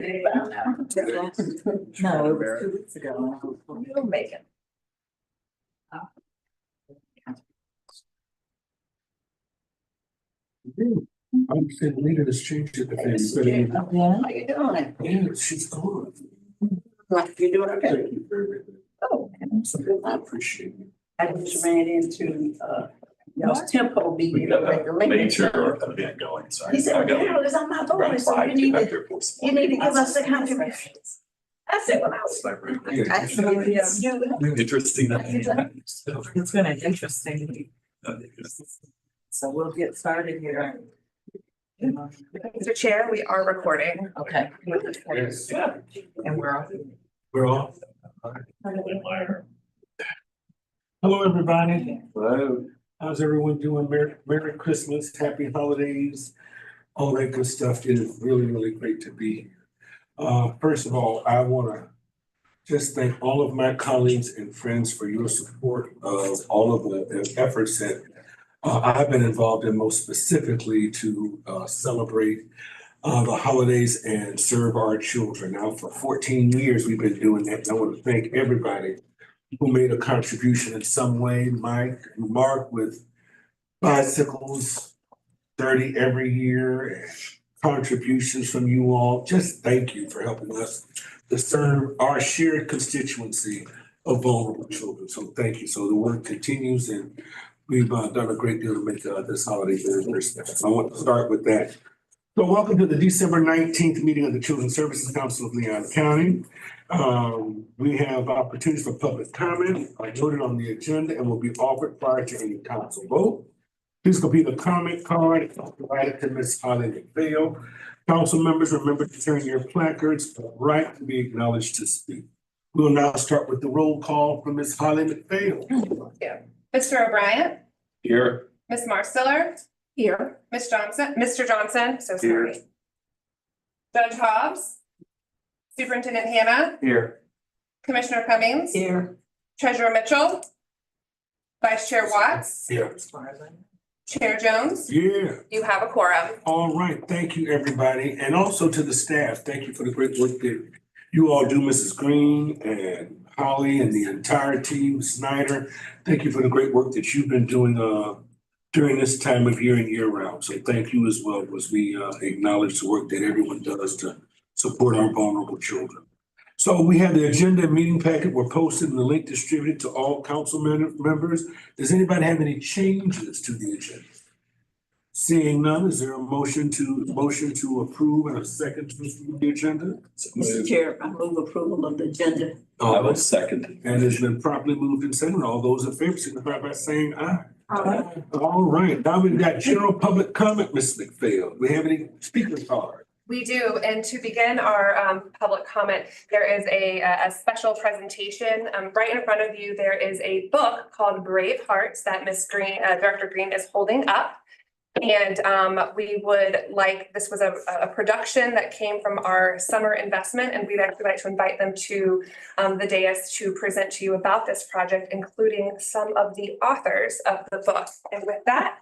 They found out. No, it was 2 weeks ago. You'll make it. I'm saying Lita has changed it. Hey, Mr. Jim, Yeah. how you doing? Yeah, she's gone. You doing okay? Thank you very Oh, much. I appreciate it. I just ran into, y'all's tempo We meeting. got at the a link. major event going, so. He said, I well, got Carol is on my board, around so 5 you need to to, here for some you need to give us a contribution. I said, well, I was. I said, yeah. Interesting. It's been an interesting, so we'll get started here. Mr. Chair, we are recording. Okay. Yes. And we're off. We're off. Hello, everybody. Hello. How's everyone doing? Merry Christmas, happy holidays, all that good stuff. It is really, really great to be here. First of all, I want to just thank all of my colleagues and friends for your support of all of the efforts that I've been involved in, most specifically to celebrate the holidays and serve our children. Now, for 14 years, we've been doing that. And I want to thank everybody who made a contribution in some way. Mike, Mark with bicycles, 30 every year, and contributions from you all. Just thank you for helping us to serve our shared constituency of vulnerable children. So thank you. So the work continues, and we've done a great deal to make this holiday very, very special. So I want to start with that. So welcome to the December 19th meeting of the Children's Services Council of Leon County. We have opportunities for public comment, noted on the agenda, and will be offered prior to any council vote. Please complete the comment card provided to Ms. Holly McPhail. Council members, remember to turn your placards to the right to be acknowledged to speak. We will now start with the roll call from Ms. Holly McPhail. Mr. O'Brien, Here. Ms. Marciller, Here. Mr. Johnson, so sorry. Here. Judge Hobbs, Superintendent Hannah, Here. Commissioner Cummings, Here. Treasurer Mitchell, Vice Chair Watts, Yeah. As far as I know. Chair Jones, Yeah. you have a quorum. All right, thank you, everybody, and also to the staff, thank you for the great work that you all do, Mrs. Green and Holly and the entire team, Snyder. Thank you for the great work that you've been doing during this time of year and year round. So thank you as well, as we acknowledge the work that everyone does to support our vulnerable children. So we have the agenda and meeting packet were posted and the link distributed to all council members. Does anybody have any changes to the agenda? Seeing none, is there a motion to approve and a second to approve the agenda? Mr. Chair, I move approval of the agenda. I will second. And it's been properly moved and seconded. All those in favor signify by saying aye. All right, now we've got general public comment, Ms. McPhail. We have any speaker card? We do, and to begin our public comment, there is a special presentation. Right in front of you, there is a book called Brave Hearts that Ms. Green, Director Green is holding up. And we would like, this was a production that came from our summer investment, and we'd actually like to invite them to the dais to present to you about this project, including some of the authors of the book. And with that,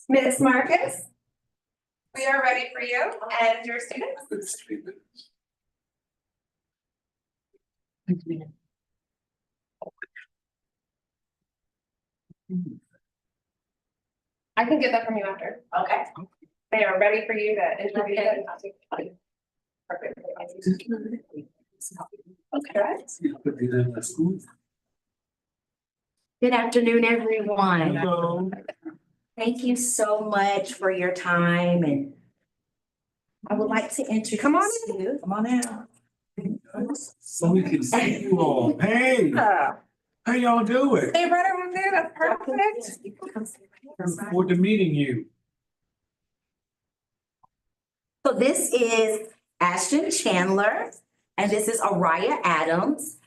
Ms. Marcus, we are ready for you and your students. I can get that from you after. Okay. They are ready for you to introduce it. Perfect. Okay. Good afternoon, everyone. Hello. Thank you so much for your time, and I would like to introduce Come on you. Come on out. So we can see you all. Hey, how y'all doing? Hey, brother, we're there. That's perfect. Looking forward to meeting you. So this is Ashton Chandler, and this is Araya Adams.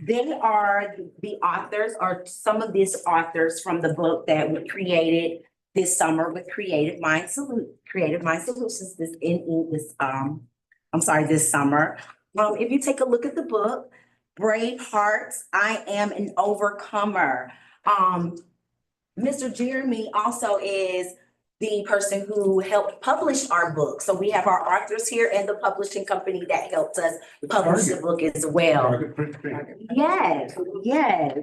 They are the authors, or some of these authors from the book that we created this summer with Creative Mind Solutions this summer. If you take a look at the book, Brave Hearts, I Am an Overcomer. Mr. Jeremy also is the person who helped publish our book. So we have our authors here and the publishing company that helped us publish the book as well. Target print. Yes, yes.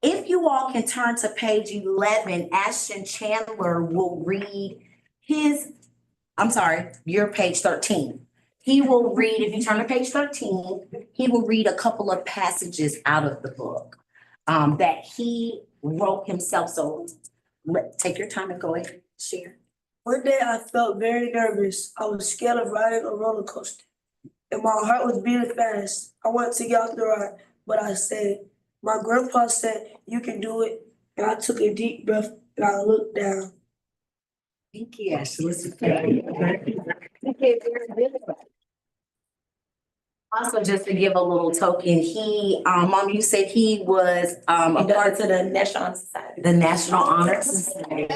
If you all can turn to page 11, Ashton Chandler will read you're page 13. He will read, if you turn to page 13, he will read a couple of passages out of the book that he wrote himself. So take your time and go ahead and share. One day I felt very nervous. I was scared of riding a roller coaster. And my heart was beating fast. I wanted to get off the ride, but I said, my grandpa said, you can do it. And I took a deep breath and I looked down. Thank you, Ashley. Also, just to give a little token, he, Mom, you said he was a part of the National Honor Society. The National Honor Society.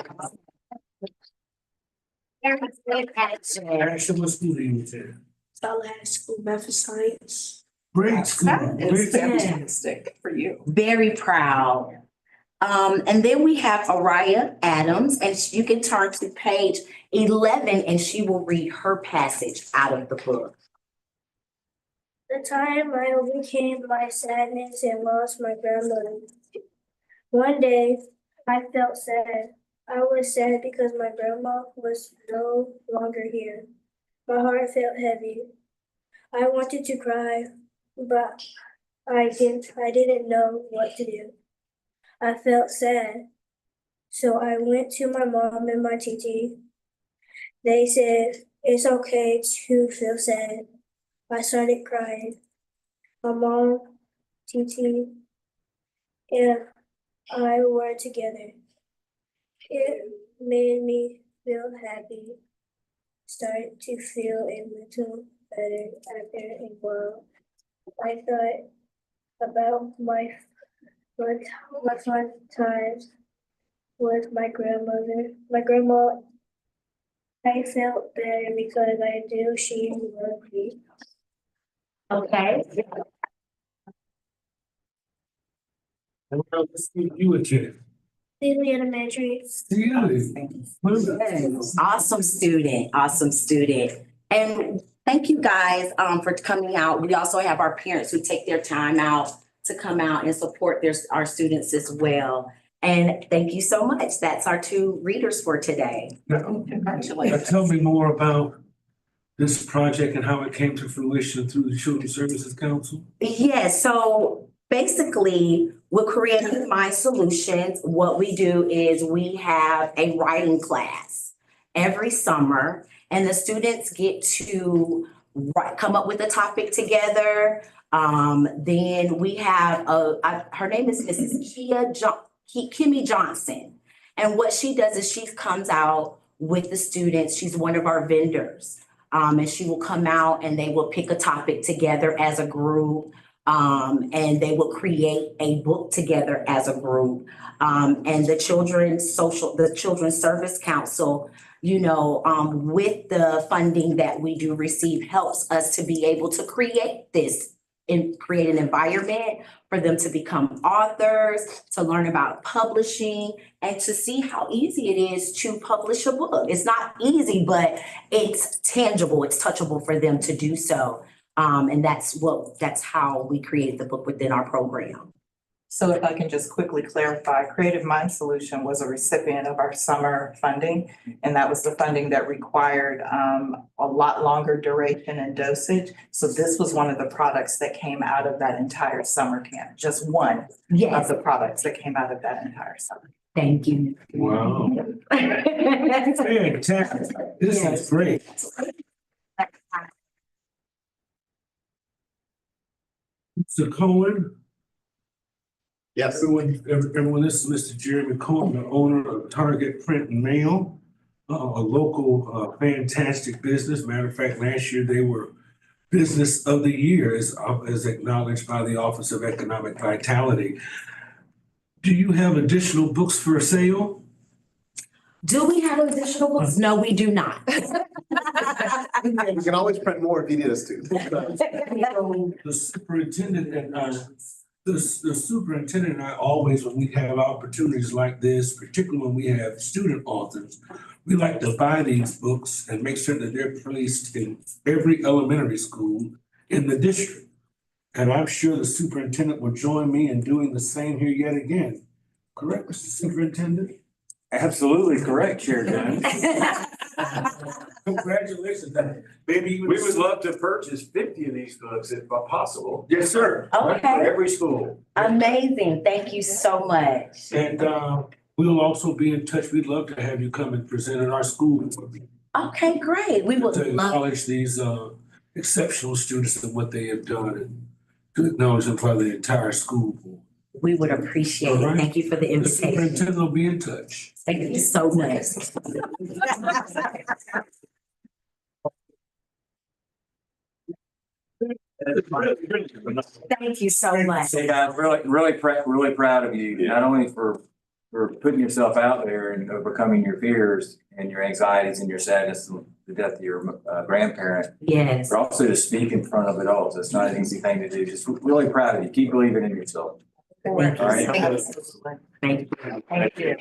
Ashton, what school do you attend? Tallahassee School, Math and Science. Great school. That is Great school. fantastic for you. Very proud. And then we have Araya Adams, and you can turn to page 11 and she will read her passage out of the book. The time I overcame my sadness and lost my grandmother. One day, I felt sad. I was sad because my grandma was no longer here. My heart felt heavy. I wanted to cry, but I didn't know what to do. I felt sad. So I went to my mom and my TT. They said, it's okay to feel sad. I started crying. My mom, TT, and I were together. It made me feel happy. Started to feel a little better after a while. I thought about my fun times with my grandmother. My grandma, I felt better because I knew she loved me. Okay. And what school do you attend? Sealy Elementary. Really? Awesome student. And thank you guys for coming out. We also have our parents who take their time out to come out and support our students as well. And thank you so much. That's our 2 readers for today. Congratulations. Tell me more about this project and how it came to fruition through the Children's Services Council. Yes, so basically, with Creative Mind Solutions, what we do is we have a writing class every summer, and the students get to come up with a topic together. Then we have her name is Mrs. Kimmy Johnson. And what she does is she comes out with the students. She's one of our vendors. And she will come out and they will pick a topic together as a group. And they will create a book together as a group. And the Children's Service Council, with the funding that we do receive, helps us to be able to create this and create an environment for them to become authors, to learn about publishing, and to see how easy it is to publish a book. It's not easy, but it's tangible, it's touchable for them to do so. And that's how we created the book within our program. So if I can just quickly clarify, Creative Mind Solution was a recipient of our summer funding, and that was the funding that required a lot longer duration and dosage. So this was one of the products that came out of that entire summer camp, just one of Yes, the products that came out of that entire summer. thank you. Wow. Fantastic. This is great. Mr. Cohen. Yes, Everyone, this is Mr. Jeremy Cohen, the owner of Target Print and Mail, a local fantastic business. Matter of fact, last year they were Business of the Year as acknowledged by the Office of Economic Vitality. Do you have additional books for sale? Do we have additional books? No, we do not. we can always print more if you need us to. The superintendent The superintendent and I always, when we have opportunities like this, particularly when we have student authors, we like to buy these books and make sure that they're placed in every elementary school in the district. And I'm sure the superintendent will join me in doing the same here yet again. Correct, Mr. Superintendent? Absolutely correct, Chair Jones. Congratulations. Maybe you We would love to purchase 50 of these books if possible. Yes, sir. For Okay, every school. amazing. Thank you so much. And we'll also be in touch. We'd love to have you come and present at our school. Okay, great. We would To love, acknowledge these exceptional students and what they have done and to acknowledge them for the entire school board. we would appreciate All it. right. Thank you for the The invitation. superintendent will be in touch. Thank you so much. Thank you so much. Hey, guys, really proud of you, not only for putting yourself out there and overcoming your fears and your anxieties and your sadness and the death of your grandparent, Yes. but also to speak in front of adults. It's not an easy thing to do. Just really proud of you. Keep believing in yourself. Thank you All right. so much. Thank you. Thank you.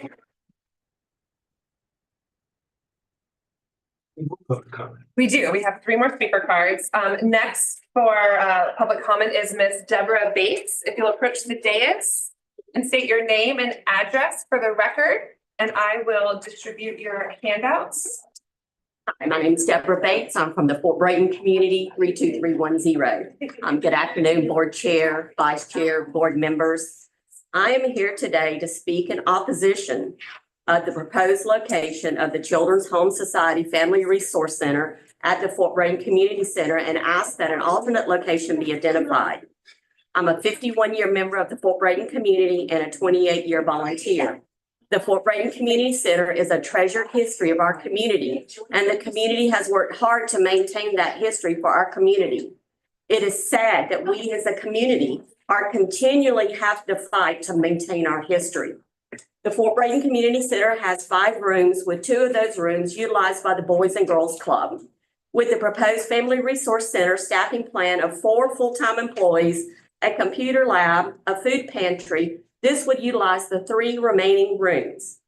We do. We have 3 more speaker cards. Next for public comment is Ms. Deborah Bates. If you'll approach the dais and state your name and address for the record, and I will distribute your handouts. Hi, my name is Deborah Bates. I'm from the Fort Brayton Community 32310. Good afternoon, Board Chair, Vice Chair, Board members. I am here today to speak in opposition of the proposed location of the Children's Home Society Family Resource Center at the Fort Brayton Community Center and ask that an alternate location be identified. I'm a 51-year member of the Fort Brayton community and a 28-year volunteer. The Fort Brayton Community Center is a treasured history of our community, and the community has worked hard to maintain that history for our community. It is sad that we as a community are continually have to fight to maintain our history. The Fort Brayton Community Center has 5 rooms, with 2 of those rooms utilized by the Boys and Girls Club. With the proposed Family Resource Center staffing plan of 4 full-time employees, a computer lab, a food pantry, this would utilize the 3 remaining rooms.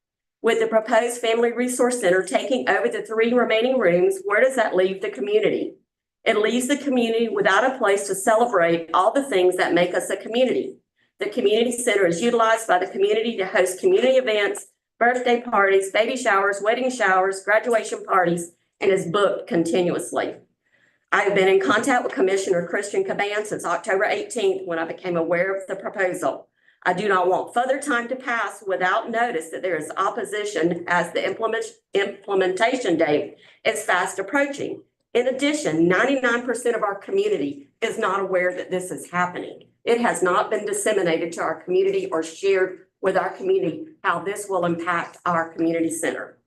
With the proposed Family Resource Center taking over the 3 remaining rooms, where does that leave the community? It leaves the community without a place to celebrate all the things that make us a community. The community center is utilized by the community to host community events, birthday parties, baby showers, wedding showers, graduation parties, and is booked continuously. I have been in contact with Commissioner Christian Caban since October 18th when I became aware of the proposal. I do not want further time to pass without notice that there is opposition as the implementation date is fast approaching. In addition, 99% of our community is not aware that this is happening. It has not been disseminated to our community or shared with our community how this will impact our community center.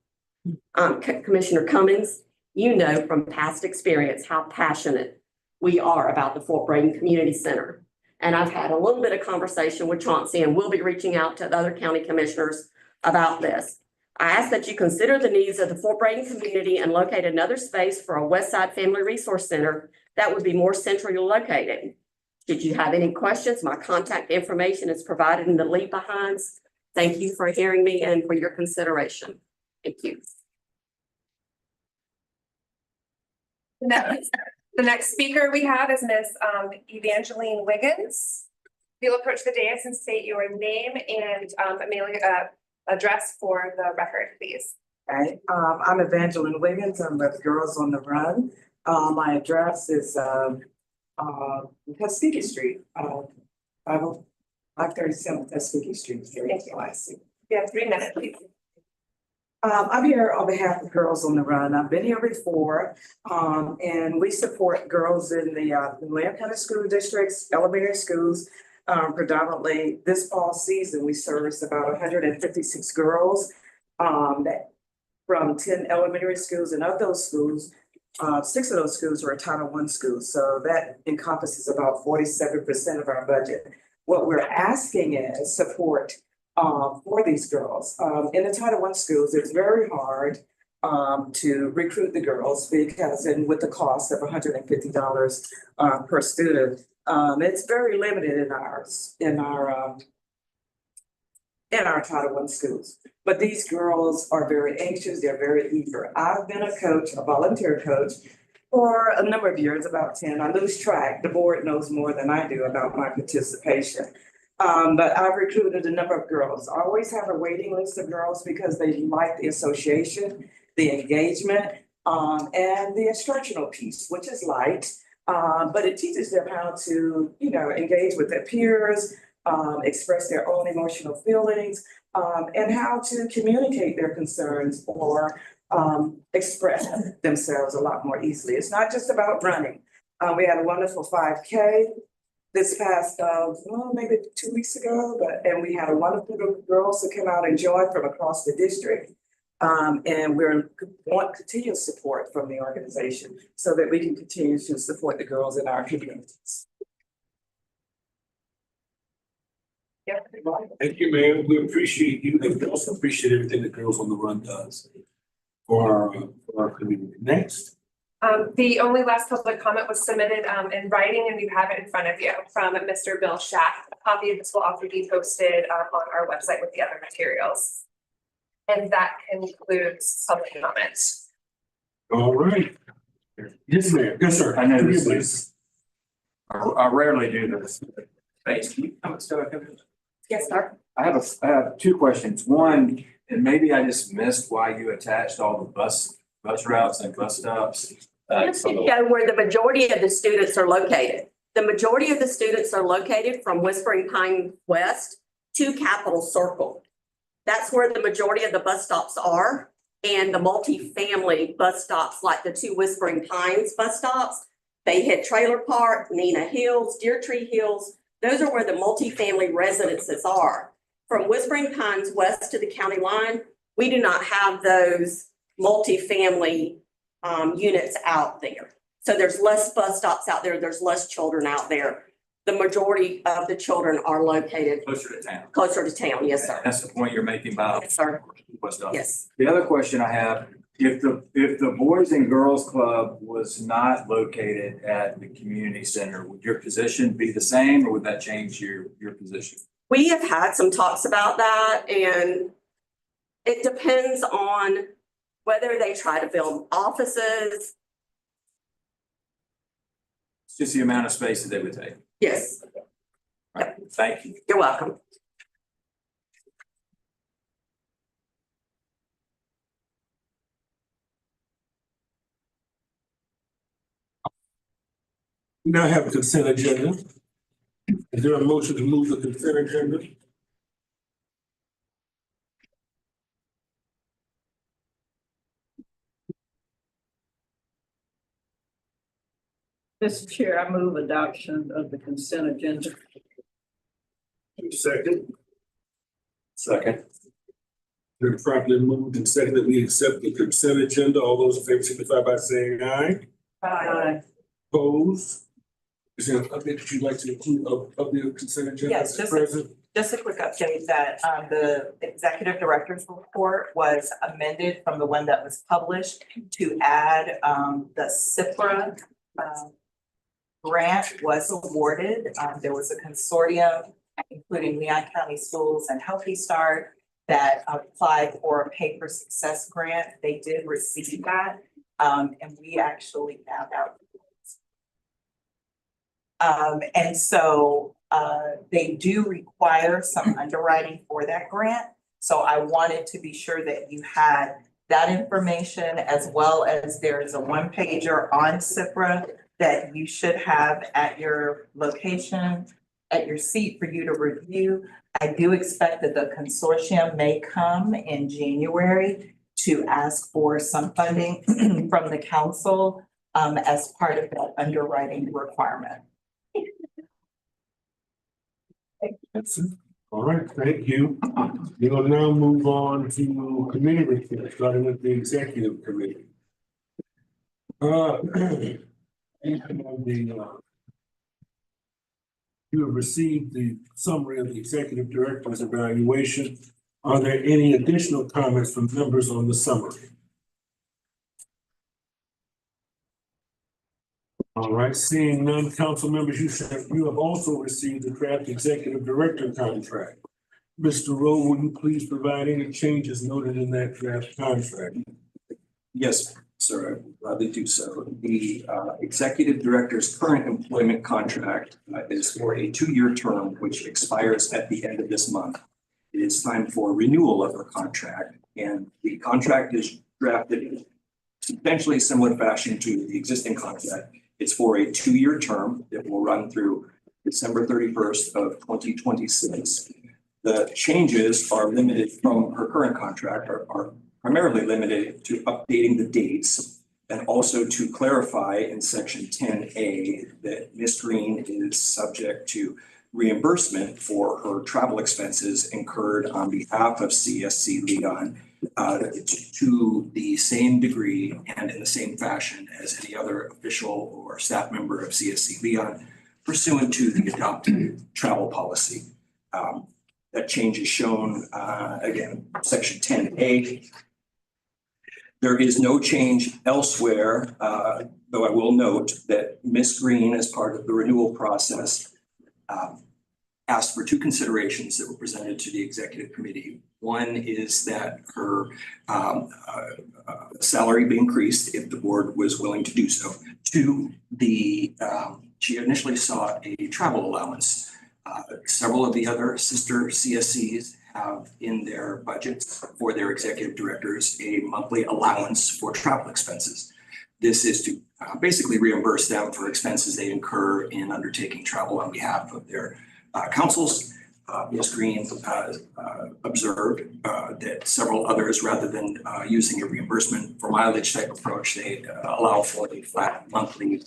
Commissioner Cummings, you know from past experience how passionate we are about the Fort Brayton Community Center. And I've had a little bit of conversation with Chauncey, and we'll be reaching out to the other county commissioners about this. I ask that you consider the needs of the Fort Brayton community and locate another space for a West Side Family Resource Center that would be more centrally located. Should you have any questions, my contact information is provided in the leave behinds. Thank you for hearing me and for your consideration. Thank you. The next speaker we have is Ms. Evangeline Wiggins. If you'll approach the dais and state your name and mailing address for the record, please. Okay, I'm Evangeline Wiggins. I'm with Girls on the Run. My address is Tuskegee Street, 537 Tuskegee Street. Here in CSC. You have 3 minutes, please. I'm here on behalf of Girls on the Run. I've been here before, and we support girls in the Lamb County School Districts, elementary schools. Predominantly this fall season, we service about 156 girls that from 10 elementary schools, and of those schools, 6 of those schools are Title I schools. So that encompasses about 47% of our budget. What we're asking is support for these girls. In the Title I schools, it's very hard to recruit the girls because, and with the cost of $150 per student, It's very limited in our Title I schools. But these girls are very anxious, they're very eager. I've been a coach, a volunteer coach, for a number of years, about 10. I lose track. The board knows more than I do about my participation. But I've recruited a number of girls. I always have a waiting list of girls because they like the association, the engagement, and the instructional piece, which is light. But it teaches them how to, engage with their peers, express their own emotional feelings, and how to communicate their concerns or express themselves a lot more easily. It's not just about running. We had a wonderful 5K this past, maybe 2 weeks ago, and we had a wonderful group of girls who came out and joined from across the district. And want continued support from the organization so that we can continue to support the girls in our communities. Thank you, ma'am. We appreciate you, and we also appreciate everything the Girls on the Run does for our community. Next. The only last public comment was submitted in writing, and you have it in front of you from Mr. Bill Schaff. A copy of this will also be posted on our website with the other materials. And that concludes public comments. All right. Yes, ma'am. Yes, sir. I know this Please. is, I rarely do this. Thanks. Yes, sir. I have two questions. One, and maybe I just missed why you attached all the bus routes and bus stops. Just to show where the majority of the students are located. The majority of the students are located from Whispering Pine West to Capitol Circle. That's where the majority of the bus stops are. And the multi-family bus stops, like the two Whispering Pines bus stops, they hit Trailer Park, Nina Hills, Deer Tree Hills. Those are where the multi-family residences are. From Whispering Pines west to the county line, we do not have those multi-family units out there. So there's less bus stops out there. There's less children out there. The majority of the children are located Closer to town. closer to town. Yes, sir. That's the point you're making about. Yes, sir. Bus stops. Yes. The other question I have, if the Boys and Girls Club was not located at the community center, would your position be the same, or would that change your position? We have had some talks about that, and it depends on whether they try to build offices. It's just the amount of space that they would take. Yes, Right. Thank you. you're welcome. We now have a consent agenda. Is there a motion to move the consent agenda? Mr. Chair, I move adoption of the consent agenda. Second. Second. Been properly moved and seconded that we accept the consent agenda. All those in favor signify by saying aye. Aye. Opposed? Is there an update that you'd like to include of the consent agenda? Yes, Mr. President? Just a quick update that the executive director's report was amended from the one that was published to add the CIPRA grant was awarded. There was a consortium, including Leon County Schools and Healthy Start, that applied for a Pay for Success grant. They did receive that, and we actually found out. And so they do require some underwriting for that grant. So I wanted to be sure that you had that information, as well as there's a one-pager on CIPRA that you should have at your location, at your seat for you to review. I do expect that the consortium may come in January to ask for some funding from the council as part of that underwriting requirement. All right, thank you. We're gonna now move on to committee reports, starting with the executive committee. You have received the summary of the executive director's evaluation. Are there any additional comments from members on the summary? All right, seeing none, council members, you have also received the draft executive director contract. Mr. Rowe, will you please provide any changes noted in that draft contract? Yes, sir, I'd gladly do so. The executive director's current employment contract is for a 2-year term, which expires at the end of this month. It is time for renewal of her contract, and the contract is drafted in substantially similar fashion to the existing contract. It's for a 2-year term that will run through December 31st of 2026. The changes are limited from her current contract are primarily limited to updating the dates and also to clarify in section 10A that Ms. Green is subject to reimbursement for her travel expenses incurred on behalf of CSC Leon to the same degree and in the same fashion as any other official or staff member of CSC Leon pursuant to the adopted travel policy. That change is shown again, section 10A. There is no change elsewhere, though I will note that Ms. Green, as part of the renewal process, asked for 2 considerations that were presented to the executive committee. One is that her salary be increased if the board was willing to do so. 2, she initially sought a travel allowance. Several of the other sister CSCs have in their budgets for their executive directors a monthly allowance for travel expenses. This is to basically reimburse them for expenses they incur in undertaking travel on behalf of their councils. Ms. Green observed that several others, rather than using a reimbursement for mileage type approach, they allow for a flat monthly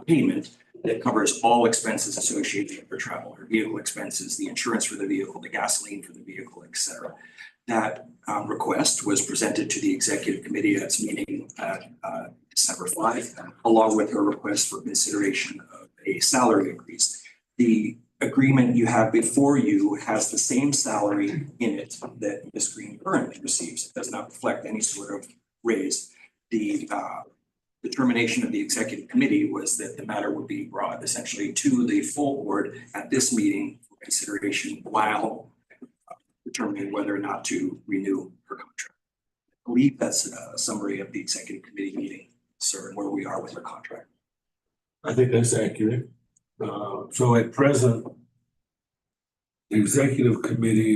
payment that covers all expenses associated with her travel, her vehicle expenses, the insurance for the vehicle, the gasoline for the vehicle, et cetera. That request was presented to the executive committee at its meeting December 5, along with her request for consideration of a salary increase. The agreement you have before you has the same salary in it that Ms. Green currently receives. It does not reflect any sort of raise. The determination of the executive committee was that the matter would be brought essentially to the full board at this meeting for consideration while determining whether or not to renew her contract. I believe that's a summary of the executive committee meeting, sir, and where we are with her contract. I think that's accurate. So at present, the executive committee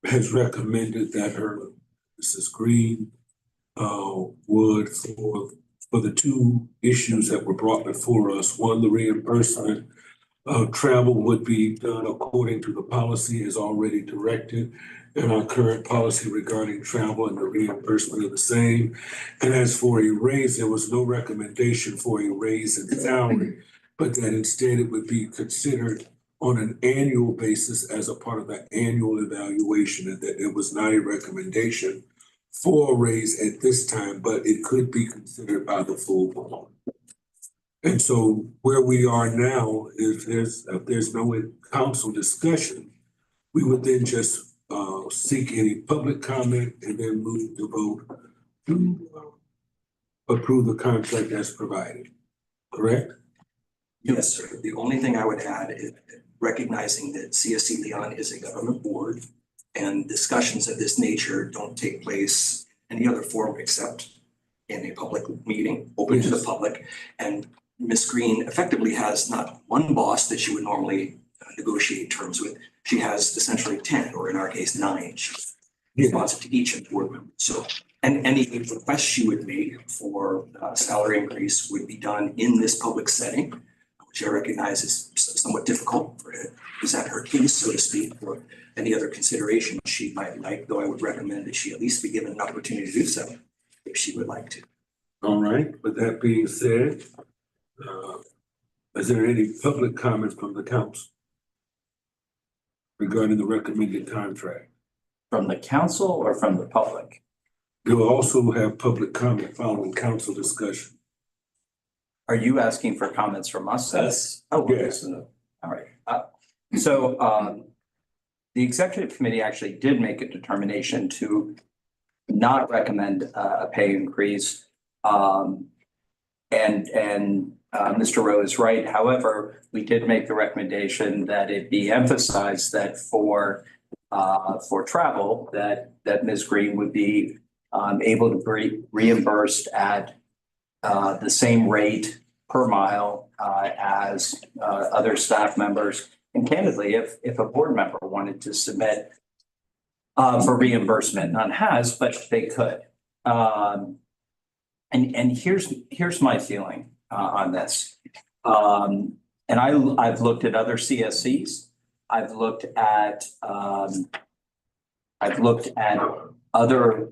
has recommended that Mrs. Green would for the 2 issues that were brought before us. One, the reimbursement of travel would be done according to the policy as already directed and our current policy regarding travel and the reimbursement of the same. And as for a raise, there was no recommendation for a raise in salary, but that instead it would be considered on an annual basis as a part of the annual evaluation, and that it was not a recommendation for a raise at this time, but it could be considered by the full board. And so where we are now is if there's no council discussion, we would then just seek any public comment and then move to vote to approve the contract as provided, correct? Yes, sir. The only thing I would add is recognizing that CSC Leon is a government board and discussions of this nature don't take place in any other forum except in a public meeting, open to the public. And Ms. Green effectively has not one boss that she would normally negotiate terms with. She has essentially 10, or in our case, 9. She's responsive to each of the board members. So, and any request she would make for salary increase would be done in this public setting, which I recognize is somewhat difficult for her to present her case, so to speak, or any other consideration she might like, though I would recommend that she at least be given an opportunity to do so if she would like to. All right, with that being said, is there any public comment from the council regarding the recommended contract? From the council or from the public? You'll also have public comment following council discussion. Are you asking for comments from us? Yes. Oh, Yes. all right. So the executive committee actually did make a determination to not recommend a pay increase. Mr. Rowe is right. However, we did make the recommendation that it be emphasized that for travel, that Ms. Green would be able to be reimbursed at the same rate per mile as other staff members. And candidly, if a board member wanted to submit for reimbursement, none has, but they could. And here's my feeling on this. And I've looked at other CSCs. I've looked at other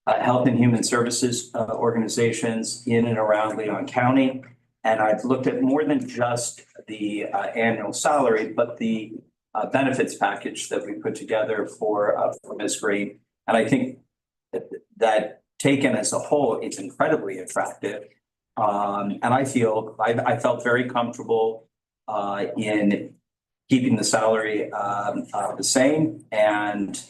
health and human services organizations in and around Leon County. And I've looked at more than just the annual salary, but the benefits package that we put together for Ms. Green. And I think that taken as a whole, it's incredibly attractive. And I felt very comfortable in keeping the salary the same and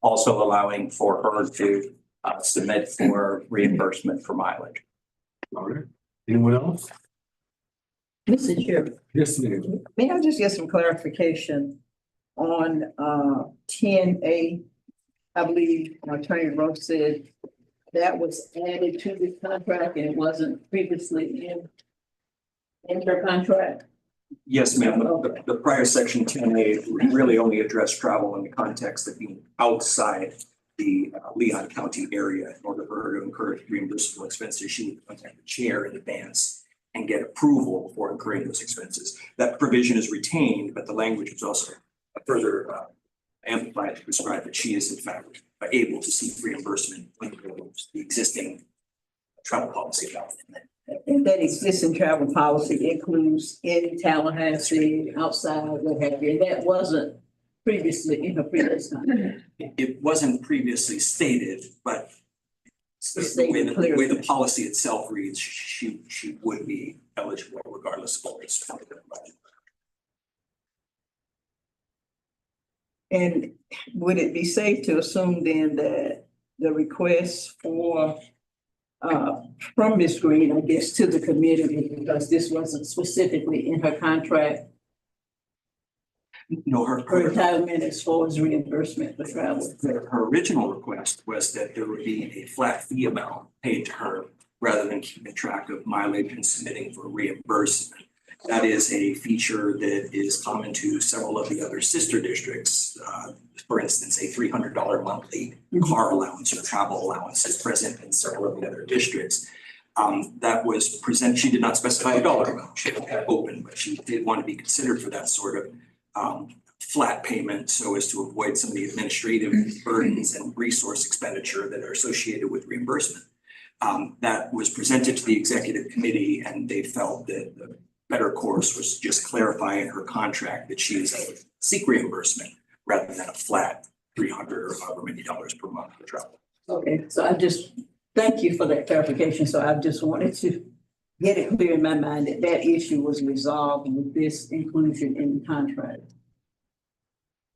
also allowing for her to submit for reimbursement for mileage. All right. Anyone else? Mr. Chair, Yes, ma'am. may I just get some clarification on 10A? I believe Attorney Rowe said that was added to the contract and it wasn't previously in her contract. Yes, ma'am. The prior section 10A really only addressed travel in the context of being outside the Leon County area. In order for her to incur reimbursable expenses, she would contact the chair in advance and get approval for incurring those expenses. That provision is retained, but the language is also further amplified to describe that she is in fact able to seek reimbursement under the existing travel policy. And that existing travel policy includes in Tallahassee, outside, what have you. That wasn't previously in her previous contract. It wasn't previously stated, but the way the policy itself reads, she would be eligible regardless of what it's provided. And would it be safe to assume then that the request for from Ms. Green, I guess, to the community, because this wasn't specifically in her contract? No, her entitlement as far as reimbursement for travel. Her original request was that there would be a flat fee amount paid to her rather than keeping track of mileage and submitting for reimbursement. That is a feature that is common to several of the other sister districts. For instance, a $300 monthly car allowance or travel allowance is present in several of the other districts. That was presented. She did not specify a dollar amount. She had that open, but she did want to be considered for that sort of flat payment so as to avoid some of the administrative burdens and resource expenditure that are associated with reimbursement. That was presented to the executive committee and they felt that the better course was just clarifying her contract that she is able to seek reimbursement rather than a flat $300 or however many dollars per month for travel. Okay, so I just thank you for that clarification. So I just wanted to get it clear in my mind that that issue was resolved with this inclusion in the contract.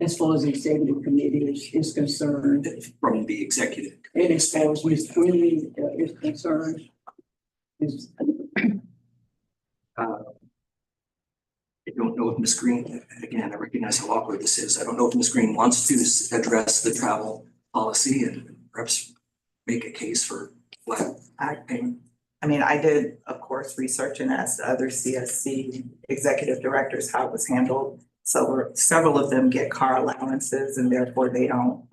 As far as the executive committee is concerned. From the executive. And as far as Ms. Green is concerned. I don't know if Ms. Green, again, I recognize how awkward this is. I don't know if Ms. Green wants to address the travel policy and perhaps make a case for flat payment. I mean, I did, of course, research and asked other CSC executive directors how it was handled. So several of them get car allowances and therefore they don't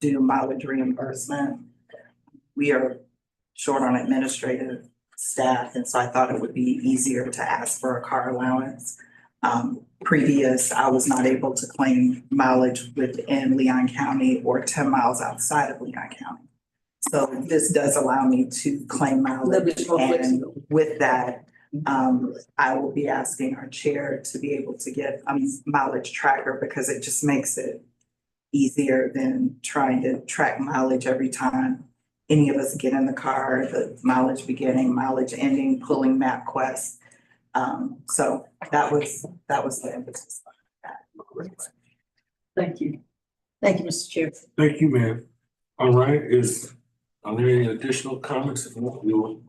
do mileage reimbursement. We are short on administrative staff, and so I thought it would be easier to ask for a car allowance. Previous, I was not able to claim mileage within Leon County or 10 miles outside of Leon County. So this does allow me to claim mileage, and with that, I will be asking our chair to be able to get a mileage tracker because it just makes it easier than trying to track mileage every time any of us get in the car, the mileage beginning, mileage ending, pulling MapQuest. So that was the emphasis on that. Thank you. Thank you, Mr. Chair. Thank you, ma'am. All right, are there any additional comments? If not, we will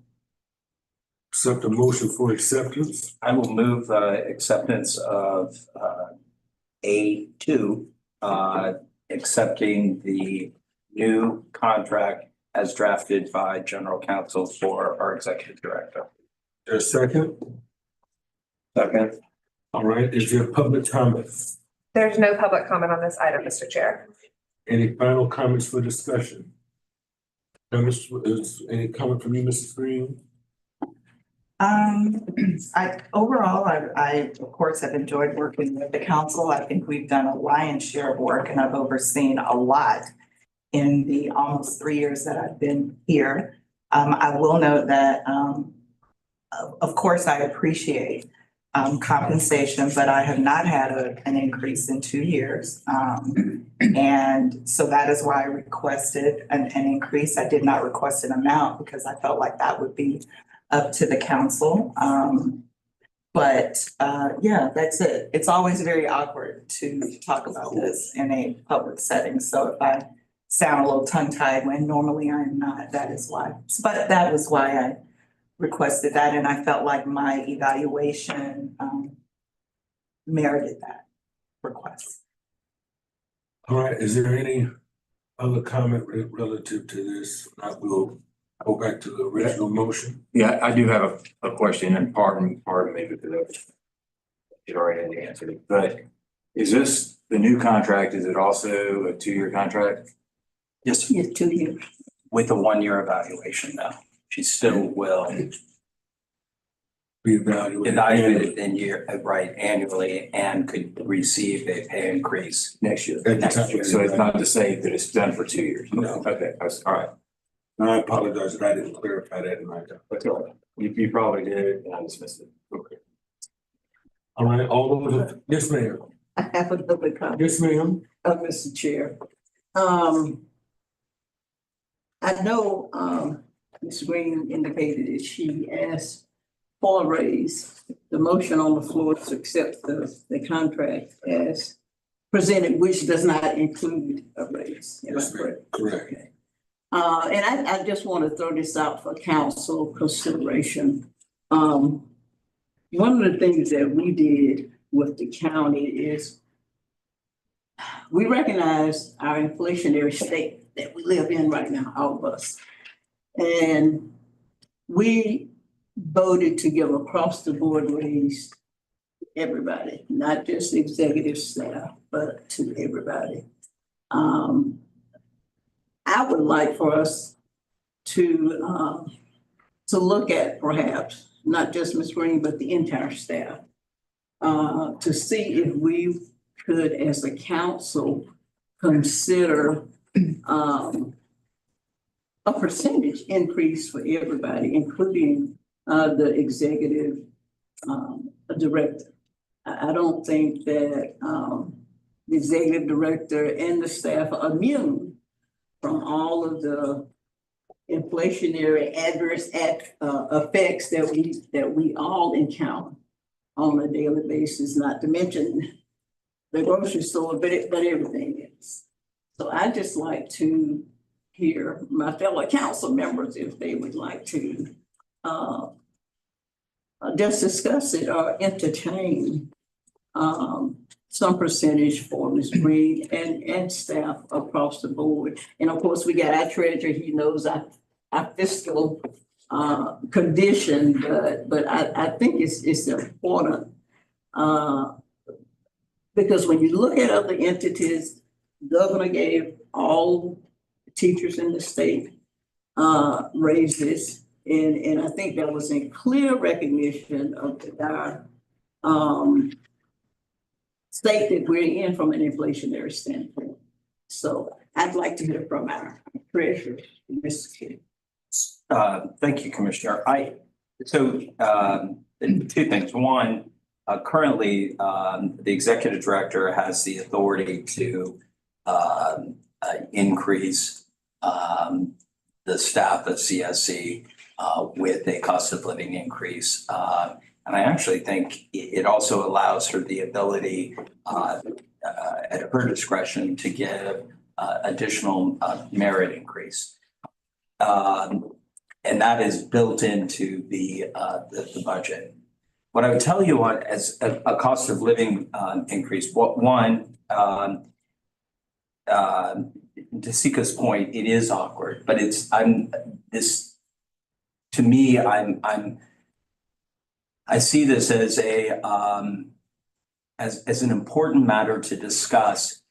accept a motion for acceptance. I will move acceptance of A2, accepting the new contract as drafted by General Counsel for our Executive Director. A second? Second. All right, is there public comment? There's no public comment on this item, Mr. Chair. Any final comments for discussion? Is any comment from you, Mrs. Green? Overall, I of course have enjoyed working with the council. I think we've done a lion's share of work and I've overseen a lot in the almost 3 years that I've been here. I will note that, of course, I appreciate compensation, but I have not had an increase in 2 years. And so that is why I requested an increase. I did not request an amount because I felt like that would be up to the council. Yeah, that's it. It's always very awkward to talk about this in a public setting. So if I sound a little tongue-tied when normally I'm not, that is why. But that was why I requested that, and I felt like my evaluation merited that request. All right, is there any other comment relative to this? I will go back to the original motion. Yeah, I do have a question, and pardon me because you already had the answer, but is this the new contract? Is it also a 2-year contract? Yes, Yes, 2 years. with a 1-year evaluation though. She still will Be evaluated. evaluate annually and could receive a pay increase Next year. At the time. So it's not to say that it's done for 2 years? No. Okay, all right. I apologize that I didn't clarify that in my. That's all right. You probably did, and I dismissed it. Okay. All right, all those, yes, ma'am. I have another comment, Yes, ma'am. Mr. Chair. I know, Ms. Green indicated that she asked for a raise. The motion on the floor is to accept the contract as presented, which does not include a raise. Am I Yes, ma'am. Correct. Okay. And I just want to throw this out for council consideration. One of the things that we did with the county is we recognize our inflationary state that we live in right now, all of us. And we voted to give across the board raise to everybody, not just executive staff, but to everybody. I would like for us to look at perhaps, not just Ms. Green, but the entire staff, to see if we could, as a council, consider a percentage increase for everybody, including the executive director. I don't think that the executive director and the staff are immune from all of the inflationary adverse effects that we all encounter on a daily basis, not to mention the grocery store, but everything else. So I'd just like to hear my fellow council members if they would like to just discuss it or entertain some percentage for Ms. Reed and staff across the board. And of course, we got our treasurer, he knows our fiscal condition, but I think it's important because when you look at other entities, governor gave all teachers in the state raises, and I think that was in clear recognition of our state that we're in from an inflationary standpoint. So I'd like to hear from our treasurer, Mr. King. Thank you, Commissioner. Two things. One, currently, the executive director has the authority to increase the staff of CSC with a cost of living increase. And I actually think it also allows her the ability at her discretion to give additional merit increase. And that is built into the budget. What I would tell you on as a cost of living increase, to Sika's point, it is awkward, but I see this as as an important matter to discuss,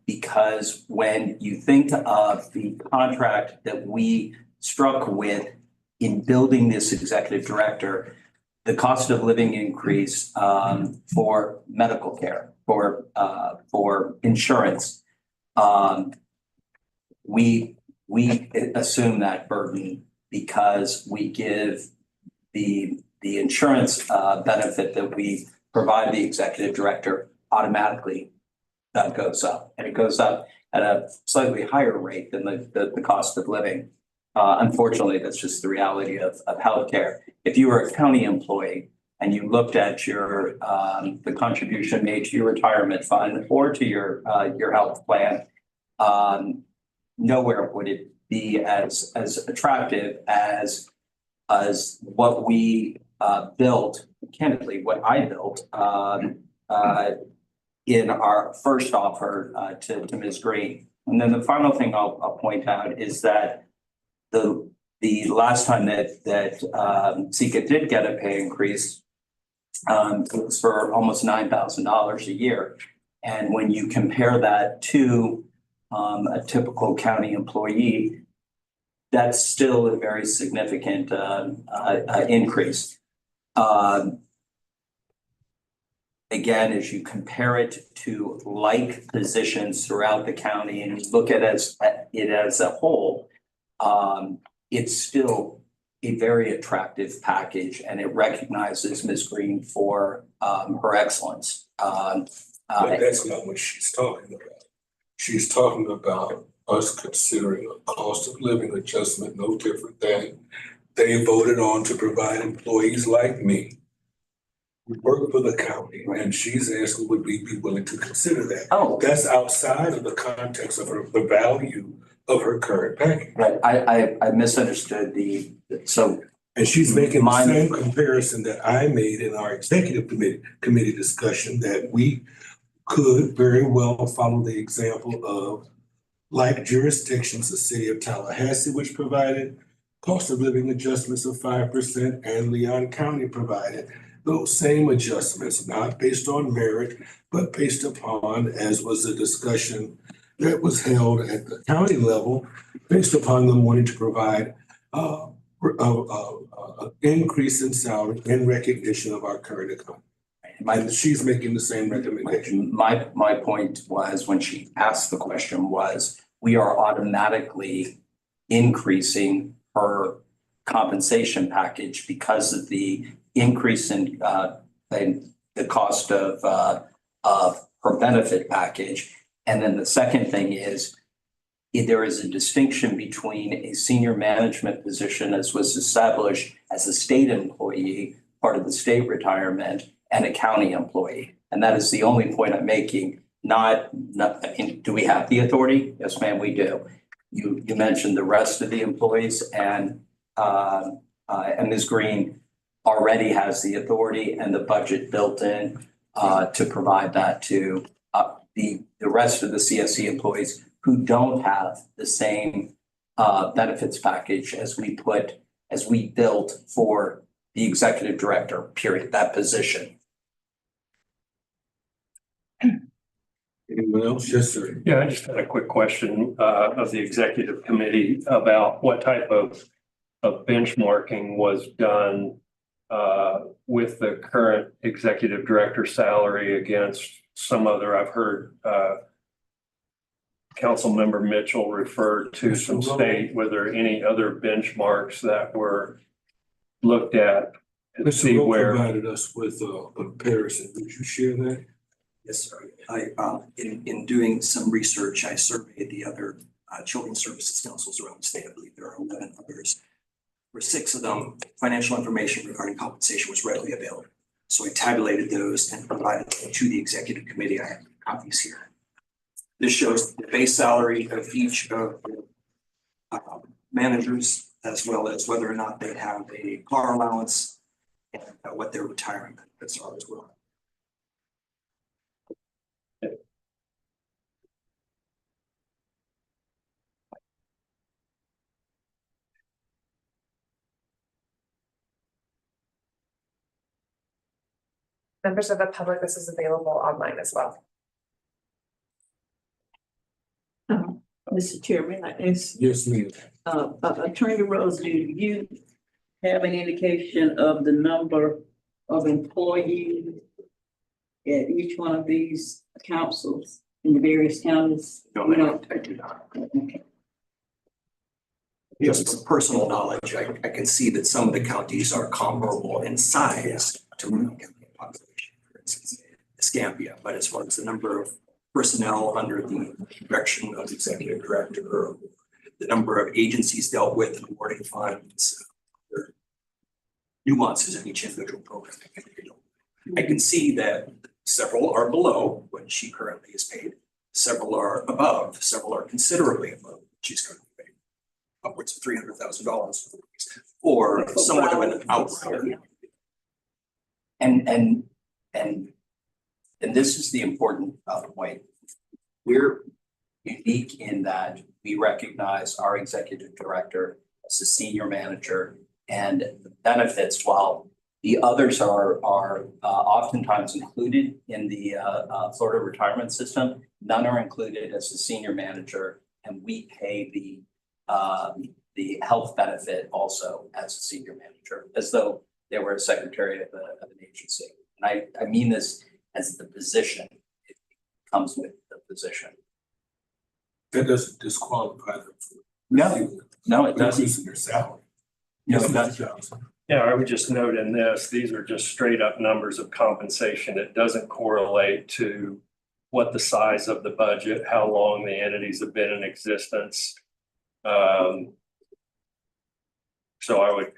because when you think of the contract that we struck with in building this executive director, the cost of living increase for medical care, for insurance, we assume that burden because we give the insurance benefit that we provide the executive director automatically. That goes up, and it goes up at a slightly higher rate than the cost of living. Unfortunately, that's just the reality of healthcare. If you were a county employee and you looked at your the contribution made to your retirement fund or to your health plan, nowhere would it be as attractive as what we built, candidly, what I built in our first offer to Ms. Green. And then the final thing I'll point out is that the last time that Sika did get a pay increase, it was for almost $9,000 a year. And when you compare that to a typical county employee, that's still a very significant increase. Again, as you compare it to like positions throughout the county and you look at it as a whole, it's still a very attractive package, and it recognizes Ms. Green for her excellence. But that's not what she's talking about. She's talking about us considering a cost of living adjustment no different than they voted on to provide employees like me who work for the county, and she's asking would we be willing to consider that. Oh, that's outside of the context of the value of her current package. Right, I misunderstood and she's making the same comparison that I made in our executive committee discussion, that we could very well follow the example of like jurisdictions, the city of Tallahassee, which provided cost of living adjustments of 5%, and Leon County provided those same adjustments, not based on merit, but based upon, as was the discussion that was held at the county level, based upon them wanting to provide increase in salary in recognition of our current economy. She's making the same recommendation. My point was, when she asked the question, was we are automatically increasing her compensation package because of the increase in the cost of her benefit package. And then the second thing is, there is a distinction between a senior management position, as was established as a state employee, part of the state retirement, and a county employee. And that is the only point I'm making. Do we have the authority? Yes, ma'am, we do. You mentioned the rest of the employees, and Ms. Green already has the authority and the budget built in to provide that to the rest of the CSC employees who don't have the same benefits package as we built for the executive director, period, that position. Anyone else? Yes, sir. Yeah, I just had a quick question of the executive committee about what type of benchmarking was done with the current executive director salary against some other. I've heard Councilmember Mitchell referred to some state. Were there any other benchmarks that were looked at to see where? Provided us with a comparison. Would you share that? Yes, sir. In doing some research, I surveyed the other children's services councils around the state. I believe there are 11 others. For 6 of them, financial information regarding compensation was readily available. So I tabulated those and provided them to the executive committee. I have copies here. This shows the base salary of each of the managers as well as whether or not they have a car allowance and what their retirement benefits are as well. Members of the public, this is available online as well. Mr. Chairman, I ask, Yes, ma'am. Attorney Rose, do you have an indication of the number of employees at each one of these councils in the various counties? No, ma'am, I do not. Okay. Just from personal knowledge, I can see that some of the counties are comparable in size to Monroe County population, for instance, Escambia. But as far as the number of personnel under the direction of the executive director, or the number of agencies dealt with in awarding funds, there are nuances in each individual program. I can see that several are below what she currently is paid, several are above, several are considerably above what she's currently paid, upwards of $300,000, or somewhat of an outlier. And this is the important point. We're unique in that we recognize our executive director as a senior manager, and the benefits, while the others are oftentimes included in the Florida retirement system, none are included as a senior manager, and we pay the health benefit also as a senior manager, as though they were a secretary of an agency. And I mean this as the position. It comes with the position. That doesn't disqualify them from No, it doesn't. increasing their salary. No, Yes, it Mr. doesn't. Johnson. Yeah, I would just note in this, these are just straight up numbers of compensation. It doesn't correlate to what the size of the budget, how long the entities have been in existence. So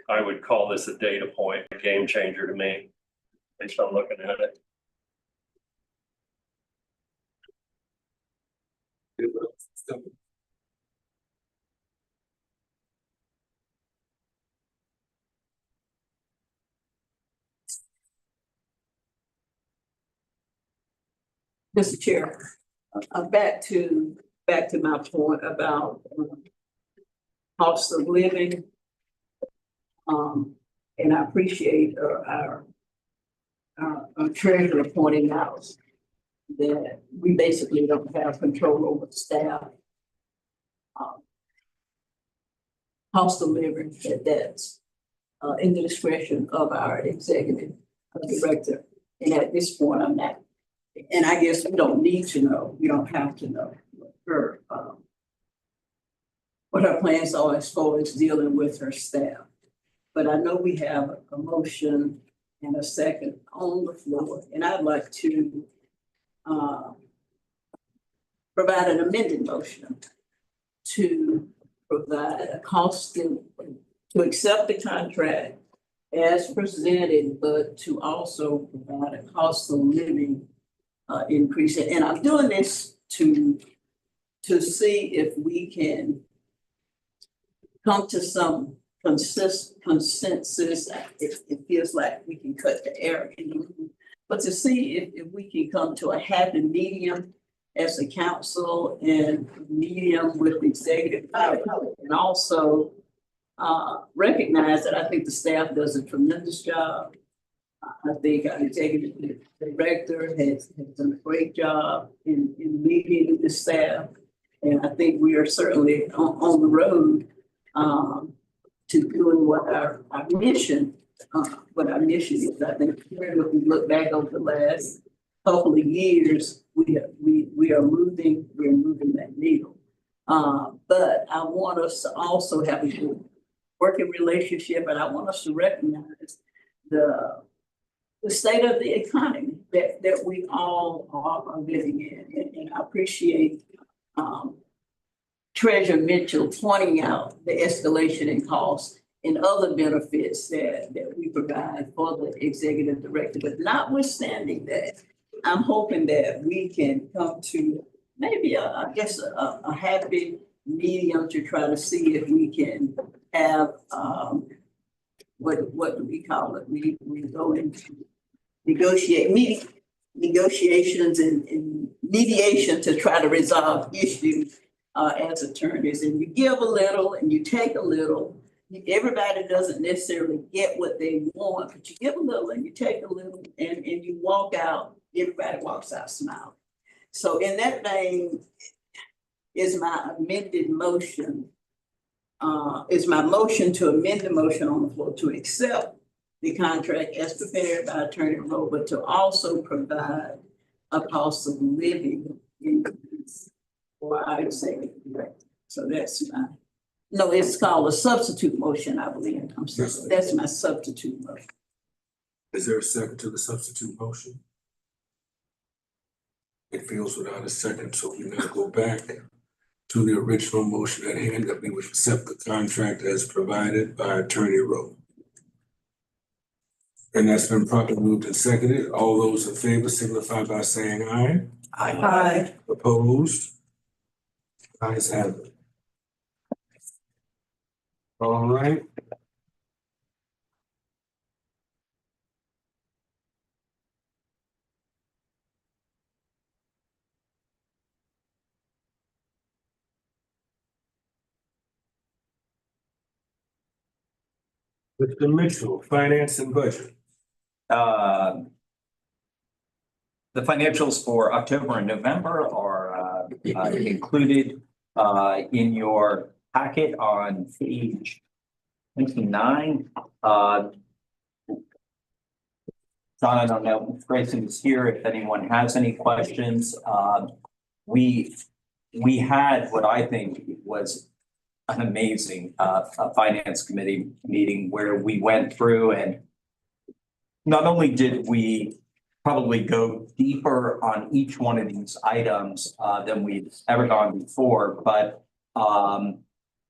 I would call this a data point, a game changer to me, based on looking at it. Mr. Chair, back to my point about cost of living. And I appreciate our treasurer pointing out that we basically don't have control over the staff. Cost of living, that's in the discretion of our executive director. And at this point, I'm not. And I guess we don't need to know, we don't have to know what her plans are as far as dealing with her staff. But I know we have a motion and a second on the floor, and I'd like to provide an amended motion to provide a cost to accept the contract as presented, but to also provide a cost of living increase. And I'm doing this to see if we can come to some consensus. It feels like we can cut the air in the room, but to see if we can come to a happy medium as a council and medium with the executive, and also recognize that I think the staff does a tremendous job. I think our executive director has done a great job in leading the staff. And I think we are certainly on the road to doing what our mission is. I think if we look back over the last couple of years, we're moving that needle. But I want us to also have a good working relationship, and I want us to recognize the state of the economy that we all are living in. And I appreciate Treasurer Mitchell pointing out the escalation in costs and other benefits that we provide for the executive director. But notwithstanding that, I'm hoping that we can come to maybe a happy medium to try to see if we can have, what do we call it? We go into negotiations and mediation to try to resolve issues as attorneys. And you give a little and you take a little. Everybody doesn't necessarily get what they want, but you give a little and you take a little and you walk out, everybody walks out smiling. So in that vein is my amended motion. Is my motion to amend the motion on the floor to accept the contract as prepared by Attorney Rowe, but to also provide a cost of living increase for our executive director. So that's my, no, it's called a substitute motion, I believe. I'm sorry, that's my substitute motion. Is there a second to the substitute motion? It fails without a second, so we now go back to the original motion at hand that we would accept the contract as provided by Attorney Rowe. And that's been properly moved and seconded. All those in favor signify by saying aye. Aye. Opposed? Ayes have it. All right. Mr. Mitchell, Finance and Budget. The financials for October and November are included in your packet on page 29. John, I don't know if Grayson is here, if anyone has any questions. We had what I think was an amazing finance committee meeting where we went through, and not only did we probably go deeper on each one of these items than we've ever gone before, but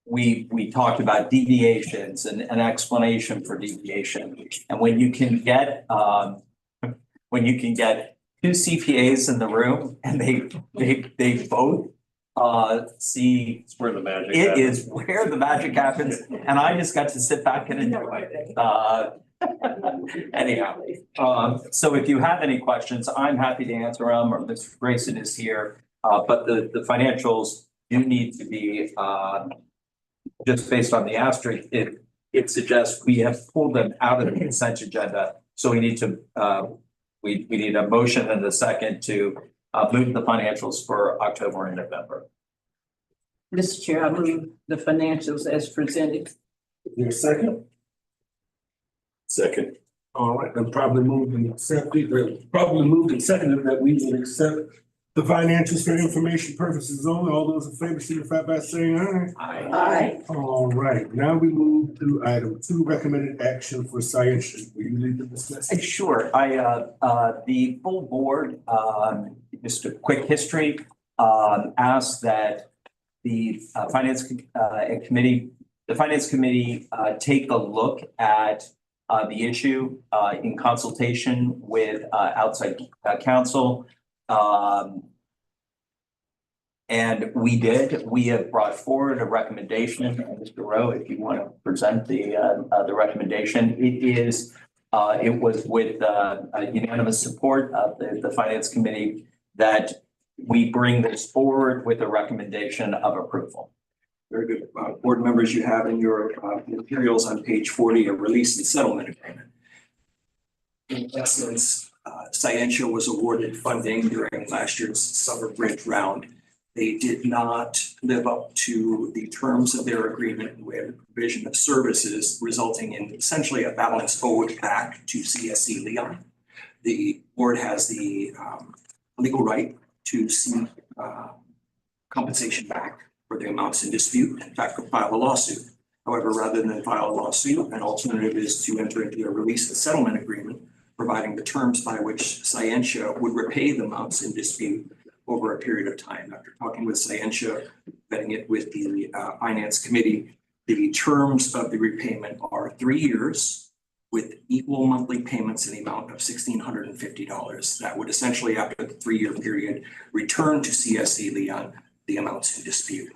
we talked about deviations and an explanation for deviation. And when you can get two CPAs in the room and they both see It's where the magic it happens. is where the magic happens, and I just got to sit back and enjoy it. Anyhow, so if you have any questions, I'm happy to answer them, or Mr. Grayson is here. But the financials do need to be just based on the asterisk. It suggests we have pulled them out of the consent agenda, so we need to we need a motion and a second to move the financials for October and November. Mr. Chair, I move the financials as presented. Your second? Second. All right, then probably moved and accepted, probably moved and seconded that we would accept the financials for information purposes only. All those in favor signify by saying aye. Aye. All right, now we move to item 2, recommended action for Science. Will you lead the discussion? Sure. The full board, just a quick history, asked that the finance committee take a look at the issue in consultation with outside counsel. And we did. We have brought forward a recommendation, and Mr. Rowe, if you want to present the recommendation, it was with unanimous support of the finance committee that we bring this forward with a recommendation of approval. Very good. Board members, you have in your materials on page 40 a release and settlement agreement. In essence, Scientia was awarded funding during last year's summer bridge round. They did not live up to the terms of their agreement with provision of services, resulting in essentially a balance owed back to CSC Leon. The board has the legal right to seek compensation back for the amounts in dispute, in fact, could file a lawsuit. However, rather than file a lawsuit, an alternative is to enter into a release and settlement agreement, providing the terms by which Scientia would repay the amounts in dispute over a period of time. After talking with Scientia, vetting it with the finance committee, the terms of the repayment are 3 years with equal monthly payments in the amount of $1,650. That would essentially, after the 3-year period, return to CSC Leon the amounts in dispute.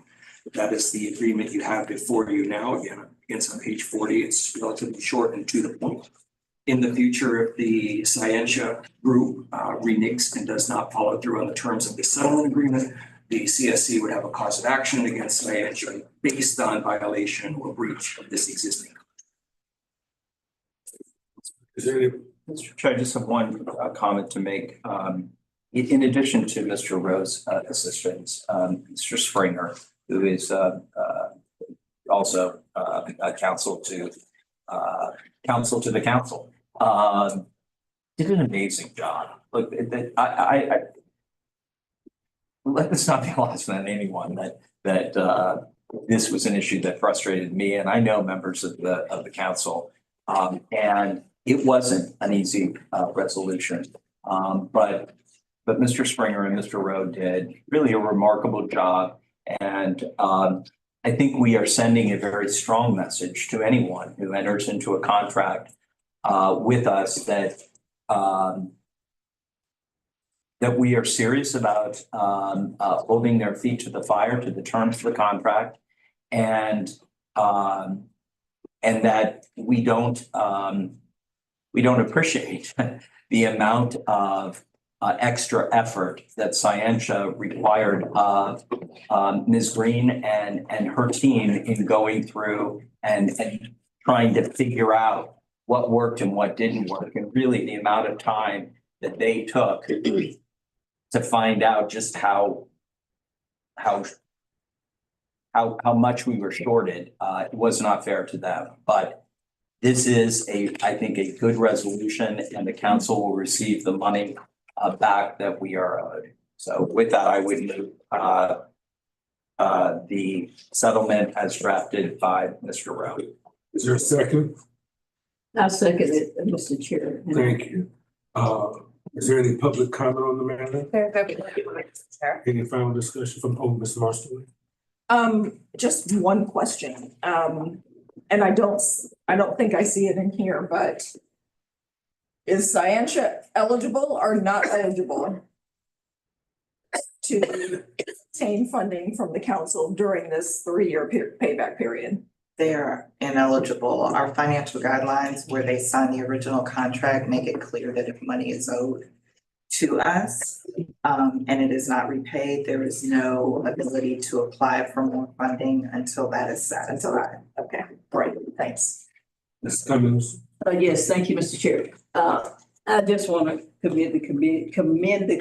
That is the agreement you have before you now. Again, It's on page 40. It's relatively short and to the point. In the future, if the Scientia group reneges and does not follow through on the terms of the settlement agreement, the CSC would have a cause of action against Scientia based on violation or breach of this existing. Is there any, Mr. Chair, I just have one comment to make. In addition to Mr. Rowe's assistance, Mr. Springer, who is also a counsel to the council, did an amazing job. Look, I let this not be lost on anyone that this was an issue that frustrated me, and I know members of the council, and it wasn't an easy resolution, but Mr. Springer and Mr. Rowe did really a remarkable job, and I think we are sending a very strong message to anyone who enters into a contract with us that we are serious about holding their feet to the fire to the terms of the contract, and that we don't appreciate the amount of extra effort that Scientia required of Ms. Green and her team in going through and trying to figure out what worked and what didn't work, and really the amount of time that they took to find out just how much we were shorted. It was not fair to them, but this is I think a good resolution, and the council will receive the money back that we are owed. So with that, I would move the settlement as drafted by Mr. Rowe. is there a second? I second it, Mr. Chair. Thank you. Is there any public comment on the matter? There's no public comment, Mr. Chair. Any final discussion from, Ms. Marston? Just one question. And I don't think I see it in here, but is Scientia eligible or not eligible to obtain funding from the council during this 3-year payback period? They're ineligible. Our financial guidelines where they sign the original contract make it clear that if money is owed to us, and it is not repaid, there is no ability to apply for more funding until that is satisfied. Okay, great, thanks. Ms. Cummings? Yes, thank you, Mr. Chair. I just want to commend the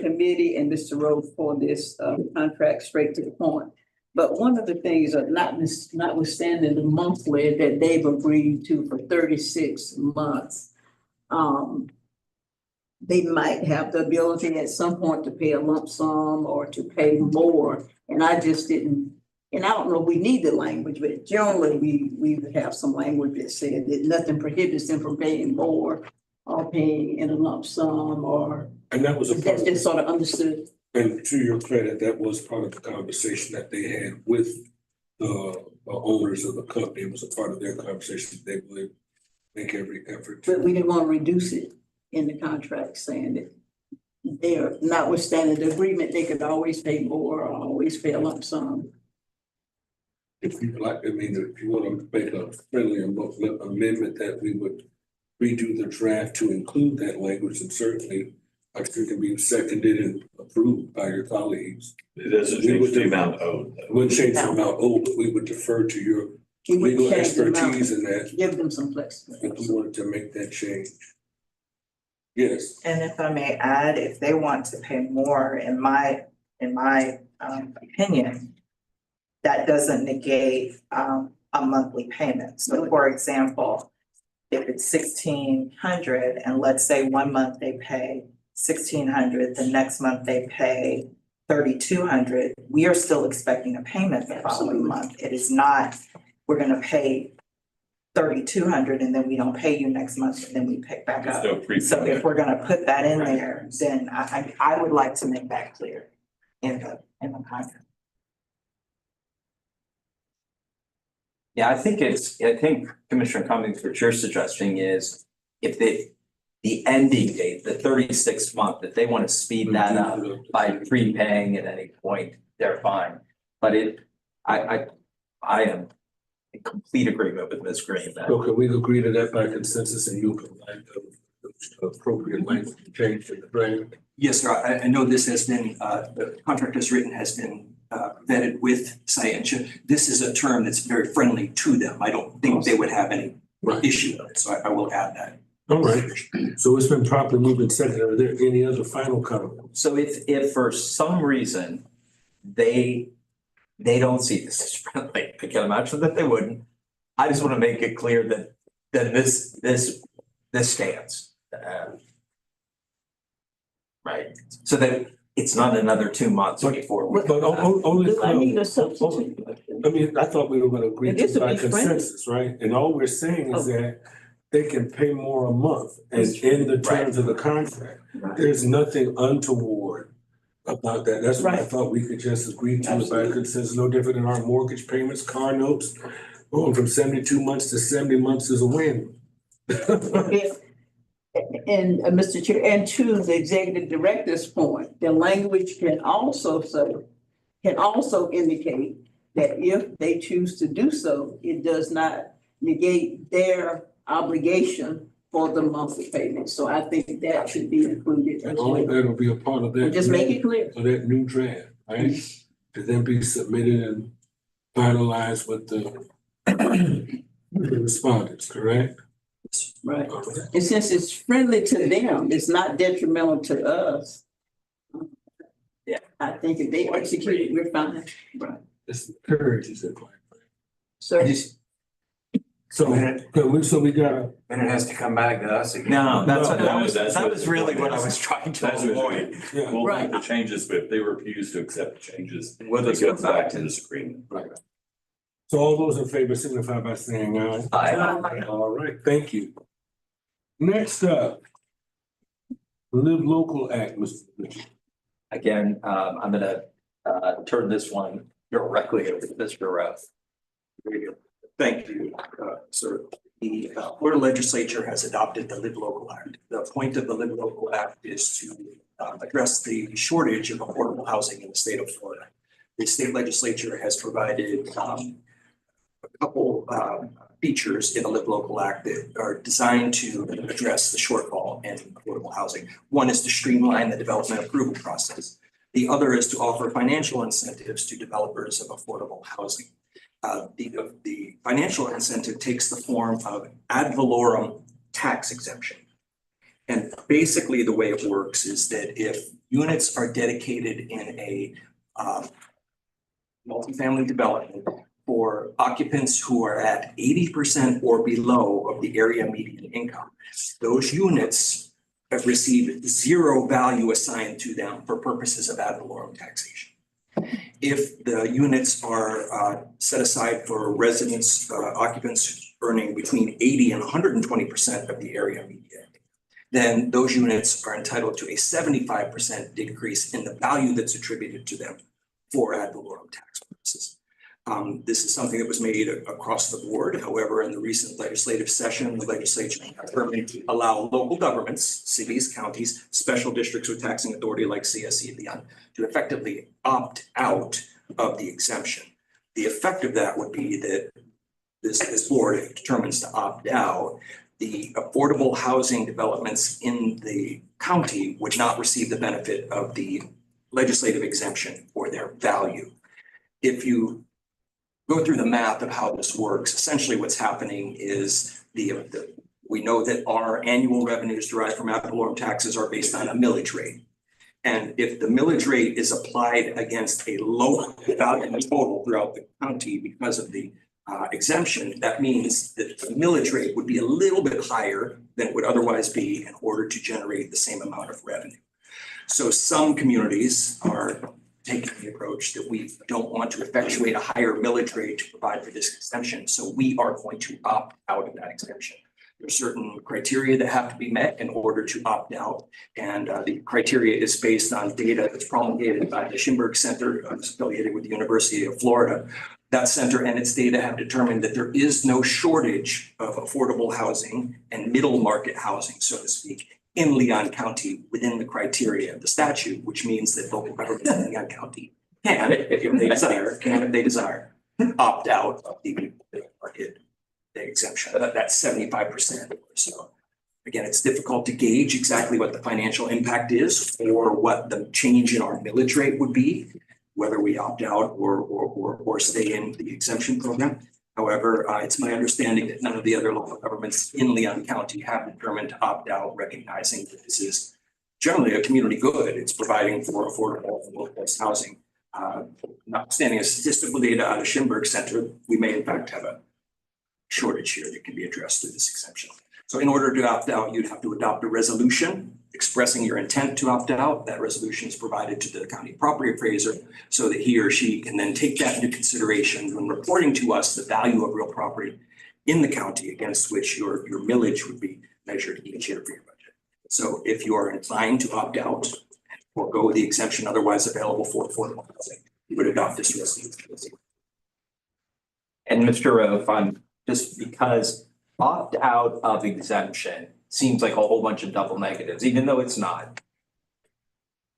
committee and Mr. Rowe for this contract straight to the point. But one of the things, notwithstanding the monthly that they've agreed to for 36 months, they might have the ability at some point to pay a lump sum or to pay more. And I just didn't, and I don't know if we need the language, but generally we would have some language that said that nothing prohibits them from paying more or paying in a lump sum, or And that was that's just sort of understood. And to your credit, that was part of the conversation that they had with the owners of the company. It was a part of their conversation. They would make every effort. But we didn't want to reduce it in the contract, saying that they're notwithstanding the agreement, they could always pay more or always pay a lump sum. If you like, I mean, if you want to make a friendly amendment that we would redo the draft to include that language, and certainly I'm sure it can be seconded and approved by your colleagues. It doesn't change the amount owed. It wouldn't change the amount owed, but we would defer to your legal expertise in that. Give them some flexibility. If we wanted to make that change. Yes. And if I may add, if they want to pay more, in my opinion, that doesn't negate a monthly payment. So for example, if it's 1,600 and let's say 1 month they pay 1,600, the next month they pay 3,200, we are still expecting a payment the following month. It is not, we're gonna pay 3,200 and then we don't pay you next month and then we pick back up. So if we're gonna put that in there, then I would like to make that clear in the contract. Yeah, I think Commissioner Cummings, what you're suggesting is if the ending date, the 36th month, if they want to speed that up by prepaying at any point, they're fine. But I am in complete agreement with Ms. Green. That So can we agree to that by consensus and you provide the appropriate language change in the draft? Yes, sir. I know this has been, the contract as written has been vetted with Scientia. This is a term that's very friendly to them. I don't think they would have any issue with it, so I will add that. All right, so it's been properly moved and seconded. Are there any other final comments? So if for some reason they don't see this as friendly, I can imagine that they wouldn't. I just want to make it clear that this stands. Right, so that it's not another 2 months before we. But only. Do I need a substitute? I mean, I thought we were gonna agree And this to would by be friendly. consensus, right? And all we're saying is that they can pay more a month and in the terms of the contract. Right. There's nothing untoward about that. That's what I thought we could just agree to by consensus, no different than our mortgage payments, car notes. Going from 72 months to 70 months is a win. And Mr. Chair, and to the executive director's point, the language can also indicate that if they choose to do so, it does not negate their obligation for the monthly payment. So I think that should be included. And all of that will be a part of that. Just make it clear. Of that new draft, right? To then be submitted and finalized with the respondents, correct? Right. And since it's friendly to them, it's not detrimental to us. Yeah, I think if they execute it, we're fine. Right. This encourages it. So So we gotta. And it has to come back to us again. No, that's that what- was really what I was trying to That's what- avoid. Yeah. We'll Right. make the changes, but if they refuse to accept the changes, We'll they just go go back back to this agreement. Right. So all those in favor signify by saying aye. Aye. All right, thank you. Next up, Live Local Act, Mr. Bishop. Again, I'm gonna turn this one directly over to Mr. Ruff. Thank you, sir. The Florida legislature has adopted the Live Local Act. The point of the Live Local Act is to address the shortage of affordable housing in the state of Florida. The state legislature has provided a couple features in the Live Local Act that are designed to address the shortfall in affordable housing. One is to streamline the development approval process. The other is to offer financial incentives to developers of affordable housing. The financial incentive takes the form of ad valorem tax exemption. And basically the way it works is that if units are dedicated in a multifamily development for occupants who are at 80% or below of the area median income, those units have received zero value assigned to them for purposes of ad valorem taxation. If the units are set aside for residents, occupants earning between 80 and 120% of the area median, then those units are entitled to a 75% decrease in the value that's attributed to them for ad valorem tax purposes. This is something that was made across the board. However, in the recent legislative session, the legislature determined to allow local governments, cities, counties, special districts with taxing authority like CSC and beyond, to effectively opt out of the exemption. The effect of that would be that this board, if it determines to opt out, the affordable housing developments in the county would not receive the benefit of the legislative exemption for their value. If you go through the math of how this works, essentially what's happening is we know that our annual revenues derived from ad valorem taxes are based on a millage rate. And if the millage rate is applied against a low value total throughout the county because of the exemption, that means that the millage rate would be a little bit higher than it would otherwise be in order to generate the same amount of revenue. So some communities are taking the approach that we don't want to effectuate a higher millage rate to provide for this exemption. So we are going to opt out of that exemption. There are certain criteria that have to be met in order to opt out. And the criteria is based on data that's promulgated by the Schimberg Center, affiliated with the University of Florida. That center and its data have determined that there is no shortage of affordable housing and middle market housing, so to speak, in Leon County within the criteria of the statute, which means that local governments in Leon County can, if they desire, opt out of the market exemption, that's 75% or so. Again, it's difficult to gauge exactly what the financial impact is or what the change in our millage rate would be, whether we opt out or stay in the exemption program. However, it's my understanding that none of the other local governments in Leon County have determined to opt out, recognizing that this is generally a community good. It's providing for affordable and low-cost housing. Notwithstanding a statistical data out of Schimberg Center, we may in fact have a shortage here that can be addressed through this exemption. So in order to opt out, you'd have to adopt a resolution expressing your intent to opt out. That resolution is provided to the county property appraiser so that he or she can then take that into consideration when reporting to us the value of real property in the county against which your millage would be measured each year for your budget. So if you are inclined to opt out and forego the exemption otherwise available for affordable housing, you would adopt this resolution. And Mr. Rowe, if I'm just because opt out of exemption seems like a whole bunch of double negatives, even though it's not.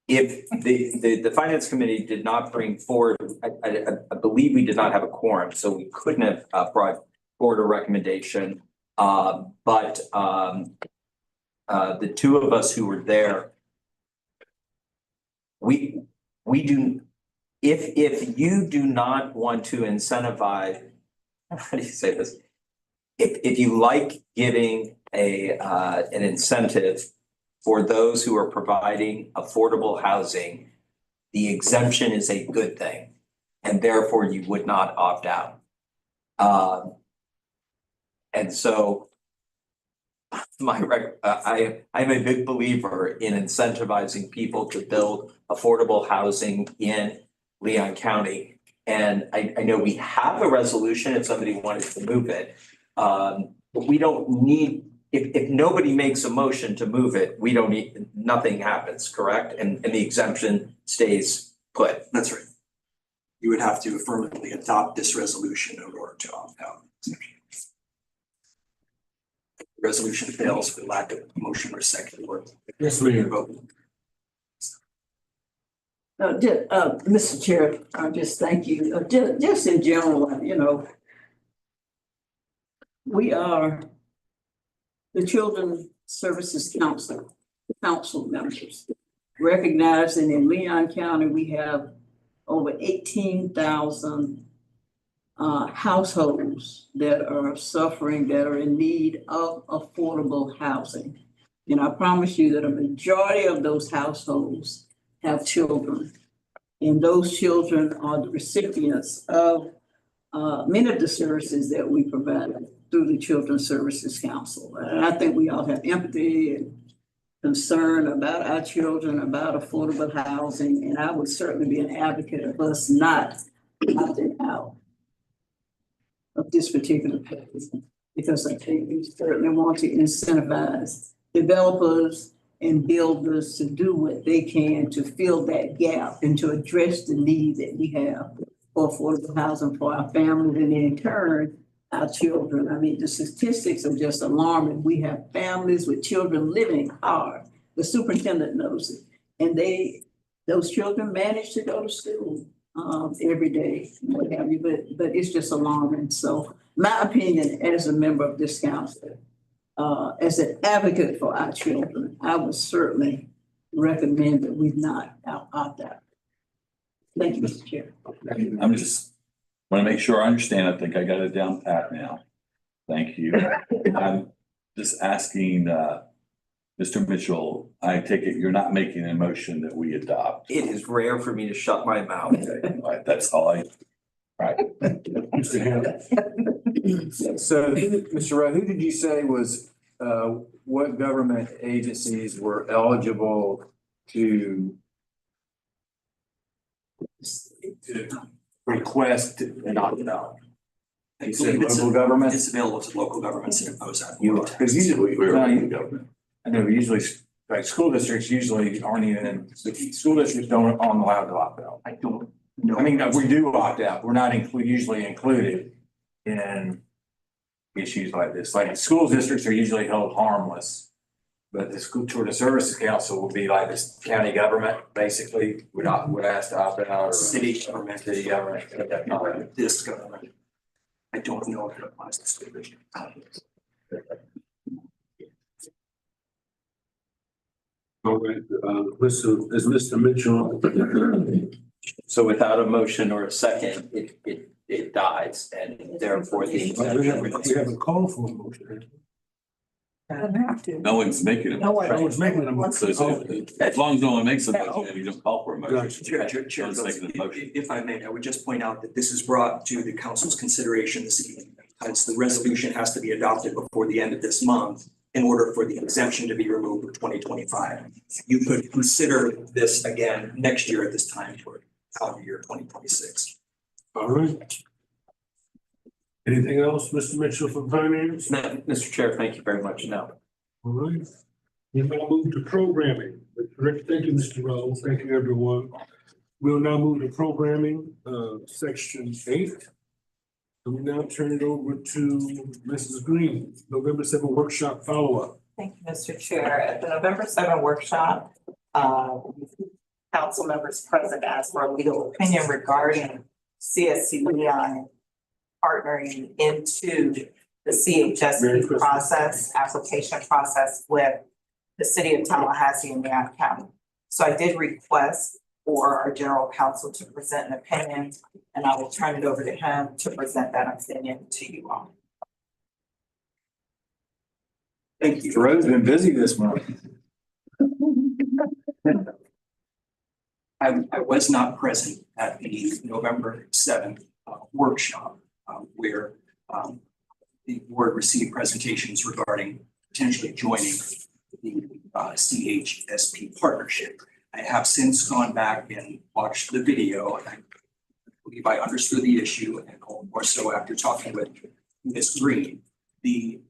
If the finance committee did not bring forward, I believe we did not have a quorum, so we couldn't have brought forward a recommendation. But the two of us who were there, we do, if you do not want to incentivize, how do you say this? If you like giving an incentive for those who are providing affordable housing, the exemption is a good thing, and therefore you would not opt out. And so I'm a big believer in incentivizing people to build affordable housing in Leon County. And I know we have a resolution if somebody wanted to move it. But we don't need, if nobody makes a motion to move it, we don't need, nothing happens, correct? And the exemption stays put. That's right. You would have to affirmatively adopt this resolution in order to opt out. Resolution fails for lack of motion or second or vote. Mr. Chair, I just thank you. Just in general, you know, we are the Children's Services Council members, recognizing in Leon County, we have over 18,000 households that are suffering, that are in need of affordable housing. And I promise you that a majority of those households have children. And those children are the recipients of many of the services that we provide through the Children's Services Council. And I think we all have empathy and concern about our children, about affordable housing. And I would certainly be an advocate of us not opting out of this particular case, because I think we certainly want to incentivize developers and builders to do what they can to fill that gap and to address the need that we have for affordable housing for our families and in turn, our children. I mean, the statistics are just alarming. We have families with children living hard. The superintendent knows it. And those children manage to go to school every day, what have you, but it's just alarming. So my opinion as a member of this council, as an advocate for our children, I would certainly recommend that we not opt out. Thank you, Mr. Chair. I'm just, want to make sure I understand. I think I got it down pat now. Thank you. I'm just asking, Mr. Mitchell, I take it you're not making a motion that we adopt. It is rare for me to shut my mouth. Okay, all right, that's all I, right. Mr. Hannah. So, Mr. Rowe, who did you say was, what government agencies were eligible to request an opt-out? You said local government? It's available to local governments that impose that. Because usually, I know usually, like school districts usually aren't even, school districts aren't allowed to opt out. I don't know. I mean, we do opt out. We're not usually included in issues like this. Like school districts are usually held harmless. But the Children's Services Council will be like this county government, basically, would ask to opt out. Or City government. City government. This government. I don't know if it applies to school district. All right, is Mr. Mitchell? So without a motion or a second, it dies and therefore the. We haven't called for a motion. Doesn't have to. No one's making No it. one. was making a motion. So as long as no one makes a motion, and you don't call for a motion. Gotcha. Chair, No one's making a motion. if I may, I would just point out that this is brought to the council's consideration this evening. Because the resolution has to be adopted before the end of this month in order for the exemption to be removed for 2025. You could consider this again next year at this time for calendar year 2026. All right. Anything else, Mr. Mitchell from finance? No, Mr. Chair, thank you very much. No. All right. We now move to programming. Thank you, Mr. Rose. Thank you, everyone. We'll now move to programming, section 8. And we now turn it over to Mrs. Green, November 7 workshop follow-up. Thank you, Mr. Chair. At the November 7 workshop, council members present asked for a legal opinion regarding CSC Leon partnering into the CHSP process, application process with the city of Tallahassee and Leon County. So I did request for our general counsel to present an opinion, and I will turn it over to him to present that opinion to you all. Thank you. Jerome's been busy this month. I was not present at the November 7th workshop where the board received presentations regarding potentially joining the CHSP partnership. I have since gone back and watched the video, and I believe I understood the issue, and more so after talking with Ms. Green. The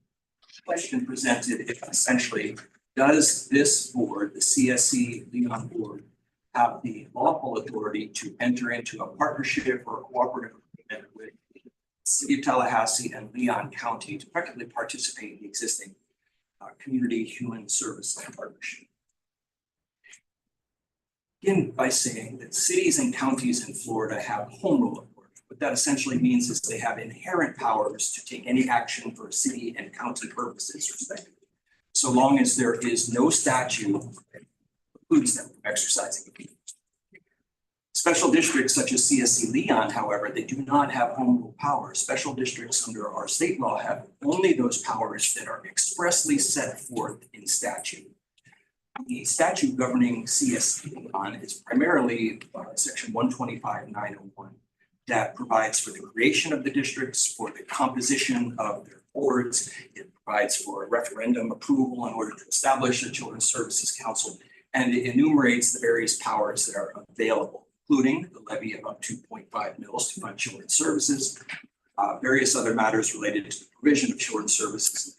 question presented is essentially, does this board, the CSC Leon board, have the lawful authority to enter into a partnership or a cooperative agreement with the city of Tallahassee and Leon County to effectively participate in the existing community human service partnership? Begin by saying that cities and counties in Florida have home rule authority. What that essentially means is they have inherent powers to take any action for city and county purposes, respectively, so long as there is no statute that precludes them from exercising it. Special districts such as CSC Leon, however, they do not have home rule powers. Special districts under our state law have only those powers that are expressly set forth in statute. The statute governing CSC Leon is primarily section 125.901 that provides for the creation of the districts, for the composition of their boards. It provides for a referendum approval in order to establish a Children's Services Council, and it enumerates the various powers that are available, including the levy of up to 0.5 mils to fund children's services, various other matters related to the provision of children's services.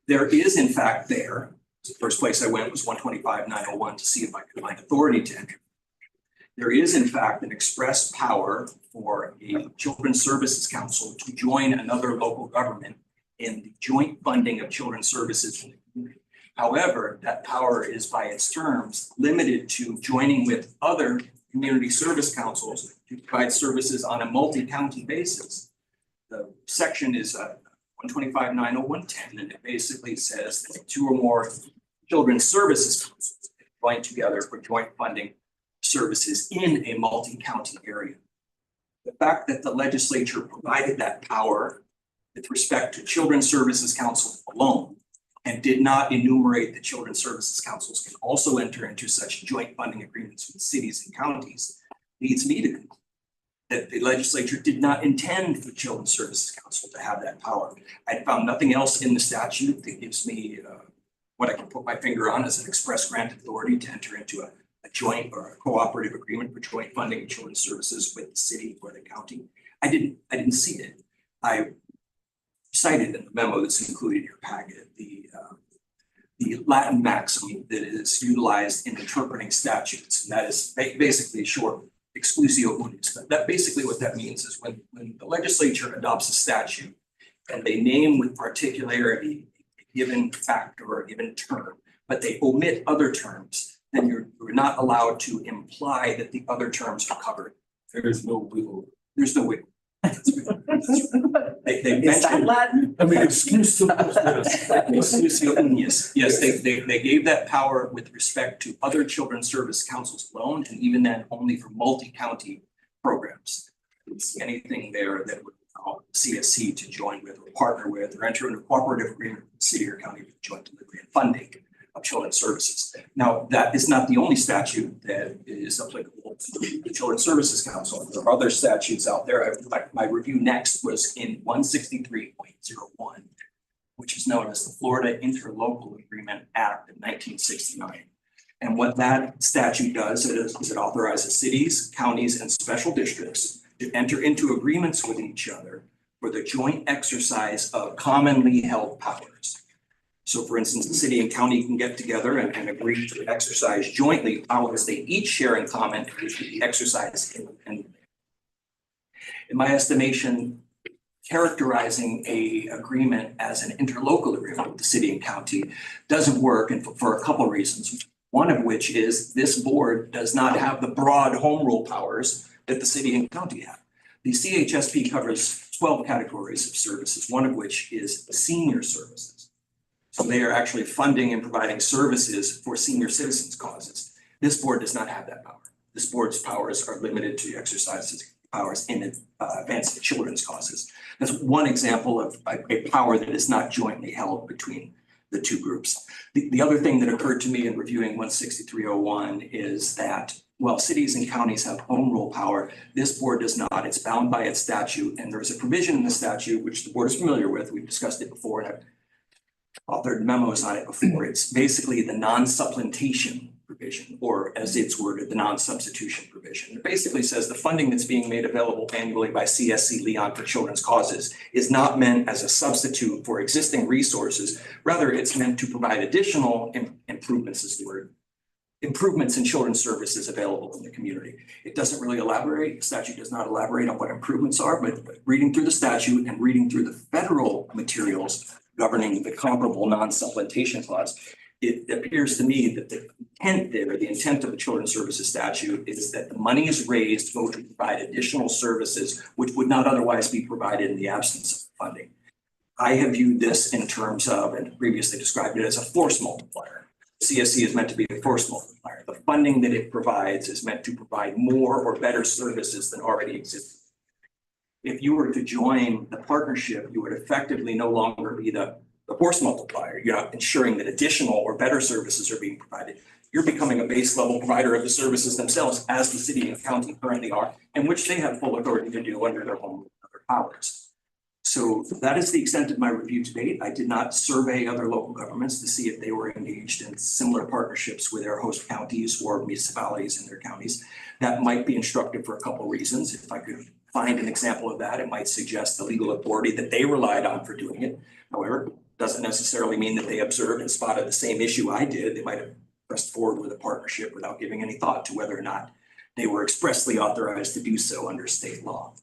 There is, in fact, the first place I went was 125.901 to see if I could find authority to enter. There is, in fact, an express power for a Children's Services Council to join another local government in the joint funding of children's services in the community. However, that power is by its terms limited to joining with other community service councils to provide services on a multi-county basis. The section is 125.901.10, and it basically says that 2 or more children's services councils join together for joint funding services in a multi-county area. The fact that the legislature provided that power with respect to Children's Services Council alone and did not enumerate that Children's Services Councils can also enter into such joint funding agreements with cities and counties leads me to conclude that the legislature did not intend for Children's Services Council to have that power. I found nothing else in the statute that gives me what I can put my finger on as an express grant authority to enter into a joint or a cooperative agreement for joint funding of children's services with the city or the county. I didn't see it. I cited in the memo that's included in your packet the Latin maxim that is utilized in interpreting statutes, and that is basically short exclusio unis. That basically what that means is when the legislature adopts a statute and they name with particularity a given factor or a given term, but they omit other terms, then you're not allowed to imply that the other terms are covered. There's no wiggle. There's no wiggle. They Is that mentioned. Latin? I mean, excuse me. Yes, they gave that power with respect to other children's service councils alone, and even then only for multi-county programs. It's anything there that would allow CSC to join with or partner with or enter into a cooperative agreement with the city or county for joint delivery and funding of children's services. Now, that is not the only statute that is applicable to the Children's Services Council. There are other statutes out there. My review next was in 163.01, which is known as the Florida Interlocal Agreement Act of 1969. And what that statute does is it authorizes cities, counties, and special districts to enter into agreements with each other for the joint exercise of commonly held powers. So for instance, the city and county can get together and agree to exercise jointly powers they each share in common, which should be exercised independently. In my estimation, characterizing a agreement as an interlocal agreement with the city and county doesn't work, and for a couple of reasons. One of which is this board does not have the broad home rule powers that the city and county have. The CHSP covers 12 categories of services, one of which is senior services. So they are actually funding and providing services for senior citizens causes. This board does not have that power. This board's powers are limited to exercise powers in advance of children's causes. That's one example of a power that is not jointly held between the two groups. The other thing that occurred to me in reviewing 163.01 is that while cities and counties have home rule power, this board does not. It's bound by its statute, and there is a provision in the statute which the board is familiar with. We've discussed it before, and I've authored memos on it before. It's basically the non-supplementation provision, or as it's worded, the non-substitution provision. It basically says the funding that's being made available annually by CSC Leon for children's causes is not meant as a substitute for existing resources. Rather, it's meant to provide additional improvements, is the word, improvements in children's services available in the community. It doesn't really elaborate. The statute does not elaborate on what improvements are, but reading through the statute and reading through the federal materials governing the comparable non-supplementation clause, it appears to me that the intent of the Children's Services Statute is that the money is raised to go to provide additional services which would not otherwise be provided in the absence of funding. I have viewed this in terms of, and previously described it as a force multiplier. CSC is meant to be a force multiplier. The funding that it provides is meant to provide more or better services than already exist. If you were to join the partnership, you would effectively no longer be the force multiplier. You're not ensuring that additional or better services are being provided. You're becoming a base level provider of the services themselves, as the city and county currently are, and which they have full authority to do under their home powers. So that is the extent of my review to date. I did not survey other local governments to see if they were engaged in similar partnerships with their host counties or municipalities in their counties. That might be instructive for a couple of reasons. If I could find an example of that, it might suggest the legal authority that they relied on for doing it. However, doesn't necessarily mean that they observed and spotted the same issue I did. They might have pressed forward with a partnership without giving any thought to whether or not they were expressly authorized to do so under state law.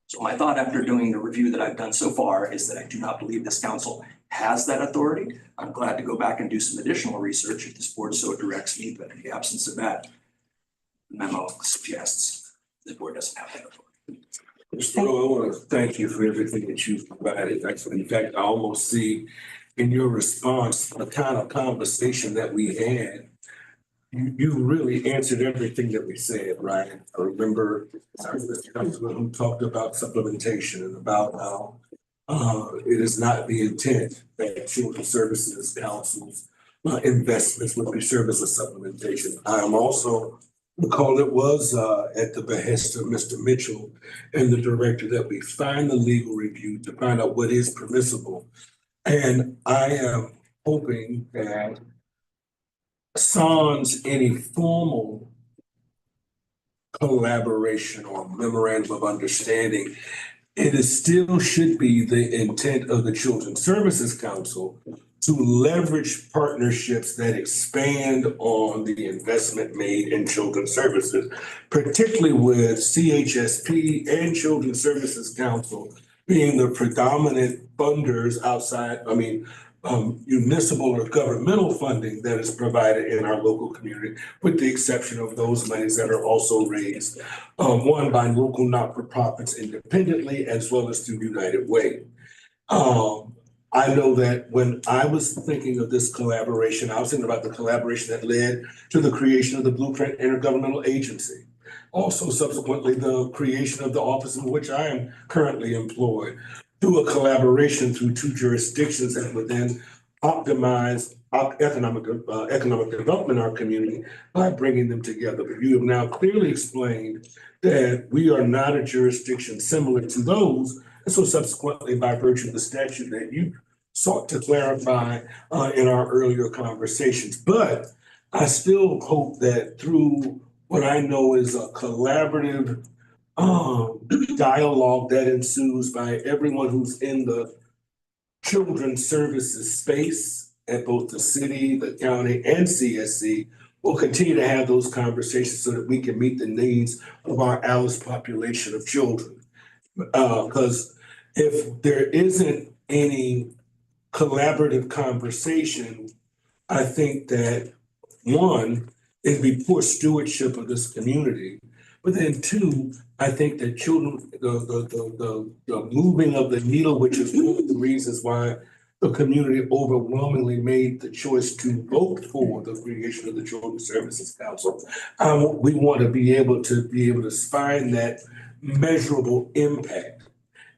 So my thought after doing the review that I've done so far is that I do not believe this council has that authority. I'm glad to go back and do some additional research if this board so directs me, but in the absence of that, the memo suggests the board doesn't have that authority. Mr. Rowe, I want to thank you for everything that you've provided. In fact, I almost see in your response the kind of conversation that we had. You really answered everything that we said, right? I remember who talked about supplementation and about how it is not the intent that Children's Services Council's investments would be service or supplementation. I am also recall it was at the behest of Mr. Mitchell and the director that we find the legal review to find out what is permissible. And I am hoping that sans any formal collaboration or memorandum of understanding, it is still should be the intent of the Children's Services Council to leverage partnerships that expand on the investment made in children's services, particularly with CHSP and Children's Services Council being the predominant funders outside, municipal or governmental funding that is provided in our local community, with the exception of those monies that are also raised, one by local not-for-profits independently, as well as through United Way. I know that when I was thinking of this collaboration, I was thinking about the collaboration that led to the creation of the Blueprint Intergovernmental Agency. Also subsequently, the creation of the office in which I am currently employed, through a collaboration through two jurisdictions that would then optimize economic development in our community by bringing them together. But you have now clearly explained that we are not a jurisdiction similar to those. And so subsequently, by virtue of the statute that you sought to clarify in our earlier conversations. But I still hope that through what I know is a collaborative dialogue that ensues by everyone who's in the children's services space at both the city, the county, and CSC, we'll continue to have those conversations so that we can meet the needs of our Alice population of children. Because if there isn't any collaborative conversation, I think that one, it'd be poor stewardship of this community. But then two, I think that children, the moving of the needle, which is one of the reasons why the community overwhelmingly made the choice to vote for the creation of the Children's Services Council. We want to be able to find that measurable impact.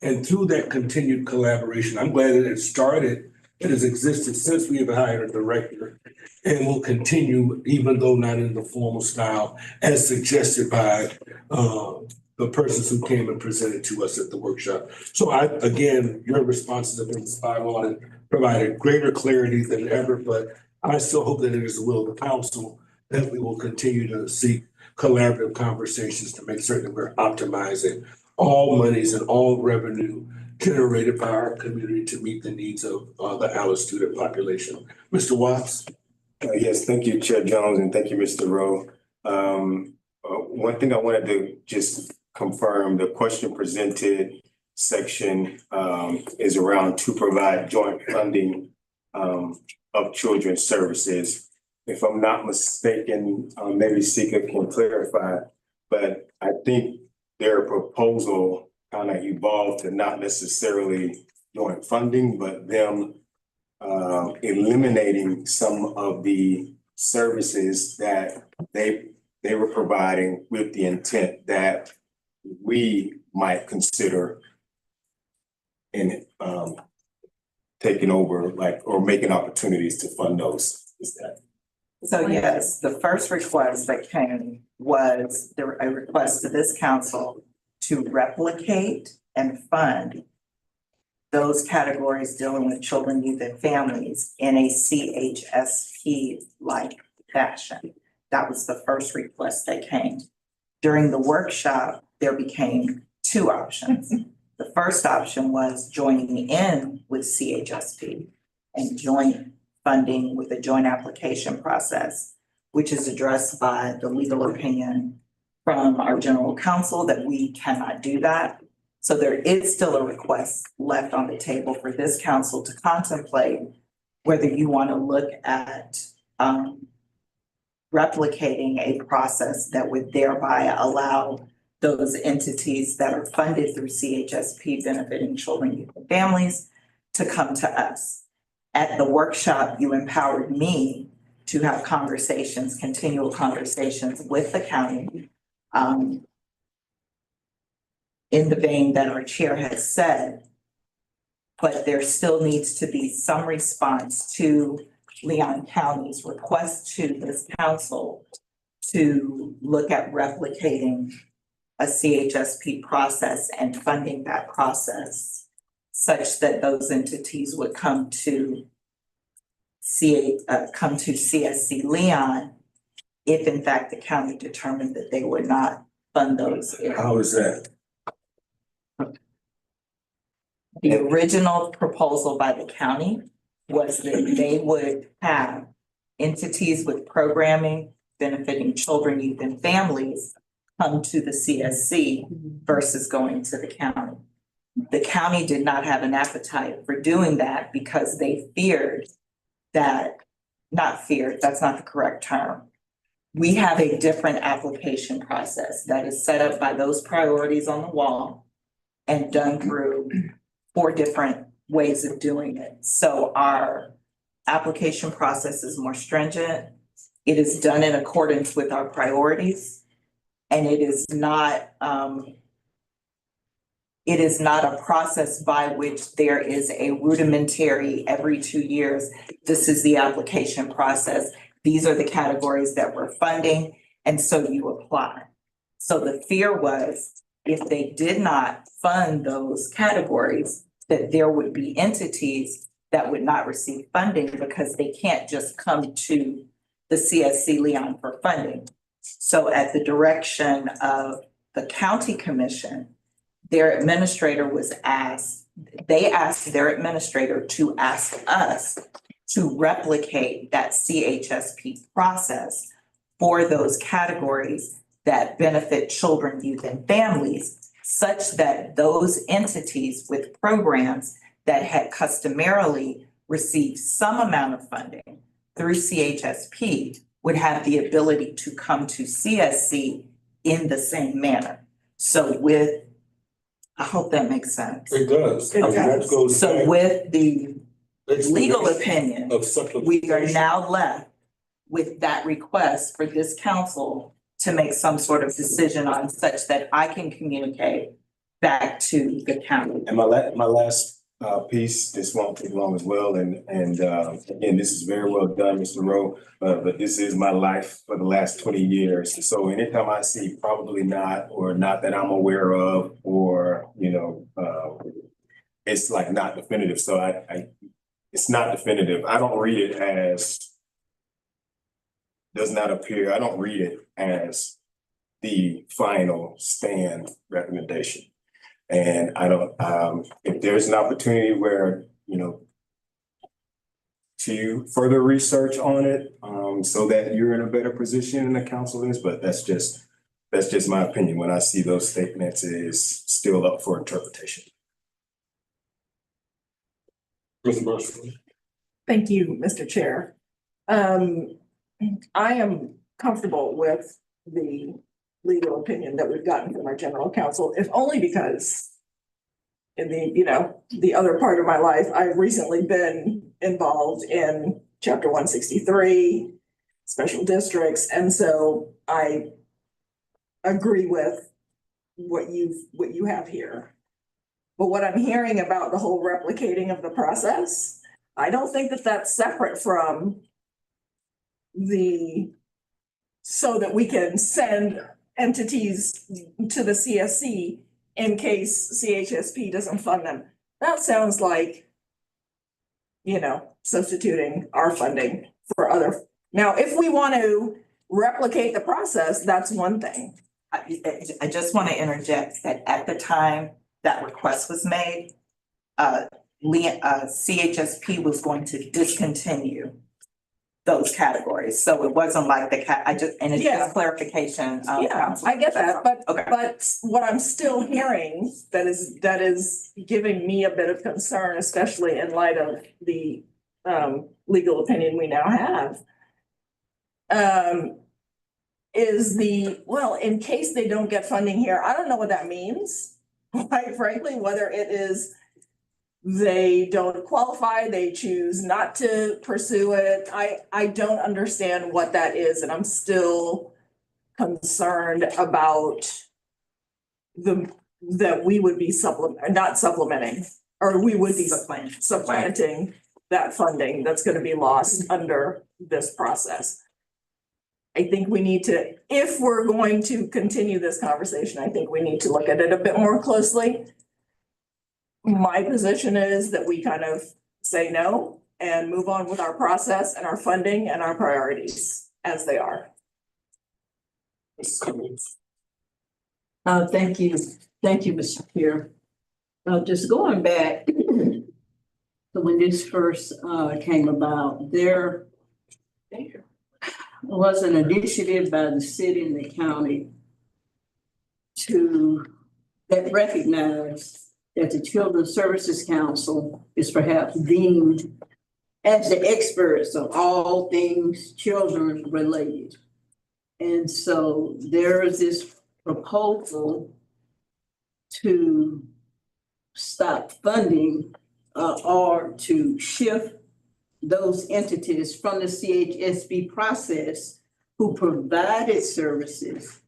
And through that continued collaboration, I'm glad that it started, it has existed since we have hired a director, and will continue, even though not in the formal style, as suggested by the persons who came and presented to us at the workshop. So again, your responses have been spot on and provided greater clarity than ever, but I still hope that it is the will of the council that we will continue to seek collaborative conversations to make certain that we're optimizing all monies and all revenue generated by our community to meet the needs of the Alice student population. Mr. Watts? Yes, thank you, Chair Jones, and thank you, Mr. Rowe. One thing I wanted to just confirm, the question presented section is around to provide joint funding of children's services. If I'm not mistaken, maybe Sika can clarify, but I think their proposal kind of evolved to not necessarily joint funding, but them eliminating some of the services that they were providing with the intent that we might consider in taking over, like, or making opportunities to fund those. Is that? So yes, the first request that came was a request to this council to replicate and fund those categories dealing with children, youth, and families in a CHSP-like fashion. That was the first request that came. During the workshop, there became two options. The first option was joining in with CHSP and joint funding with a joint application process, which is addressed by the legal opinion from our general counsel that we cannot do that. So there is still a request left on the table for this council to contemplate whether you want to look at replicating a process that would thereby allow those entities that are funded through CHSP benefiting children, youth, and families to come to us. At the workshop, you empowered me to have conversations, continual conversations with the county, in the vein that our chair has said, but there still needs to be some response to Leon County's request to this council to look at replicating a CHSP process and funding that process such that those entities would come to CSC Leon if in fact the county determined that they would not fund those. How is that? The original proposal by the county was that they would have entities with programming benefiting children, youth, and families come to the CSC versus going to the county. The county did not have an appetite for doing that because they feared that, not feared, that's not the correct term. We have a different application process that is set up by those priorities on the wall and done through 4 different ways of doing it. So our application process is more stringent. It is done in accordance with our priorities. And it is not a process by which there is a rudimentary every 2 years, this is the application process. These are the categories that we're funding, and so you apply. So the fear was if they did not fund those categories, that there would be entities that would not receive funding because they can't just come to the CSC Leon for funding. So at the direction of the county commission, their administrator was asked, they asked their administrator to ask us to replicate that CHSP process for those categories that benefit children, youth, and families, such that those entities with programs that had customarily received some amount of funding through CHSP would have the ability to come to CSC in the same manner. So with, I hope that makes sense. It does. It I mean, that does. goes So back with the legal explanation opinion, of we are supplementation. now left with that request for this council to make some sort of decision on such that I can communicate back to the county. And my last piece, this won't take long as well, and again, this is very well done, Mr. Rowe, but this is my life for the last 20 years. So anytime I see probably not, or not that I'm aware of, or, you know, it's like not definitive, so it's not definitive. I don't read it as does not appear, I don't read it as the final stand recommendation. And I don't, if there's an opportunity where, you know, to further research on it, so that you're in a better position in the council is, but that's just my opinion. When I see those statements, it is still up for interpretation. Mr. Marshall. Thank you, Mr. Chair. I am comfortable with the legal opinion that we've gotten from our general counsel, if only because in the other part of my life, I've recently been involved in Chapter 163, special districts, and so I agree with what you have here. But what I'm hearing about the whole replicating of the process, I don't think that that's separate from so that we can send entities to the CSC in case CHSP doesn't fund them. That sounds like, substituting our funding for other. Now, if we want to replicate the process, that's one thing. I just want to interject that at the time that request was made, CHSP was going to discontinue those categories. So it wasn't like it's just clarification. Yeah, I get that, but Okay. what I'm still hearing that is giving me a bit of concern, especially in light of the legal opinion we now have, is in case they don't get funding here, I don't know what that means, quite frankly, whether it is they don't qualify, they choose not to pursue it. I don't understand what that is, and I'm still concerned about that we would be not supplementing, or we would be supplanting that funding that's gonna be lost under this process. I think we need to, if we're going to continue this conversation, I think we need to look at it a bit more closely. My position is that we kind of say no and move on with our process and our funding and our priorities as they are. Thank you, Mr. Chair. Just going back to when this first came about, there was an initiative by the city and the county that recognized that the Children's Services Council is perhaps deemed as the experts of all things children related. And so there is this proposal to stop funding or to shift those entities from the CHSB process who provided services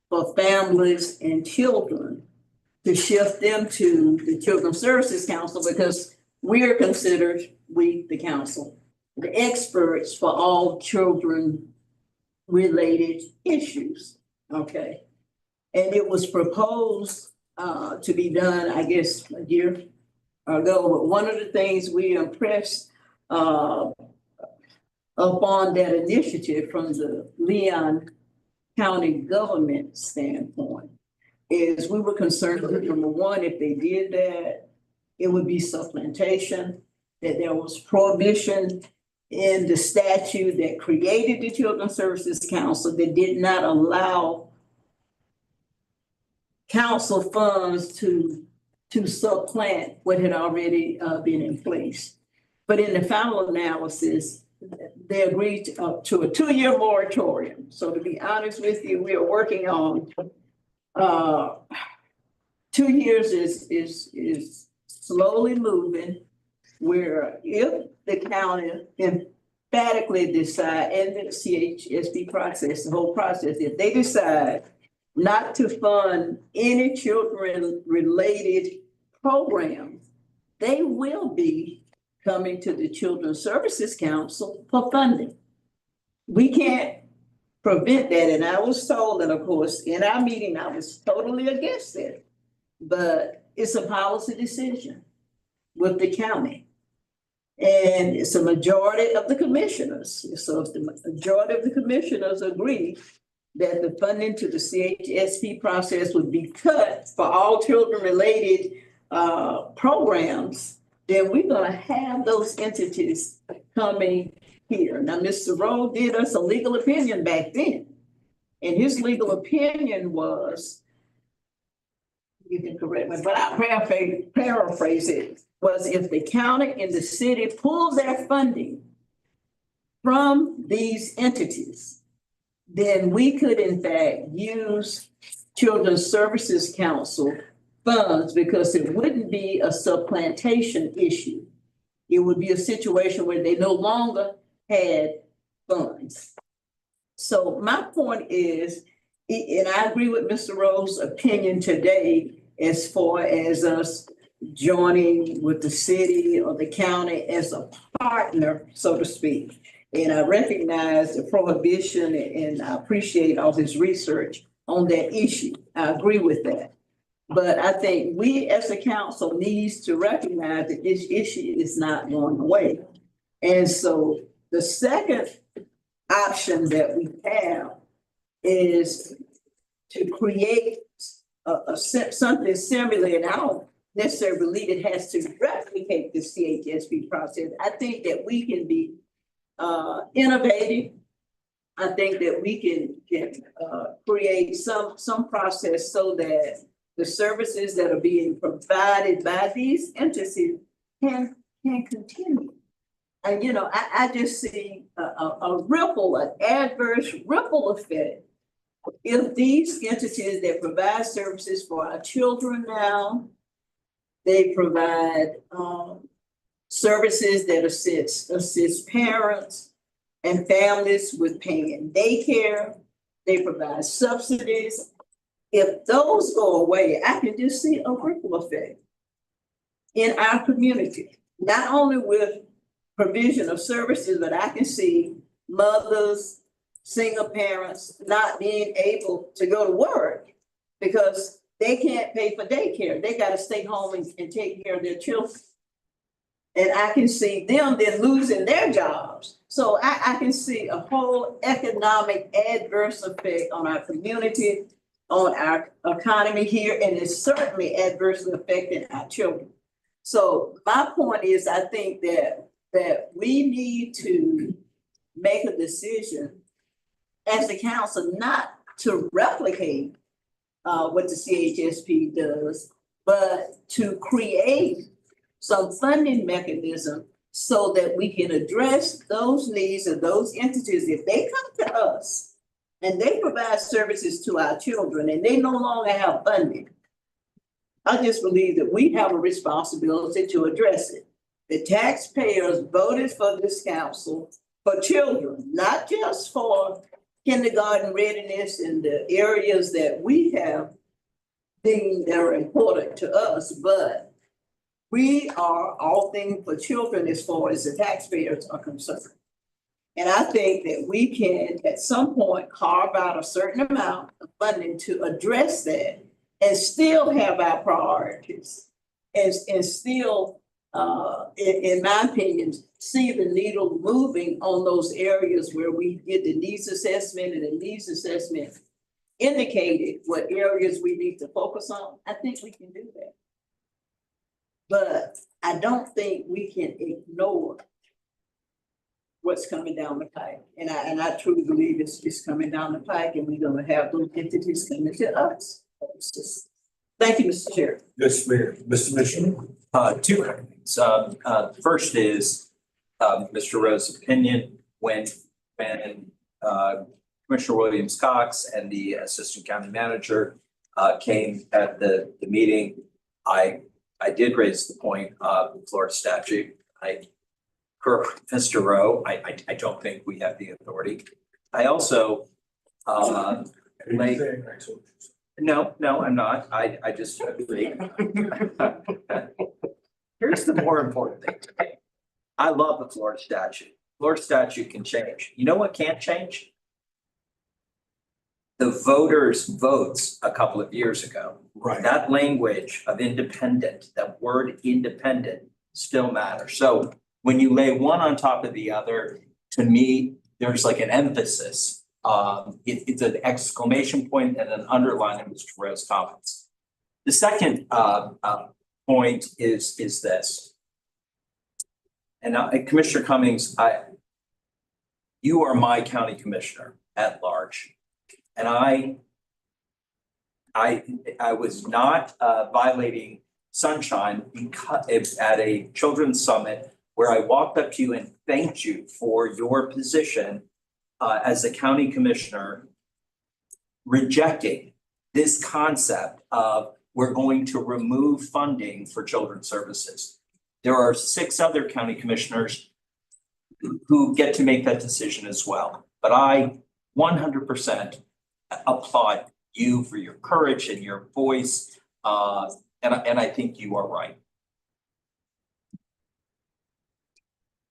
for families and children, to shift them to the Children's Services Council, because we are considered, we, the council, the experts for all children related issues, okay? And it was proposed to be done, I guess, a year ago. But one of the things we impressed upon that initiative from the Leon County government standpoint is we were concerned that, number one, if they did that, it would be supplantation, that there was prohibition in the statute that created the Children's Services Council that did not allow council funds to supplant what had already been in place. But in the final analysis, they agreed to a 2-year moratorium. So to be honest with you, we are working on 2 years is slowly moving, where if the county emphatically decide, and the CHSB process, the whole process, if they decide not to fund any children-related program, they will be coming to the Children's Services Council for funding. We can't prevent that, and I was told, and of course, in our meeting, I was totally against it, but it's a policy decision with the county. And it's a majority of the commissioners. So if the majority of the commissioners agree that the funding to the CHSP process would be cut for all children-related programs, then we're gonna have those entities coming here. Now, Mr. Rowe did us a legal opinion back then. And his legal opinion was, you can correct me, but I'll paraphrase it, was if the county and the city pull their funding from these entities, then we could in fact use Children's Services Council funds, because it wouldn't be a supplantation issue. It would be a situation where they no longer had funds. So my point is, and I agree with Mr. Rowe's opinion today, as far as us joining with the city or the county as a partner, so to speak. And I recognize the prohibition, and I appreciate all his research on that issue. I agree with that. But I think we as a council needs to recognize that this issue is not going away. And so the second option that we have is to create something similar, and I don't necessarily believe it has to replicate the CHSP process. I think that we can be innovative. I think that we can create some process so that the services that are being provided by these entities can continue. And, you know, I just see an adverse ripple effect. If these entities that provide services for our children now, they provide services that assist parents and families with paying daycare, they provide subsidies. If those go away, I can just see a ripple effect in our community, not only with provision of services, but I can see mothers, single parents not being able to go to work because they can't pay for daycare. They got to stay home and take care of their children. And I can see them then losing their jobs. So I can see a whole economic adverse effect on our community, on our economy here, and it's certainly adversely affecting our children. So my point is, I think that we need to make a decision as the council not to replicate what the CHSP does, but to create some funding mechanism so that we can address those needs of those entities. If they come to us and they provide services to our children and they no longer have funding, I just believe that we have a responsibility to address it. The taxpayers voted for this council for children, not just for kindergarten readiness in the areas that we have things that are important to us, but we are all things for children as far as the taxpayers are concerned. And I think that we can, at some point, carve out a certain amount of funding to address that and still have our priorities and still, in my opinion, see the needle moving on those areas where we did the needs assessment, and the needs assessment indicated what areas we need to focus on. I think we can do that. But I don't think we can ignore what's coming down the pike. And I truly believe it's coming down the pike, and we're gonna have those entities coming to us. Thank you, Mr. Chair. Yes, ma'am. Mr. Mitchell. Two things. First is, Mr. Rowe's opinion when Commissioner Williams Cox and the Assistant County Manager came at the meeting. I did raise the point of the Florida statute. Per Mr. Rowe, I don't think we have the authority. I also No, I'm not. I just agree. Here's the more important thing to me. I love the Florida statute. Florida statute can change. You know what can't change? The voters' votes a couple of years ago. Right. That language of independent, that word independent still matters. So when you lay one on top of the other, to me, there's like an emphasis. It's an exclamation point and an underline in Mr. Rowe's comments. The second point is this. And Commissioner Cummings, you are my county commissioner at large. And I was not violating sunshine because at a children's summit where I walked up to you and thanked you for your position as a county commissioner, rejecting this concept of we're going to remove funding for children's services. There are 6 other county commissioners who get to make that decision as well. But I 100% applaud you for your courage and your voice, and I think you are right.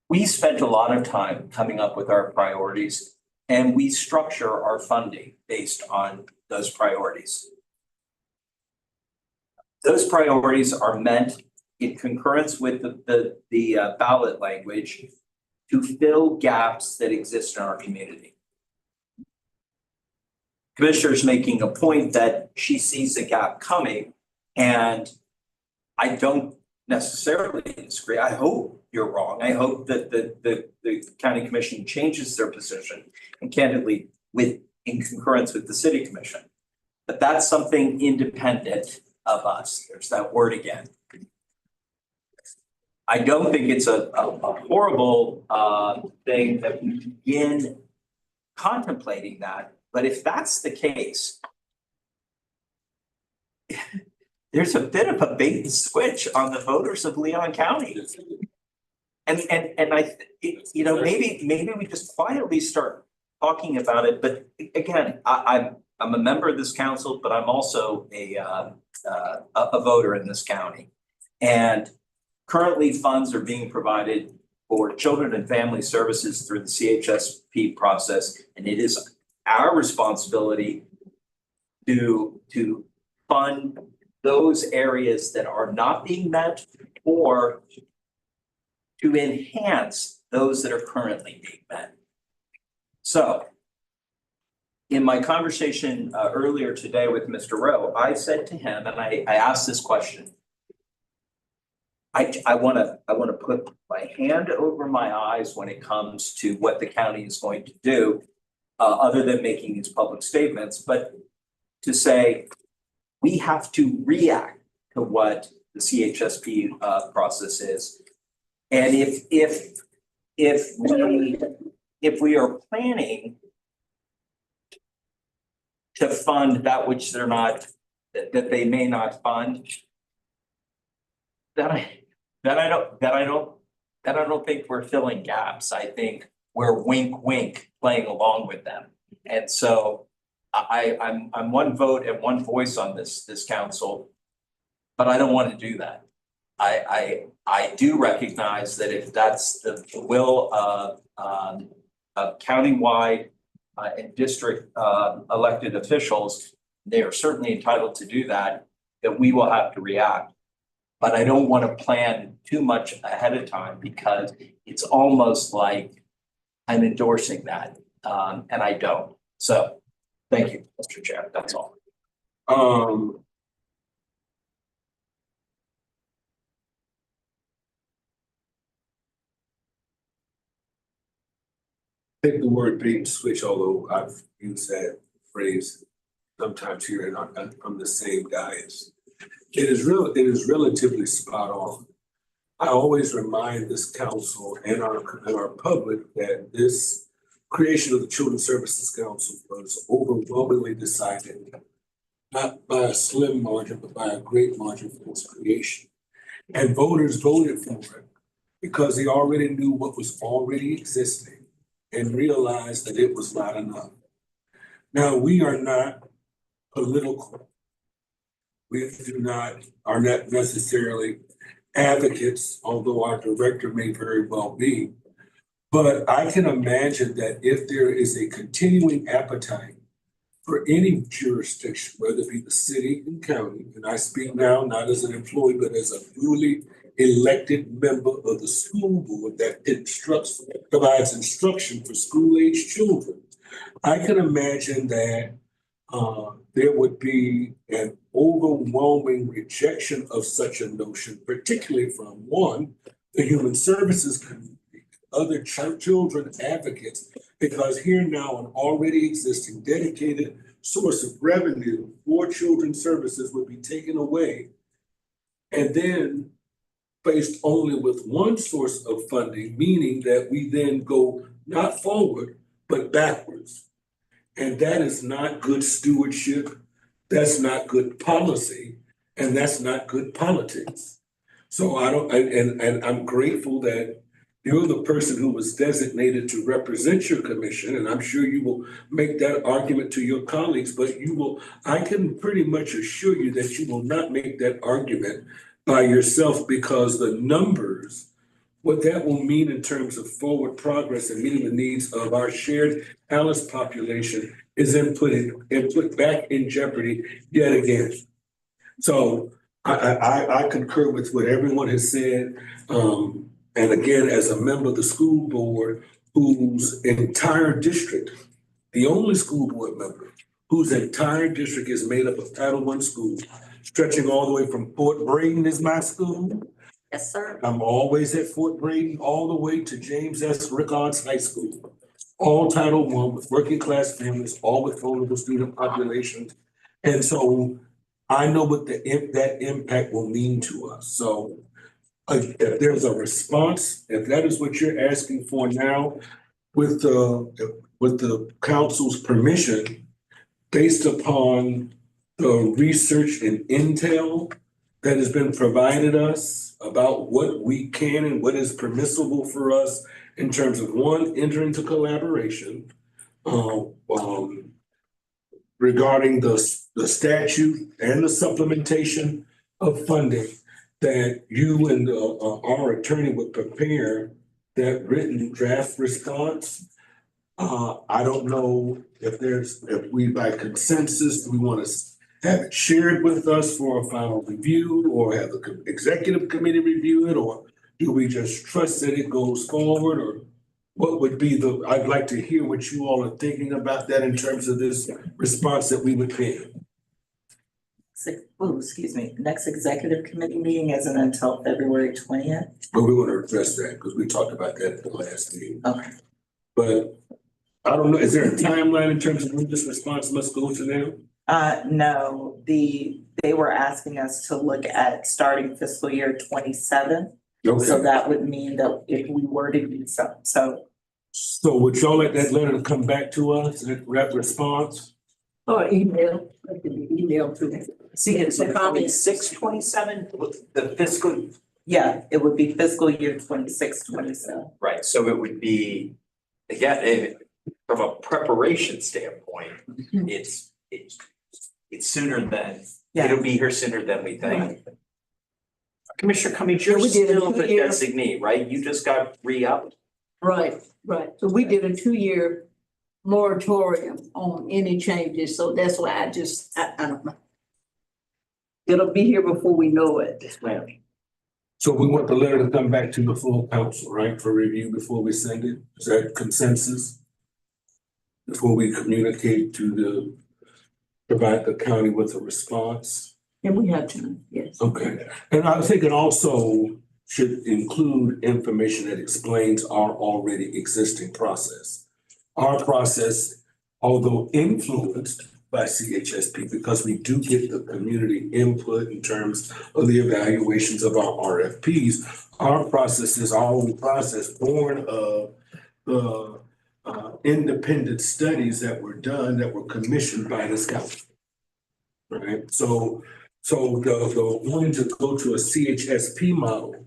We spent a lot of time coming up with our priorities, and we structure our funding based on those priorities. Those priorities are meant in concurrence with the ballot language to fill gaps that exist in our community. Commissioner's making a point that she sees a gap coming, and I don't necessarily disagree. I hope you're wrong. I hope that the county commission changes their position, and candidly in concurrence with the city commission. But that's something independent of us. There's that word again. I don't think it's a horrible thing that we begin contemplating that. But if that's the case, there's a bit of a bait and switch on the voters of Leon County. And maybe we just quietly start talking about it. But again, I'm a member of this council, but I'm also a voter in this county. And currently funds are being provided for children and family services through the CHSP process. And it is our responsibility to fund those areas that are not being met, or to enhance those that are currently being met. So in my conversation earlier today with Mr. Rowe, I said to him, and I asked this question. I want to put my hand over my eyes when it comes to what the county is going to do, other than making these public statements, but to say we have to react to what the CHSP process is. And if we are planning to fund that which they're not, that they may not fund, then I don't think we're filling gaps. I think we're wink, wink, playing along with them. And so I'm one vote and one voice on this council, but I don't want to do that. I do recognize that if that's the will of countywide and district elected officials, they are certainly entitled to do that, that we will have to react. But I don't want to plan too much ahead of time because it's almost like I'm endorsing that, and I don't. So, thank you, Mr. Chair, that's all. Take the word bait and switch, although I've used that phrase sometimes here and I'm the same dais. It is relatively spot on. I always remind this council and our public that this creation of the Children's Services Council was overwhelmingly decided, not by a slim margin, but by a great margin for its creation. And voters voted for it because they already knew what was already existing and realized that it was not enough. Now, we are not political. We are not necessarily advocates, although our director may very well be. But I can imagine that if there is a continuing appetite for any jurisdiction, whether it be the city and county, and I speak now not as an employee, but as a duly elected member of the school board that provides instruction for school-age children, I can imagine that there would be an overwhelming rejection of such a notion, particularly from one, the human services community, other children advocates, because here now an already existing dedicated source of revenue for children's services would be taken away. And then faced only with one source of funding, meaning that we then go not forward, but backwards. And that is not good stewardship, that's not good policy, and that's not good politics. So and I'm grateful that you're the person who was designated to represent your commission, and I'm sure you will make that argument to your colleagues, but I can pretty much assure you that you will not make that argument by yourself, because the numbers, what that will mean in terms of forward progress and meeting the needs of our shared Alice population is put back in jeopardy yet again. So I concur with what everyone has said. And again, as a member of the school board, whose entire district, the only school board member whose entire district is made up of Title I schools, stretching all the way from Fort Braden is my school. Yes, sir. I'm always at Fort Braden, all the way to James S. Rickard's High School. All Title I with working class families, all with vulnerable student populations. And so I know what that impact will mean to us. So if there's a response, if that is what you're asking for now, with the council's permission, based upon the research and intel that has been provided us about what we can and what is permissible for us in terms of one, enter into collaboration regarding the statute and the supplementation of funding, that you and our attorney would prepare that written draft response. I don't know if we by consensus, we want to have it shared with us for a final review, or have the executive committee review it, or do we just trust that it goes forward, or what would be I'd like to hear what you all are thinking about that in terms of this response that we would pay. Excuse me, next executive committee meeting isn't until February 20th. But we want to address that because we talked about that at the last meeting. Okay. But I don't know, is there a timeline in terms of when this response must go to them? No, the they were asking us to look at starting fiscal year 27. So Okay, that would mean that if we were to do so so would y'all let that letter come back to us, that response? Or email, it can be emailed to me. See, it's a comment 627, the fiscal, yeah, it would be fiscal year 26, 27. Right, so it would be, again, from a preparation standpoint, it's sooner than, it'll be here sooner than we think. Commissioner Cummings, you're We did a still the 2-year designee, right? You just got re-upped. Right. So we did a 2-year moratorium on any changes, so that's why I don't know. It'll be here before we know it. Yes, ma'am. So we want the letter to come back to the full council, right, for review before we send it? Is that consensus? Before we communicate provide the county with a response? And we have time, yes. Okay, and I think it also should include information that explains our already existing process. Our process, although influenced by CHSP, because we do get the community input in terms of the evaluations of our RFPs, our process is our own process born of the independent studies that were done, that were commissioned by this council. Right, so the wanting to go to a CHSP model,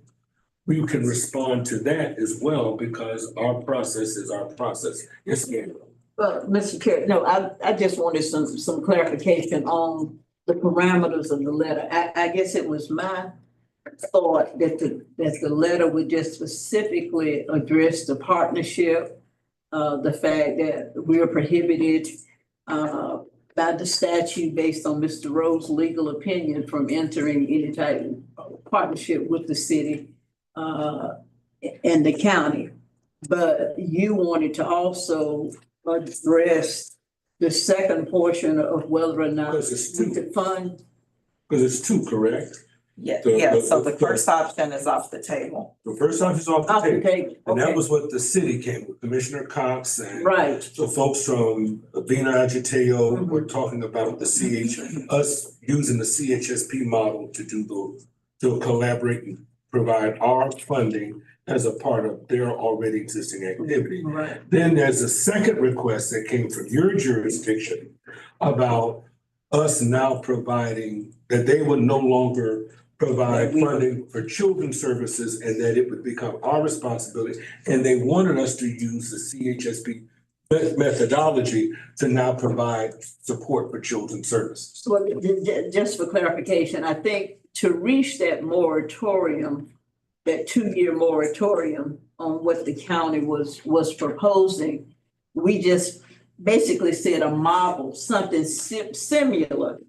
we can respond to that as well, because our process is our process. Yes, ma'am. Well, Mr. Chair, no, I just wanted some clarification on the parameters of the letter. I guess it was my thought that the letter would just specifically address the partnership, the fact that we are prohibited by the statute based on Mr. Rowe's legal opinion from entering any type of partnership with the city and the county. But you wanted to also address the second portion of whether or not we could fund. Because it's two, correct? So the first option is off the table. The first option is off the table. And that Okay. was what the city came with, Commissioner Cox and Right. so folks from Vina Agiteo were talking about us using the CHSP model to collaborate and provide our funding as a part of their already existing activity. Right. Then there's a second request that came from your jurisdiction about us now providing, that they would no longer provide funding for children's services and that it would become our responsibility. And they wanted us to use the CHSP methodology to now provide support for children's services. So just for clarification, I think to reach that moratorium, that 2-year moratorium on what the county was proposing, we just basically said a model, something similar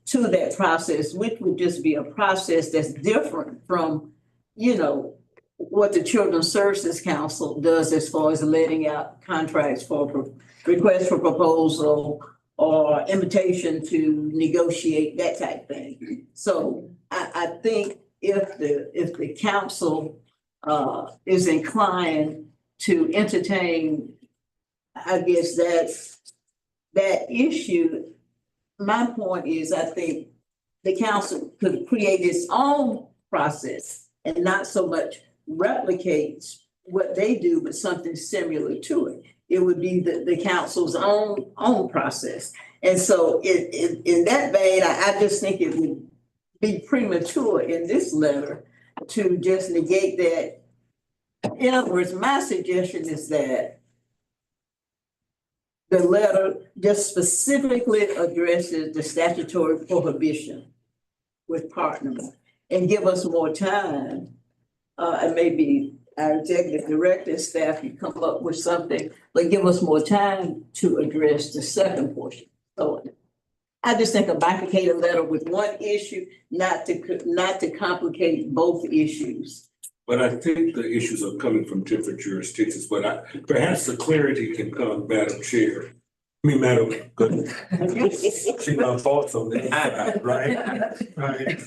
to that process, which would just be a process that's different from, what the Children's Services Council does as far as letting out contracts for requests for proposal or invitation to negotiate, that type of thing. So I think if the council is inclined to entertain, I guess that issue, my point is, I think the council could create its own process and not so much replicate what they do, but something similar to it. It would be the council's own process. And so in that vein, I just think it would be premature in this letter to just negate that. In other words, my suggestion is that the letter just specifically addresses the statutory prohibition with partnering and give us more time. And maybe our executive director and staff can come up with something, but give us more time to address the second portion. So I just think a bifurcated letter with one issue, not to complicate both issues. But I think the issues are coming from different jurisdictions, but perhaps the clarity can come, Madam Chair. Madam, she my thoughts on that, right? Right.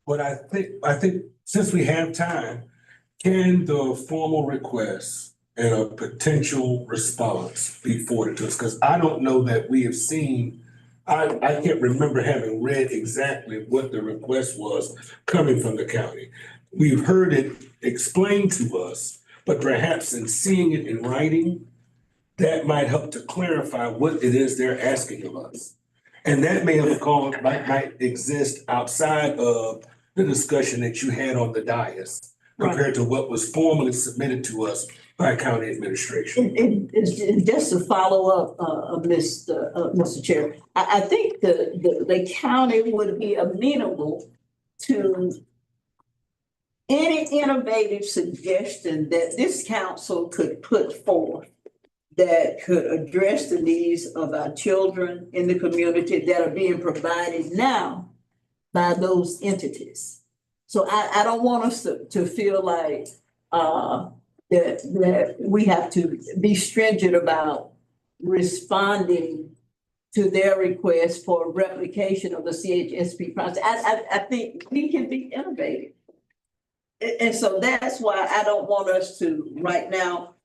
But I think since we have time, can the formal request and a potential response be forwarded to us? Because I don't know that we have seen I can't remember having read exactly what the request was coming from the county. We've heard it explained to us, but perhaps in seeing it in writing, that might help to clarify what it is they're asking of us. And that may have called, might exist outside of the discussion that you had on the dais compared to what was formally submitted to us by county administration. And just to follow up, Mr. Chair, I think the county would be amenable to any innovative suggestion that this council could put forth that could address the needs of our children in the community that are being provided now by those entities. So I don't want us to feel like that we have to be stringent about responding to their request for replication of the CHSP process. I think we can be innovative. And so that's why I don't want us to right now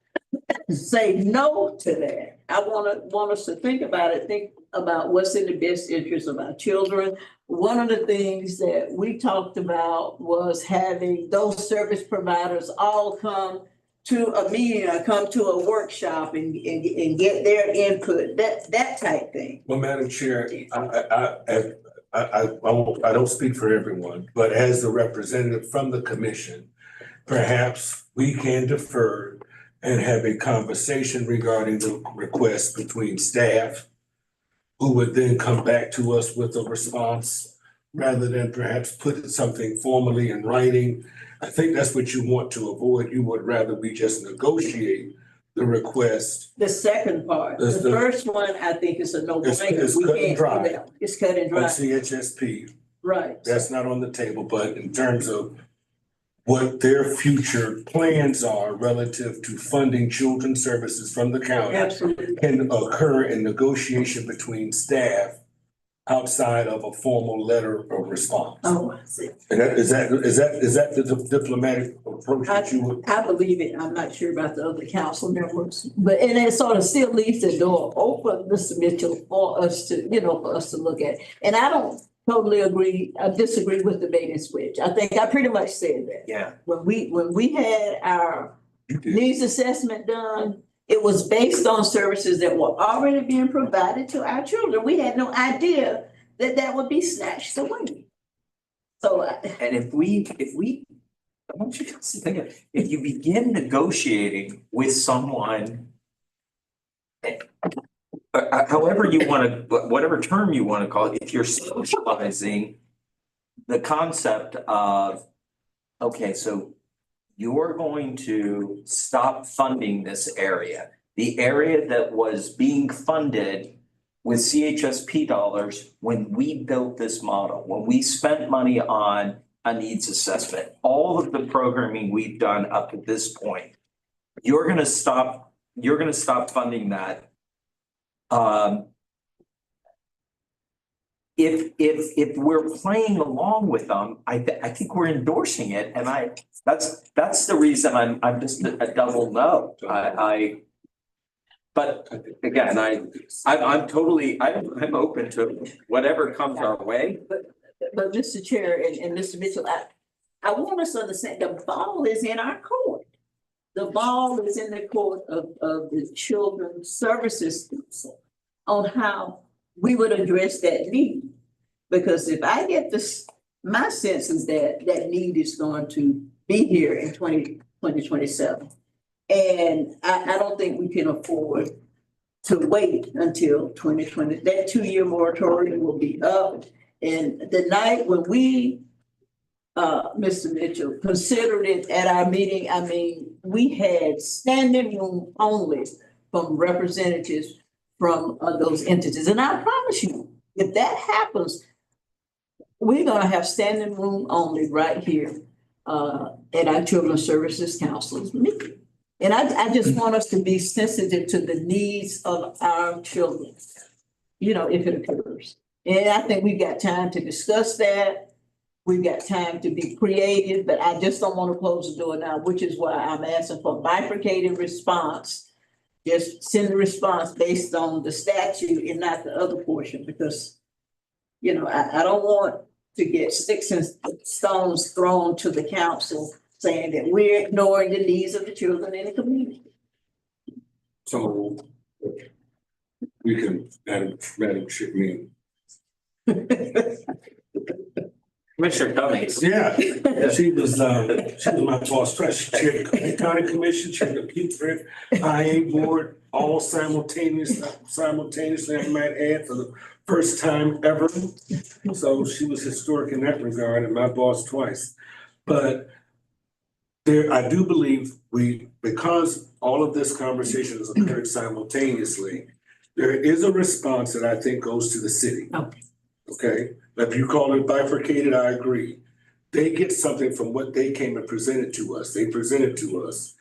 say no to that. I want us to think about it, think about what's in the best interest of our children. One of the things that we talked about was having those service providers all come to a meeting or come to a workshop and get their input, that type thing. Well, Madam Chair, I don't speak for everyone, but as the representative from the commission, perhaps we can defer and have a conversation regarding the request between staff, who would then come back to us with a response rather than perhaps put something formally in writing. I think that's what you want to avoid. You would rather we just negotiate the request. The second part, the first one, I think is a no-brainer. It's cut and dry. It's cut and On dry, CHSP, right. that's not on the table, but in terms of what their future plans are relative to funding children's services from the county Absolutely. can occur in negotiation between staff outside of a formal letter of response. Oh, I see. And is that the diplomatic approach that you would? I believe it. I'm not sure about the other council members, but, and it sort of still leaves the door open, Mr. Mitchell, for us to look at. And I don't totally agree, I disagree with the bait and switch. I think I pretty much said that. Yeah. When we had our needs assessment done, it was based on services that were already being provided to our children. We had no idea that would be snatched away. So. And if I want you to think of, if you begin negotiating with someone, however you want to, whatever term you want to call it, if you're socializing the concept of, okay, so you're going to stop funding this area. The area that was being funded with CHSP dollars when we built this model, when we spent money on a needs assessment, all of the programming we've done up to this point, you're gonna stop funding that. If we're playing along with them, I think we're endorsing it, and that's the reason I'm just a double no. But again, I'm open to whatever comes our way. But Mr. Chair and Mr. Mitchell, I want us to understand the ball is in our court. The ball is in the court of the Children's Services Council on how we would address that need. Because if I get this, my sense is that need is going to be here in 2027. And I don't think we can afford to wait until 2020. That 2-year moratorium will be up. And the night when we, Mr. Mitchell, considered it at our meeting, I mean, we had standing room only from representatives from those entities. And I promise you, if that happens, we're gonna have standing room only right here at our Children's Services Council's meeting. And I just want us to be sensitive to the needs of our children, if it occurs. And I think we've got time to discuss that. We've got time to be creative, but I just don't want to close the door now, which is why I'm asking for a bifurcated response just send a response based on the statute and not the other portion, because, you know, I don't want to get sticks and stones thrown to the council saying that we're ignoring the needs of the children in the community. So we can, Madam Chair, Commissioner Cummings. yeah, she was my boss, twice. She chaired the county commission, chaired the Buford IA board, all simultaneously, I might add, for the first time ever. So she was historic in that regard, and my boss twice. But there, I do believe because all of this conversation has occurred simultaneously, there is a response that I think goes to the city. Okay. Okay, if you call it bifurcated, I agree. They get something from what they came and presented to us. They presented to us.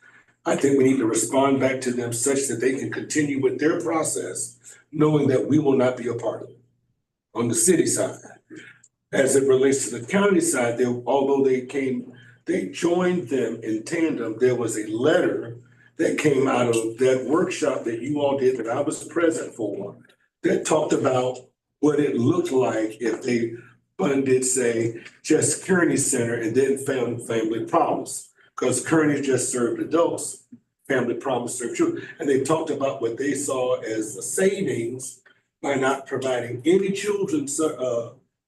I think we need to respond back to them such that they can continue with their process, knowing that we will not be a part of it on the city side. As it relates to the county side, although they joined them in tandem, there was a letter that came out of that workshop that you all did that I was present for that talked about what it looked like if they funded, say, just Kearney Center and then found family problems. Because Kearney just served adults, family problems served children. And they talked about what they saw as the savings by not providing any children's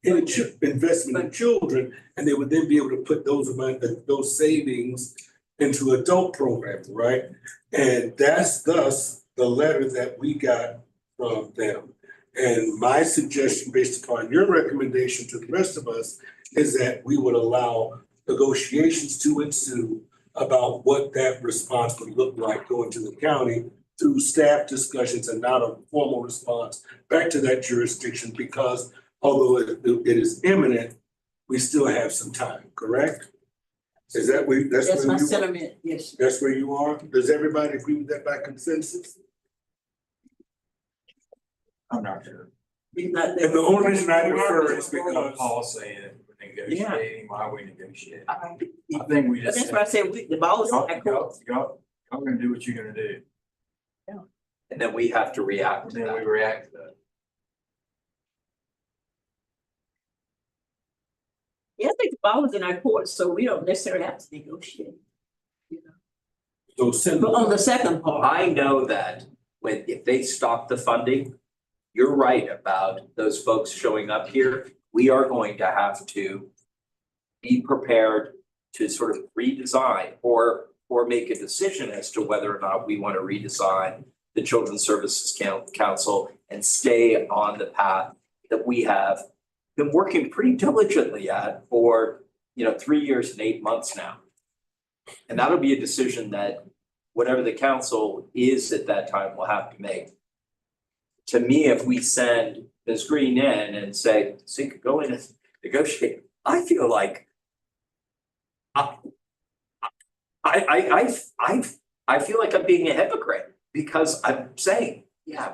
investment in children, and they would then be able to put those savings into adult programming, right? And that's thus the letter that we got from them. And my suggestion, based upon your recommendation to the rest of us, is that we would allow negotiations to ensue about what that response would look like going to the county through staff discussions and not a formal response back to that jurisdiction, because although it is imminent, we still have some time, correct? Is that where, That's my you are? sentiment, yes. That's where you are? Does everybody agree with that by consensus? I'm not sure. And the only reason I defer is because Paul saying negotiating, why we negotiate. I think we But just. that's why I said the ball is in that court. Y'all gonna do what you're gonna do. And then we have to react to Then we that. react to that. Yeah, I think the ball is in our court, so we don't necessarily have to negotiate. So send. But on the second part, I know that if they stop the funding, you're right about those folks showing up here. We are going to have to be prepared to sort of redesign or make a decision as to whether or not we want to redesign the Children's Services Council and stay on the path that we have been working pretty diligently at for, 3 years and 8 months now. And that'll be a decision that whatever the council is at that time will have to make. To me, if we send Ms. Green in and say, so you could go in and negotiate, I feel like I feel like I'm being a hypocrite because I'm saying, yeah,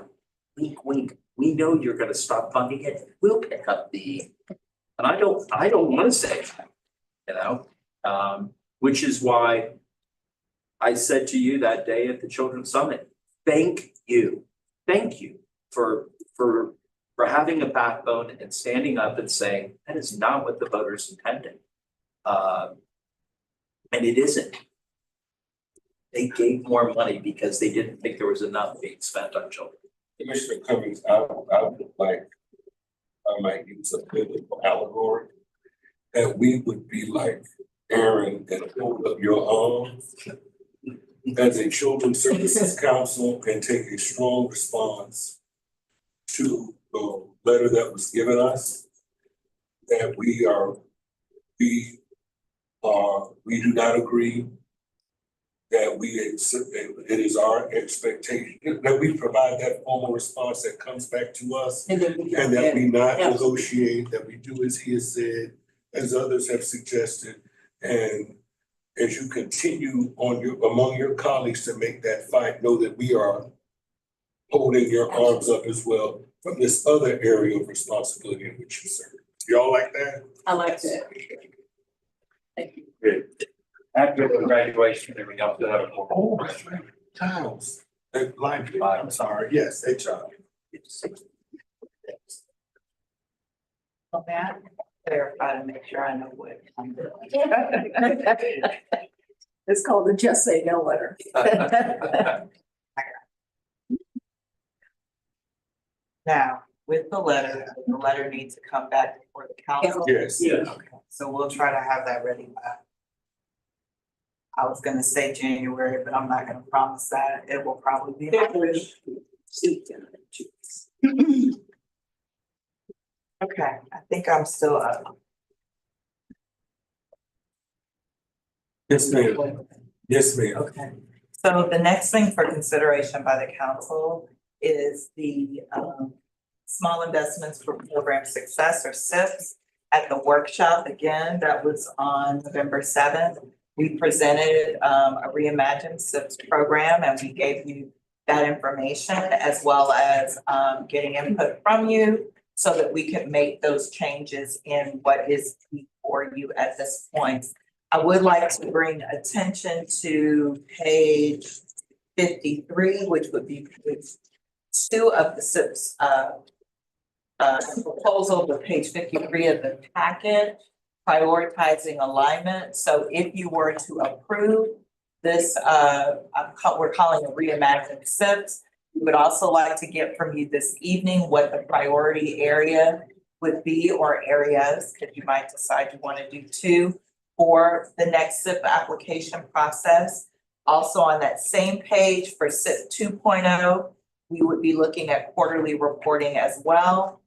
wink, wink, we know you're gonna stop funding it. We'll pick up and I don't want to say that, which is why I said to you that day at the Children's Summit, thank you for having a backbone and standing up and saying, that is not what the voters intended. And it isn't. They gave more money because they didn't think there was enough being spent on children. Commissioner Cummings, I would like, I might use a biblical allegory, that we would be like Aaron and hold up your arms as a Children's Services Council and take a strong response to the letter that was given us, that we do not agree, that it is our expectation that we provide that formal response that comes back to us, and that we not negotiate, that we do as he has said, as others have suggested, and as you continue among your colleagues to make that fight, know that we are holding your arms up as well from this other area of responsibility in which you serve. Y'all like that? I like that. Thank you. Good. After the graduation, then we have to have a Oh, that's right. Tiles. Line, I'm sorry, yes, HR. Oh, man, clarify to make sure I know what I'm doing. It's called the just say no letter. Now, with the letter needs to come back before the council. Yes. Okay, so we'll try to have that ready by. I was gonna say January, but I'm not gonna promise that. It will probably be. Okay, I think I'm still up. Yes, ma'am. Yes, ma'am. Okay, so the next thing for consideration by the council is the small investments for program success or SIPs. At the workshop, again, that was on November 7th. We presented a reimagined SIPs program and we gave you that information as well as getting input from you so that we could make those changes in what is before you at this point. I would like to bring attention to page 53, which would be page 2 of the SIPs proposal, but page 53 of the packet, prioritizing alignment. So if you were to approve this, we're calling it reimagined SIPs. We would also like to get from you this evening what the priority area would be or areas, because you might decide you want to do 2 for the next SIP application process. Also on that same page for SIP 2.0, we would be looking at quarterly reporting as well.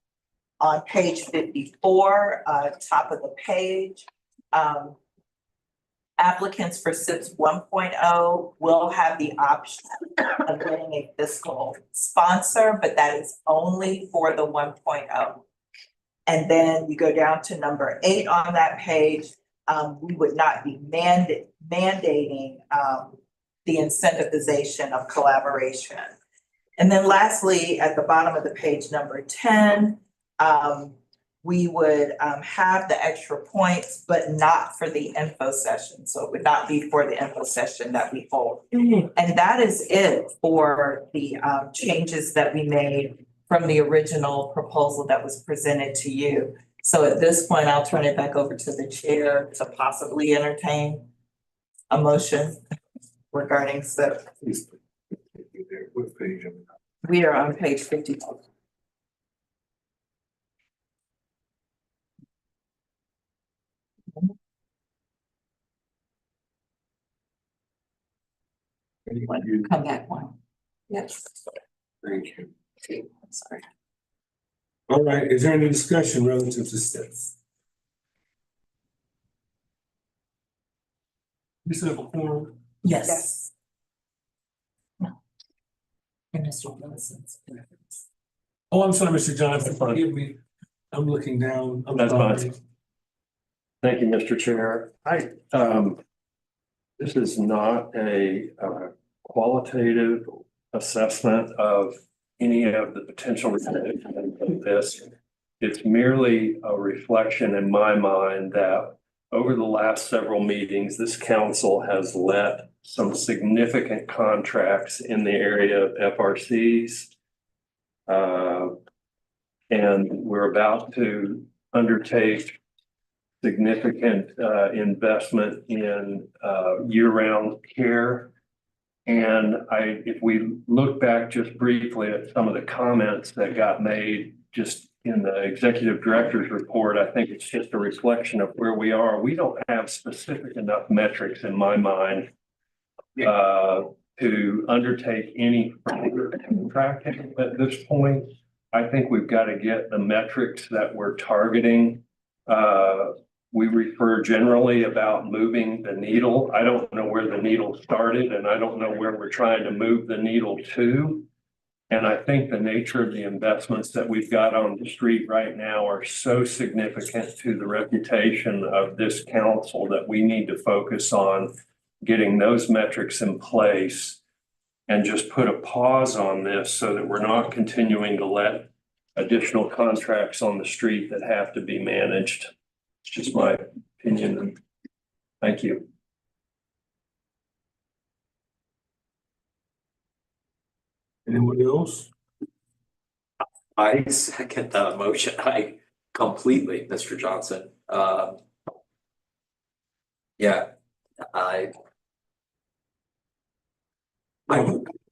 On page 54, top of the page, applicants for SIPs 1.0 will have the option of getting a fiscal sponsor, but that is only for the 1.0. And then you go down to number 8 on that page, we would not be mandating the incentivization of collaboration. And then lastly, at the bottom of the page, number 10, we would have the extra points, but not for the info session. So it would not be for the info session that we hold. And that is it for the changes that we made from the original proposal that was presented to you. So at this point, I'll turn it back over to the chair to possibly entertain a motion regarding SIP. What page? We are on page 52. Come back one. Yes. Thank you. I'm sorry. All right, is there any discussion relative to SIPs? You said before. Yes. No. And Mr. Wilson's. Oh, I'm sorry, Mr. Johnson, forgive me. I'm looking down. I'm That's sorry. fine. Thank you, Mr. Chair. This is not a qualitative assessment of any of the potential of this. It's merely a reflection in my mind that over the last several meetings, this council has let some significant contracts in the area of FRCs. And we're about to undertake significant investment in year-round care. And if we look back just briefly at some of the comments that got made just in the executive director's report, I think it's just a reflection of where we are. We don't have specific enough metrics in my mind to undertake any further contracting at this point. I think we've got to get the metrics that we're targeting. We refer generally about moving the needle. I don't know where the needle started and I don't know where we're trying to move the needle to. And I think the nature of the investments that we've got on the street right now are so significant to the reputation of this council that we need to focus on getting those metrics in place and just put a pause on this so that we're not continuing to let additional contracts on the street that have to be managed. It's just my opinion. Thank you. Anyone else? I second that motion. I completely, Mr. Johnson. Yeah, I,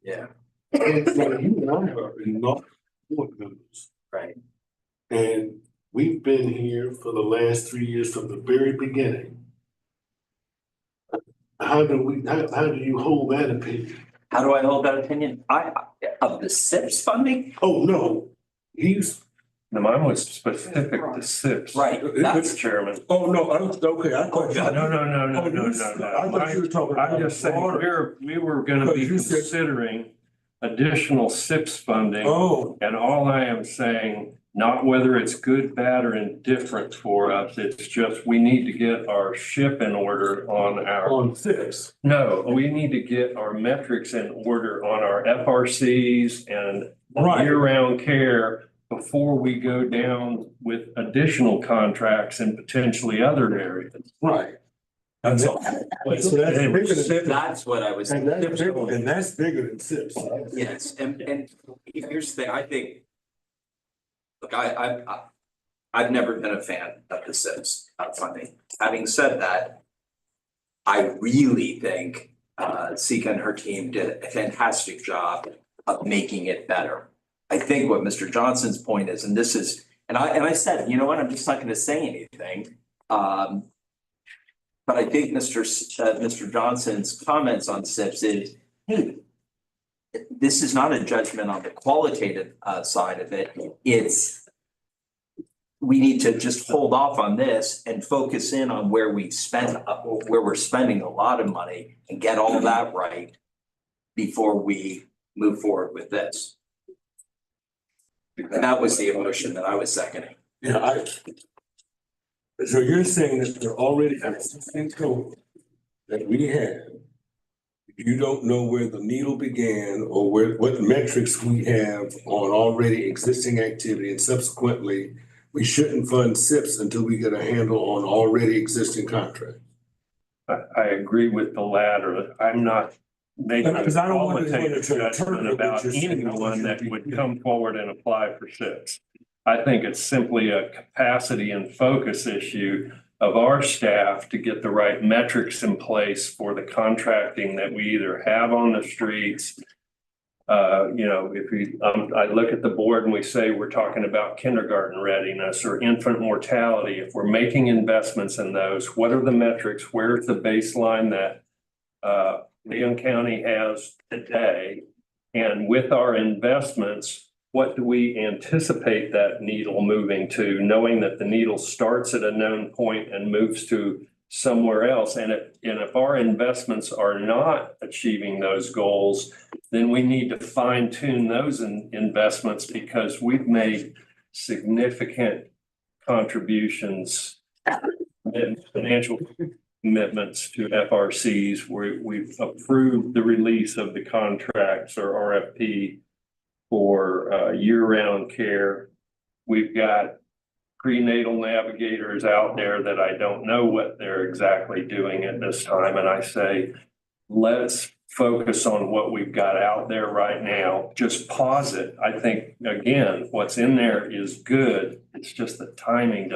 yeah, And so you and I are not board members. right. And we've been here for the last 3 years from the very beginning. How do you hold that opinion? How do I hold that opinion? Of the SIPS funding? Oh, no, he's. No, mine was specific to SIPs. Right, That's Chairman. Oh, no, okay, I thought. No, no. I thought you were talking about. I'm just saying, we were gonna be Because you said- considering additional SIPs funding. Oh, And all I am saying, not whether it's good, bad, or indifferent for us, it's just we need to get our ship in order on our. on 6. No, we need to get our metrics in order on our FRCs and Right. year-round care before we go down with additional contracts in potentially other areas. Right. That's all. So that's bigger than. That's what I was. And that's bigger than SIPs. Yes, and here's the thing, I think. Look, I've never been a fan of the SIPs funding. Having said that, I really think Sika and her team did a fantastic job of making it better. I think what Mr. Johnson's point is, and this is, and I said, you know what, I'm just not gonna say anything. But I think Mr. Johnson's comments on SIPs is, hey, this is not a judgment on the qualitative side of it. It's, we need to just hold off on this and focus in on where we're spending a lot of money and get all that right before we move forward with this. And that was the emotion that I was seconding. Yeah, so you're saying that they're already an existing code that we have. You don't know where the needle began or what metrics we have on already existing activity, and subsequently, we shouldn't fund SIPs until we get a handle on already existing contracts. I agree with the latter. I'm not making a Because I don't want anyone qualitative to interpret judgment what about you're saying. anyone that would come forward and apply for SIPs. I think it's simply a capacity and focus issue of our staff to get the right metrics in place for the contracting that we either have on the streets. If I look at the board and we say we're talking about kindergarten readiness or infant mortality, if we're making investments in those, what are the metrics? Where's the baseline that Leon County has today? And with our investments, what do we anticipate that needle moving to, knowing that the needle starts at a known point and moves to somewhere else? And if our investments are not achieving those goals, then we need to fine tune those investments, because we've made significant contributions, financial commitments to FRCs where we've approved the release of the contracts or RFP for year-round care. We've got prenatal navigators out there that I don't know what they're exactly doing at this time. And I say, let's focus on what we've got out there right now. Just pause it. I think, again, what's in there is good. It's just the timing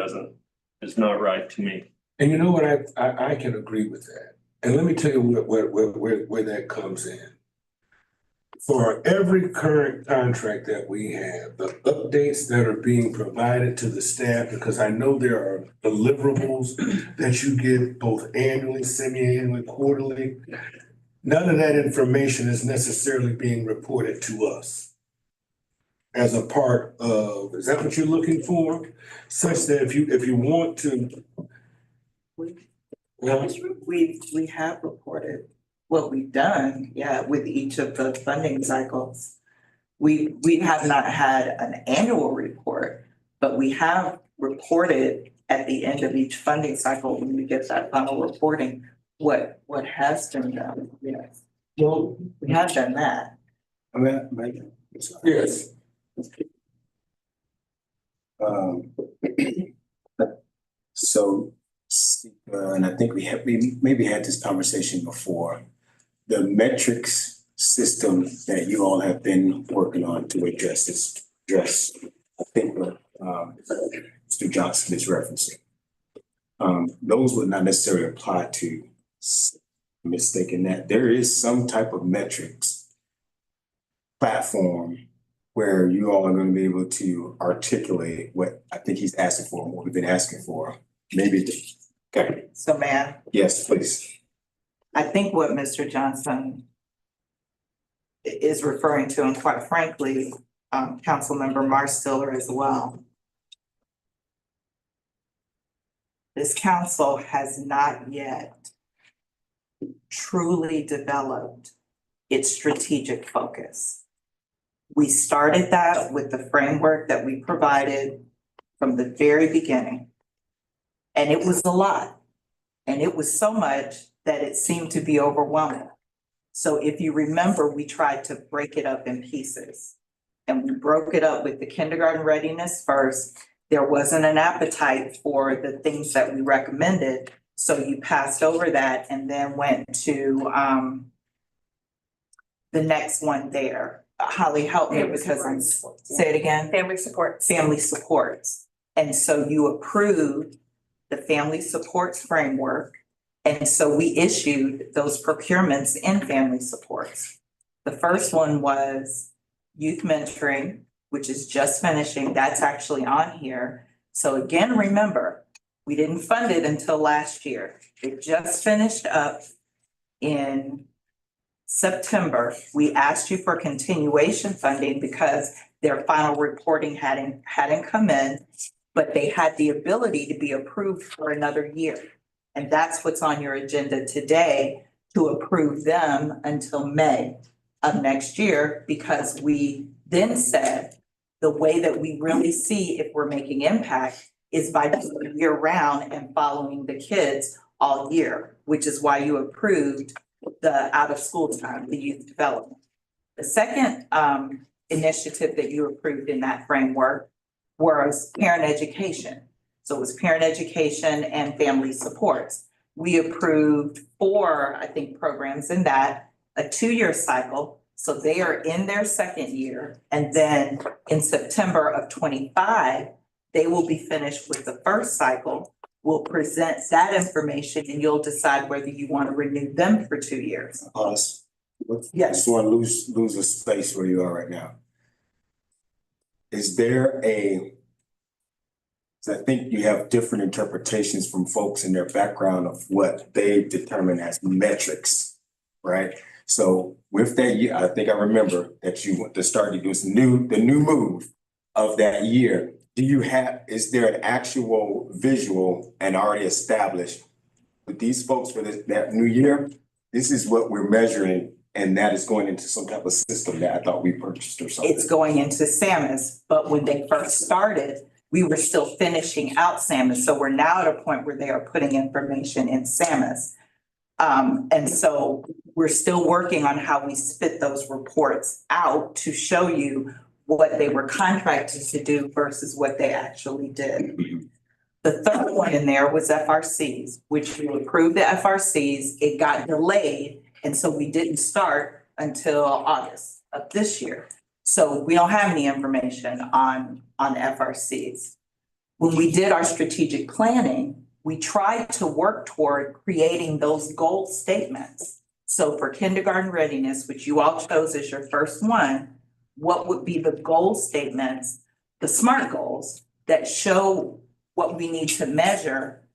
is not right to me. And you know what, I can agree with that. And let me tell you where that comes in. For every current contract that we have, the updates that are being provided to the staff, because I know there are deliverables that you get both annually, semi-annually, quarterly. None of that information is necessarily being reported to us as a part of, is that what you're looking for? Such that if you want to. We have reported what we've done, with each of the funding cycles. We have not had an annual report, but we have reported at the end of each funding cycle, when we get that final reporting, what has been done. Yes. Well, we have done that. Yes. So, and I think we maybe had this conversation before. The metrics system that you all have been working on to address, I think, what, Mr. Johnson is referencing. Those would not necessarily apply to mistaken that there is some type of metrics platform where you all are going to be able to articulate what I think he's asking for, what we've been asking for. Maybe, okay, So man, yes, please. I think what Mr. Johnson is referring to, and quite frankly, Councilmember Marstiller as well. This council has not yet truly developed its strategic focus. We started that with the framework that we provided from the very beginning. And it was a lot. And it was so much that it seemed to be overwhelming. So if you remember, we tried to break it up in pieces. And we broke it up with the kindergarten readiness first. There wasn't an appetite for the things that we recommended. So you passed over that and then went to the next one there. Holly, help me because say it again. Family supports. Family supports. And so you approved the family supports framework. And so we issued those procurements in family supports. The first one was youth mentoring, which is just finishing. That's actually on here. So again, remember, we didn't fund it until last year. It just finished up in September. We asked you for continuation funding because their final reporting hadn't come in, but they had the ability to be approved for another year. And that's what's on your agenda today, to approve them until May of next year, because we then said the way that we really see if we're making impact is by doing year round and following the kids all year, which is why you approved the out of school time, the youth development. The second initiative that you approved in that framework was parent education. So it was parent education and family supports. We approved 4, I think, programs in that, a 2-year cycle. So they are in their second year. And then in September of 25, they will be finished with the first cycle. We'll present that information and you'll decide whether you want to renew them for 2 years. Pause. Yes. I just want to lose a space where you are right now. Is there so I think you have different interpretations from folks in their background of what they determine as metrics, right? So with that year, I think I remember that you want to start to do the new move of that year. Is there an actual visual and already established with these folks for that new year? This is what we're measuring, and that is going into some type of system that I thought we purchased or something. It's going into SAMUS, but when they first started, we were still finishing out SAMUS. So we're now at a point where they are putting information in SAMUS. And so we're still working on how we spit those reports out to show you what they were contracted to do versus what they actually did. The third one in there was FRCs, which we approved the FRCs. It got delayed. And so we didn't start until August of this year. So we don't have any information on FRCs. When we did our strategic planning, we tried to work toward creating those goal statements. So for kindergarten readiness, which you all chose as your first one, what would be the goal statements, the SMART goals that show what we need to measure?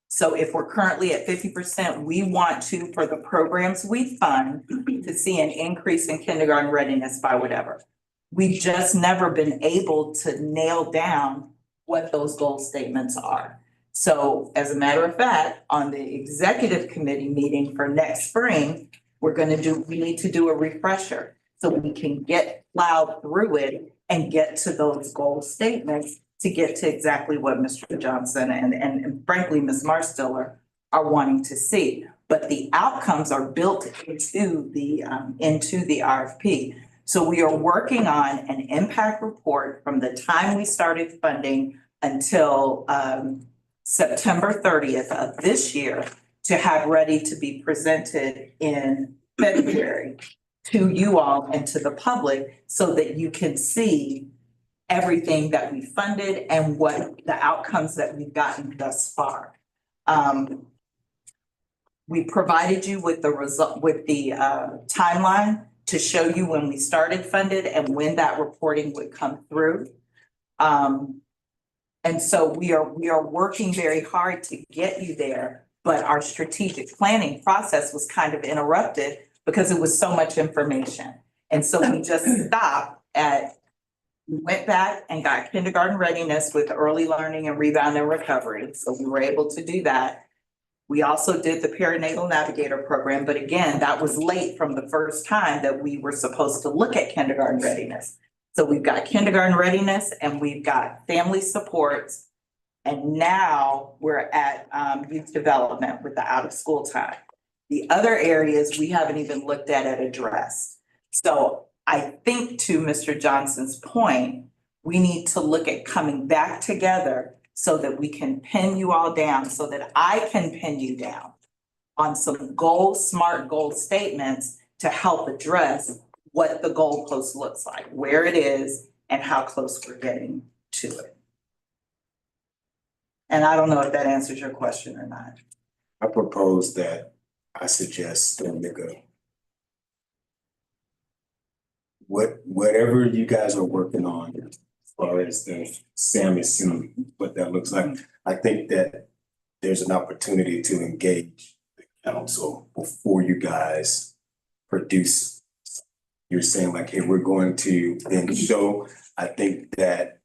So if we're currently at 50%, we want to, for the programs we fund, to see an increase in kindergarten readiness by whatever. We've just never been able to nail down what those goal statements are. So as a matter of fact, on the executive committee meeting for next spring, we need to do a refresher so we can plowed through it and get to those goal statements to get to exactly what Mr. Johnson and frankly, Ms. Marstiller are wanting to see. But the outcomes are built into the RFP. So we are working on an impact report from the time we started funding until September 30th of this year to have ready to be presented in February. to you all and to the public so that you can see everything that we funded and what the outcomes that we've gotten thus far. We provided you with the result, with the timeline to show you when we started funded and when that reporting would come through. And so we are working very hard to get you there, but our strategic planning process was kind of interrupted because it was so much information. And so we just stopped at, we went back and got kindergarten readiness with early learning and rebound and recovery. So we were able to do that. We also did the perinatal navigator program, but again, that was late from the first time that we were supposed to look at kindergarten readiness. So we've got kindergarten readiness and we've got family supports. And now we're at youth development with the out of school time. The other areas we haven't even looked at addressed. So I think to Mr. Johnson's point, we need to look at coming back together so that we can pin you all down, so that I can pin you down on some SMART goal statements to help address what the goalpost looks like, where it is, and how close we're getting to it. And I don't know if that answers your question or not. I propose that I suggest whatever you guys are working on, as far as the SAMIS and what that looks like, I think that there's an opportunity to engage the council before you guys produce. You're saying like, hey, we're going to then show. I think that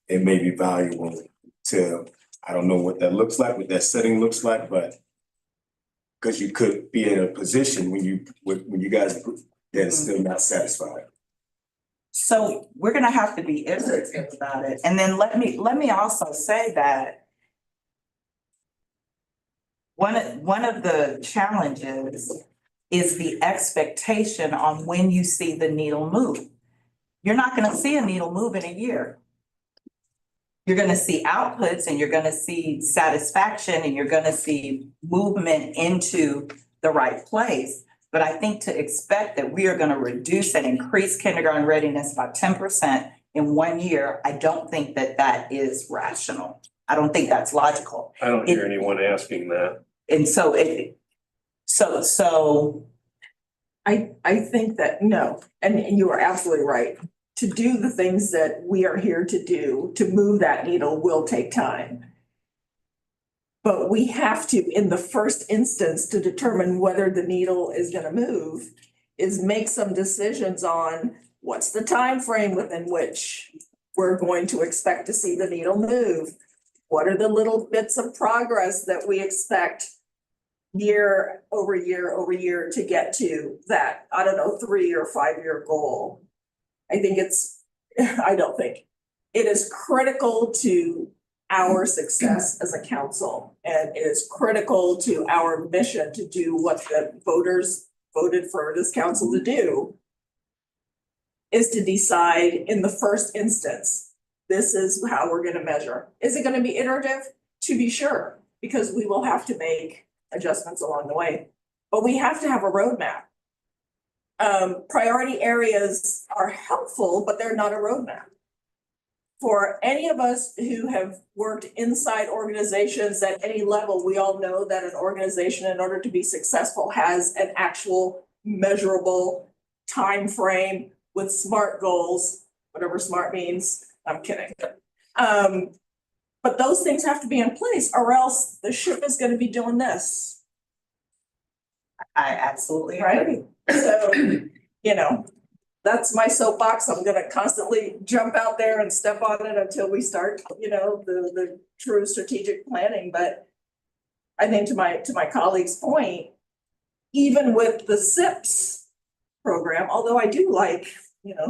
it may be valuable to, I don't know what that looks like, what that setting looks like, but because you could be in a position when you guys that is still not satisfied. So we're gonna have to be iterative about it. And then let me also say that one of the challenges is the expectation on when you see the needle move. You're not gonna see a needle move in a year. You're gonna see outputs and you're gonna see satisfaction and you're gonna see movement into the right place. But I think to expect that we are gonna reduce and increase kindergarten readiness by 10% in 1 year, I don't think that that is rational. I don't think that's logical. I don't hear anyone asking that. And so I think that, no, and you are absolutely right. To do the things that we are here to do, to move that needle will take time. But we have to, in the first instance, to determine whether the needle is gonna move, is make some decisions on what's the time frame within which we're going to expect to see the needle move. What are the little bits of progress that we expect year over year over year to get to that, I don't know, 3 or 5 year goal? I don't think. It is critical to our success as a council, and it is critical to our mission to do what the voters voted for this council to do, is to decide in the first instance, this is how we're gonna measure. Is it gonna be iterative? To be sure, because we will have to make adjustments along the way, but we have to have a roadmap. Priority areas are helpful, but they're not a roadmap. For any of us who have worked inside organizations at any level, we all know that an organization, in order to be successful, has an actual measurable time frame with SMART goals, whatever SMART means. I'm kidding. But those things have to be in place, or else the ship is gonna be doing this. I absolutely agree. So, you know, that's my soapbox. I'm gonna constantly jump out there and step on it until we start, the true strategic planning. But I think to my colleague's point, even with the SIPS program, although I do like,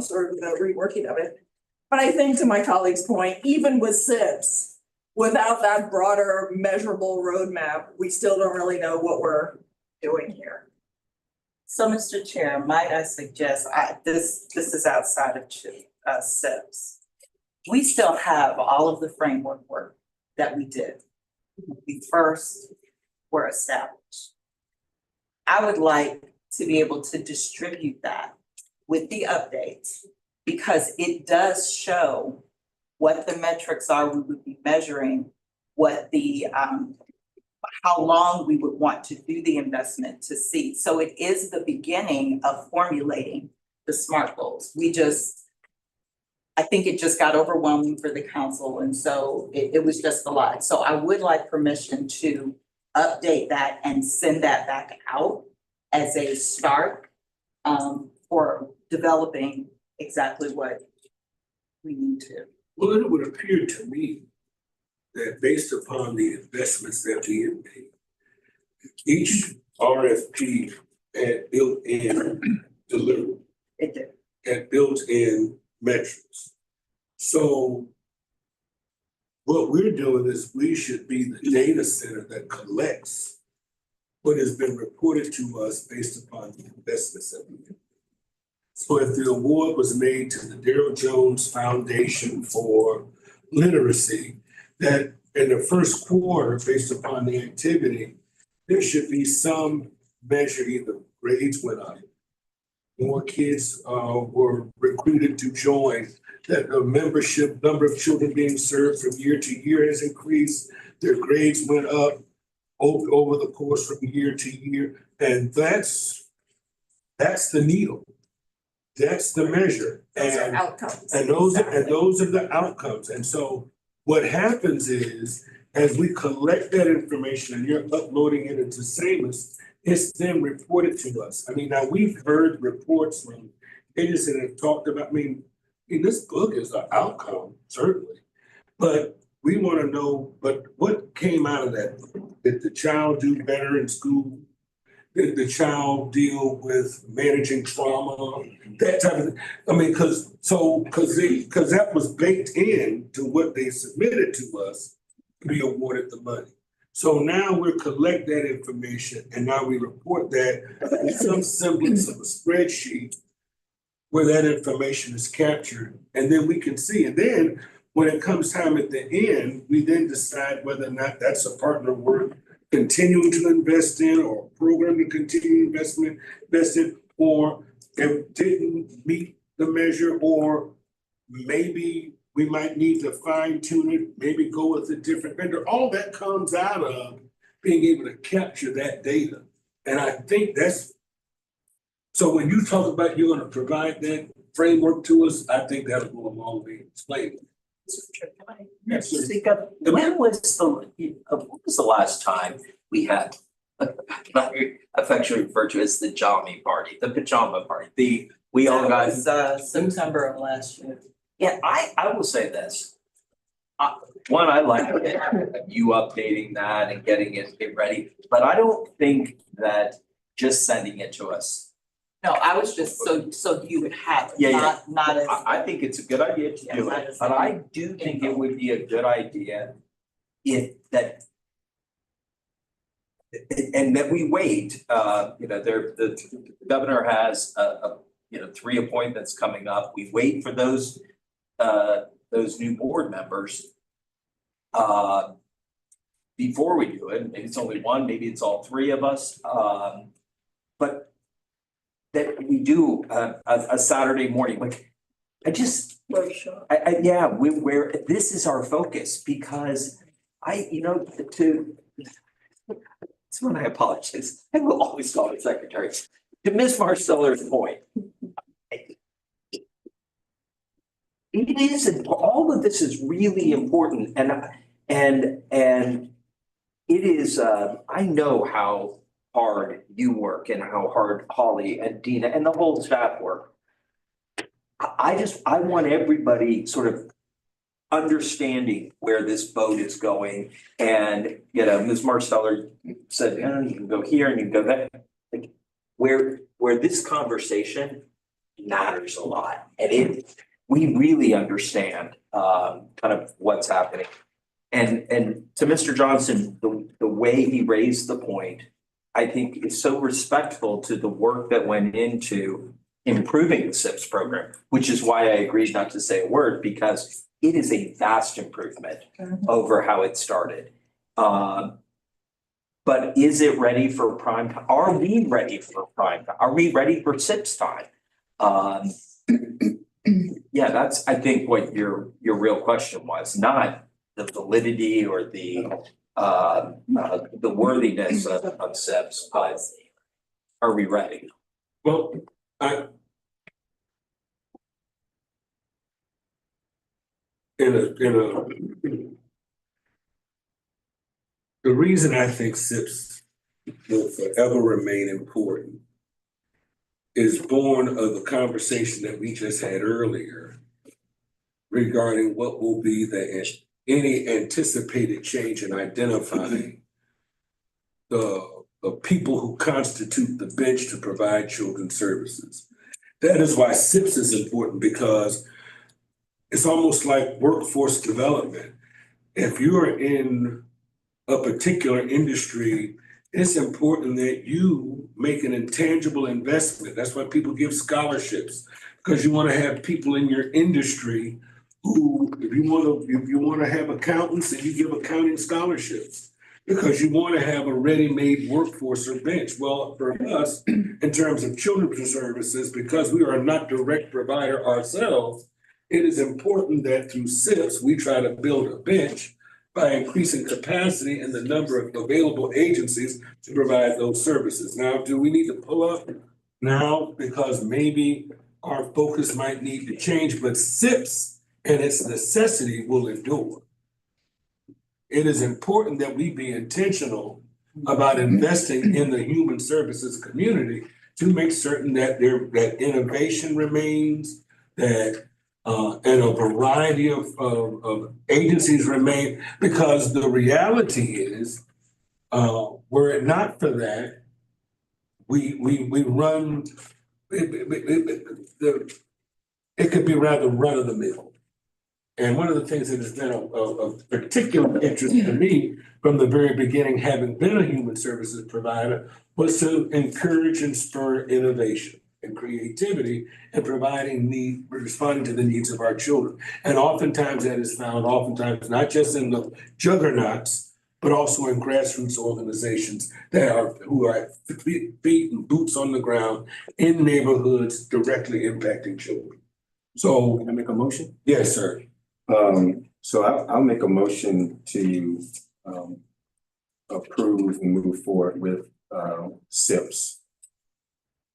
sort of the reworking of it, but I think to my colleague's point, even with SIPS, without that broader measurable roadmap, we still don't really know what we're doing here. So, Mr. Chair, might I suggest, this is outside of SIPS. We still have all of the framework work that we did. We first were established. I would like to be able to distribute that with the updates, because it does show what the metrics are we would be measuring, what the, how long we would want to do the investment to see. So it is the beginning of formulating the SMART goals. I think it just got overwhelming for the council, and so it was just a lot. So I would like permission to update that and send that back out as a start for developing exactly what we need to. Well, it would appear to me that based upon the investments that we have made, each RFP had built in delivery. It did. Had built in metrics. So what we're doing is we should be the data center that collects what has been reported to us based upon the investments that we made. So if the award was made to the Darrell Jones Foundation for literacy, that in the first quarter, based upon the activity, there should be some measure, either grades went up, more kids were recruited to join, that the membership, number of children being served from year to year has increased, their grades went up over the course from year to year, and that's the needle. That's the measure. Those are outcomes. And those are the outcomes. And so what happens is, as we collect that information and you're uploading it into SAMUS, it's then reported to us. I mean, now we've heard reports from agencies that have talked about, I mean, this book is an outcome, certainly. But we want to know, but what came out of that? Did the child do better in school? Did the child deal with managing trauma? That type of thing. I mean, because that was baked in to what they submitted to us to be awarded the money. So now we collect that information and now we report that in some semblance of a spreadsheet where that information is captured, and then we can see. And then when it comes time at the end, we then decide whether or not that's a partner worth continuing to invest in, or a program to continue invest in, or if didn't meet the measure, or maybe we might need to fine tune it, maybe go with a different vendor. All that comes out of being able to capture that data. And I think that's, so when you talk about you're gonna provide that framework to us, I think that'll go a long way in explaining. Yes, sir. When was the last time we had, I affectionately refer to as the Jami party, the pajama party, we all got. That was September of last year. Yeah, I will say this. One, I like you updating that and getting it ready, but I don't think that just sending it to us. No, I was just so you would have it, Yeah. not as. I think it's a good idea to do it, but I do think it would be a good idea if that. And that we wait, the governor has a 3 appointments coming up. We wait for those new board members. Before we do it, maybe it's only one, maybe it's all 3 of us, but that we do a Saturday morning, like, Workshop. where this is our focus, because that's when I apologize. I will always call it secretary. To Ms. Marceller's point, it is, all of this is really important, and it is, I know how hard you work and how hard Holly and Dina and the whole staff work. I want everybody sort of understanding where this boat is going, and Ms. Marceller said, you can go here and you can go there. Like, where this conversation matters a lot, and we really understand kind of what's happening. And to Mr. Johnson, the way he raised the point, I think is so respectful to the work that went into improving the SIPS program, which is why I agreed not to say a word, because it is a vast improvement over how it started. But is it ready for prime time? Are we ready for prime time? Are we ready for SIPS time? Yeah, that's, I think, what your real question was, not the validity or the worthiness of SIPS, but are we ready? Well, the reason I think SIPs will forever remain important is born of the conversation that we just had earlier regarding what will be any anticipated change in identifying the people who constitute the bench to provide children's services. That is why SIPs is important, because it's almost like workforce development. If you're in a particular industry, it's important that you make an intangible investment. That's why people give scholarships, because you want to have people in your industry who, if you want to have accountants, then you give accounting scholarships, because you want to have a ready-made workforce or bench. Well, for us, in terms of children's services, because we are not direct provider ourselves, it is important that through SIPs, we try to build a bench by increasing capacity and the number of available agencies to provide those services. Now, do we need to pull up now because maybe our focus might need to change, but SIPs and its necessity will endure. It is important that we be intentional about investing in the human services community to make certain that that innovation remains, that and a variety of agencies remain, because the reality is, were it not for that, we run, it could be rather run of the mill. And one of the things that has been of particular interest to me from the very beginning, having been a human services provider, was to encourage and spur innovation and creativity and responding to the needs of our children. And oftentimes that is found, not just in the juggernauts, but also in grassroots organizations who are feet and boots on the ground in neighborhoods directly impacting children. So. Can I make a motion? Yes, sir. So I'll make a motion to approve and move forward with SIPs.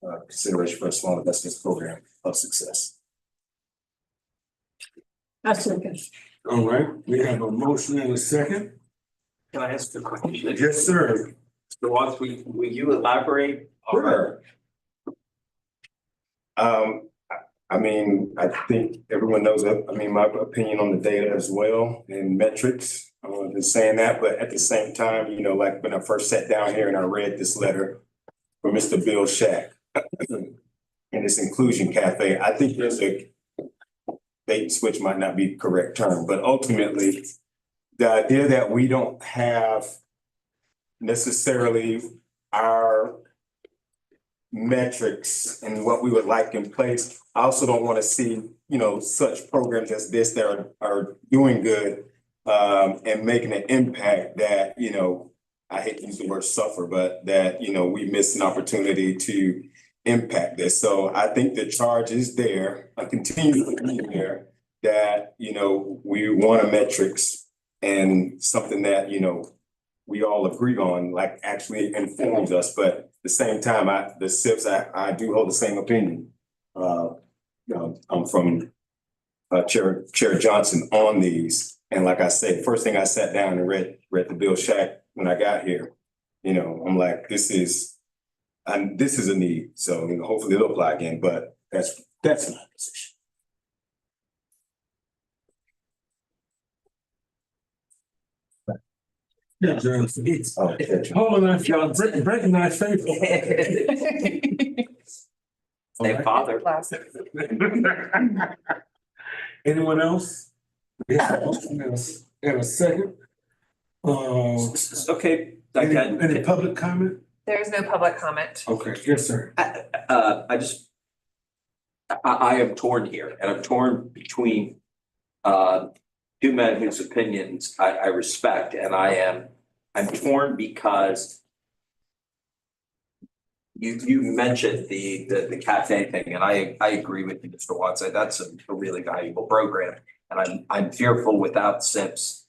Consideration for a small investments program of success. That's okay. All right, we have a motion and a second. Can I ask a question? Yes, sir. So once will you elaborate? Sure. I mean, I think everyone knows that, my opinion on the data as well and metrics. I've been saying that, but at the same time, like when I first sat down here and I read this letter from Mr. Bill Shack and this Inclusion Cafe, I think there's a bait and switch might not be the correct term, but ultimately the idea that we don't have necessarily our metrics and what we would like in place. I also don't want to see, such programs as this that are doing good and making an impact that, I hate to use the word suffer, but that, we miss an opportunity to impact this. So I think the charge is there, I continue to be there, that, we want a metrics and something that, we all agree on, like actually informs us, but at the same time, the SIPs, I do hold the same opinion. I'm from Chair Johnson on these. And like I said, first thing I sat down and read the Bill Shack when I got here, I'm like, this is a need. So hopefully it'll apply again, but that's my position. Yeah, Johnson. Hold on, Brett and I say. Say father. Anyone else? Yeah, in a second. Okay. Any public comment? There is no public comment. Okay, yes, sir. I am torn here, and I'm torn between two men whose opinions I respect, and I I'm torn because you mentioned the cafe thing, and I agree with you, Mr. Watson. That's a really valuable program. And I'm fearful without SIPS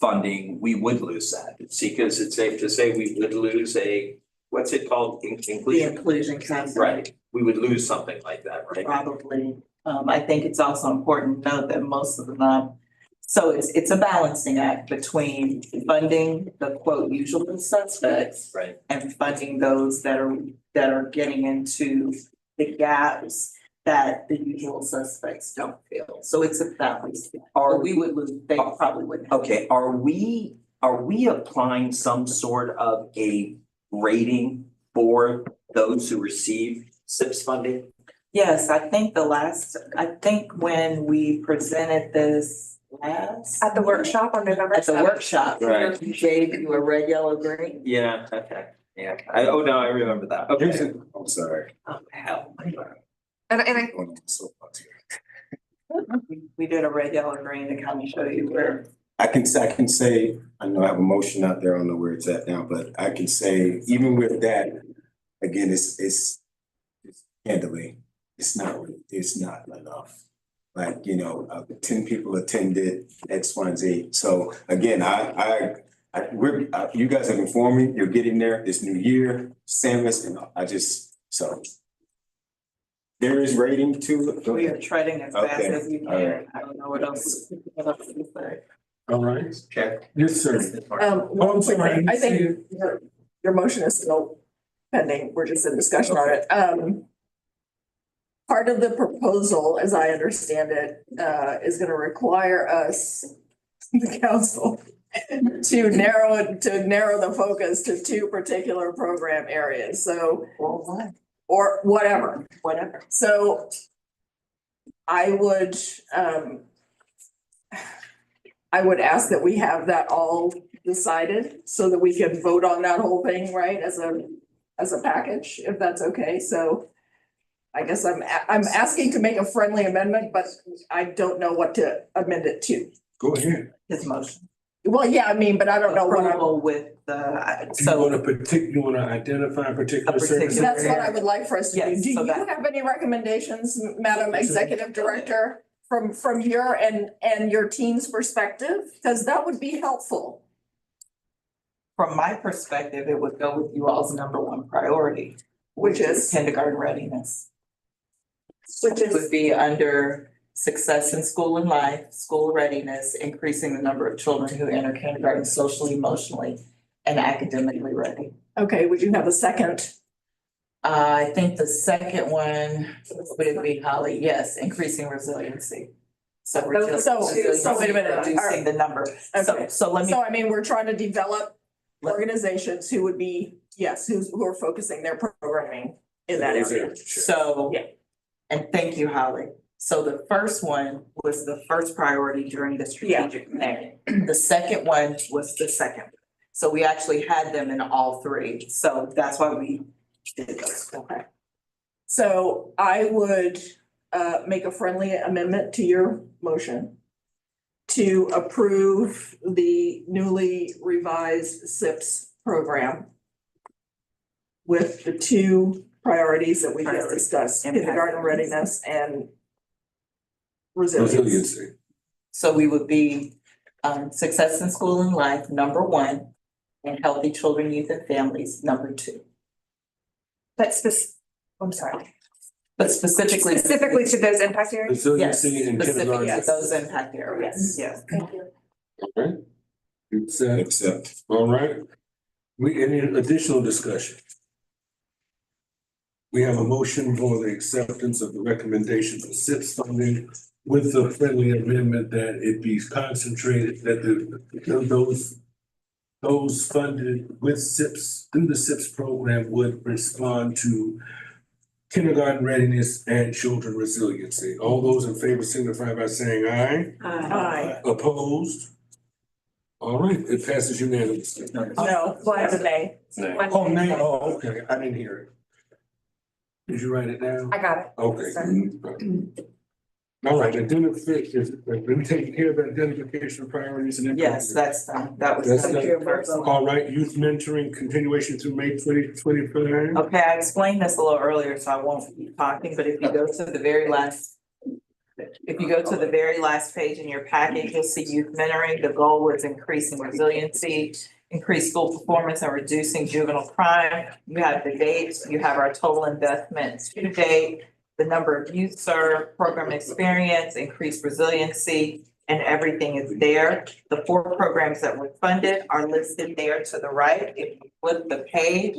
funding, we would lose that. Because it's safe to say we would lose what's it called? The Inclusion? inclusion concept. Right, we would lose something like that, right? Probably. I think it's also important to note that most of them, so it's a balancing act between funding the quote usual suspects Right. and funding those that are getting into the gaps that the usual suspects don't fill. So it's a balance. Or we would lose, they probably wouldn't. Okay, are we applying some sort of a rating for those who receive SIPS funding? Yes, I think when we presented this At the workshop on November At the 7th. workshop. Right. We gave you a red, yellow, green. Yeah, okay, yeah, I remember that, okay. I'm sorry. Oh, hell. And I We did a red, yellow, green to kind of show you where. I can say, I know I have a motion out there, I don't know where it's at now, but I can say, even with that, again, it's candidly, it's not enough. Like, 10 people attended X, Y, and Z. So again, you guys have informed me, you're getting there this new year, Samus, and so. There is rating to it. Go We are ahead. treading as fast Okay, as we all can. right. I don't know what else to say. All right, Check. yes, sir. One I'm quick sorry, thing. I think you- your motion is still pending. We're just in discussion on it. Part of the proposal, as I understand it, is gonna require us, the council, to narrow the focus to two particular program areas. So, or whatever. So I would ask that we have that all decided so that we can vote on that whole thing, right, as a package, if that's okay. So I guess I'm asking to make a friendly amendment, but I don't know what to amend it to. Go ahead. His motion. Well, yeah, I mean, but I don't know what I'm. Approval with You wanna identify a particular service? That's what I would like for us to do. Yes, Do so you that- have any recommendations, Madam Executive Director, from your and your team's perspective? Because that would be helpful. From my perspective, it would go with you all's number one priority, Which is? kindergarten readiness. Which is? Would be under success in school and life, school readiness, increasing the number of children who enter kindergarten socially, emotionally, and academically ready. Okay, would you have a second? I think the second one would be Holly, yes, increasing resiliency. So we're just. So wait a minute. Reducing the number. Okay. So let me. So I mean, we're trying to develop organizations who would be, yes, who are focusing their programming in that area. So. Yeah. And thank you, Holly. So the first one was the first priority during the strategic planning. The second one was the second. So we actually had them in all three. So that's why we did those. Okay. So I would make a friendly amendment to your motion to approve the newly revised SIPS program with the two priorities that we just discussed, kindergarten readiness and resilience. So we would be success in school and life, number one, and healthy children, youth, and families, number two. I'm sorry. But specifically. Specifically to those impact areas? Resiliency and Specifically kindergarten. to those impact areas, yes. Thank you. Okay. Accept. All right. Any additional discussion? We have a motion for the acceptance of the recommendation for SIPS funding with the friendly amendment that it be concentrated, that those funded with SIPS, through the SIPS program would respond to kindergarten readiness and children resiliency. All those in favor signify by saying aye. Aye. Opposed? All right, it passes unanimously. No, well, I have a nay. Oh, nay, oh, okay, I didn't hear it. Did you write it down? I got it. Okay. Sorry. All right, identification, is we taking care of the identification priorities and. Yes, that's done. That was That's done done. first. All right, youth mentoring continuation through May 2025. Okay, I explained this a little earlier, so I won't keep talking, but if you go to the very last. If you go to the very last page in your package, you'll see youth mentoring. The goal was increasing resiliency, increase school performance and reducing juvenile crime. You have the dates, you have our total investment to date, the number of youth served, program experience, increased resiliency, and everything is there. The 4 programs that were funded are listed there to the right. If you flip the page,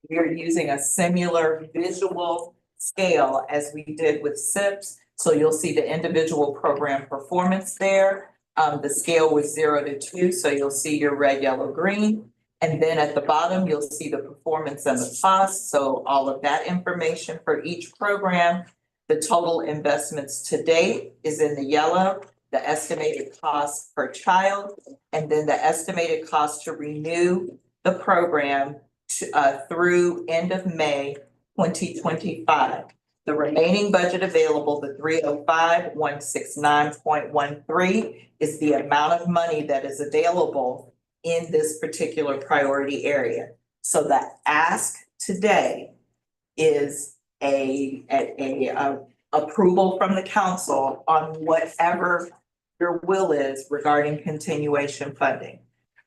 we're using a similar visual scale as we did with SIPs. So you'll see the individual program performance there. The scale was 0 to 2, so you'll see your red, yellow, green. And then at the bottom, you'll see the performance and the cost. So all of that information for each program. The total investments to date is in the yellow, the estimated cost per child, and then the estimated cost to renew the program through end of May 2025. The remaining budget available, the 305,169.13, is the amount of money that is available in this particular priority area. So the ask today is a approval from the council on whatever your will is regarding continuation funding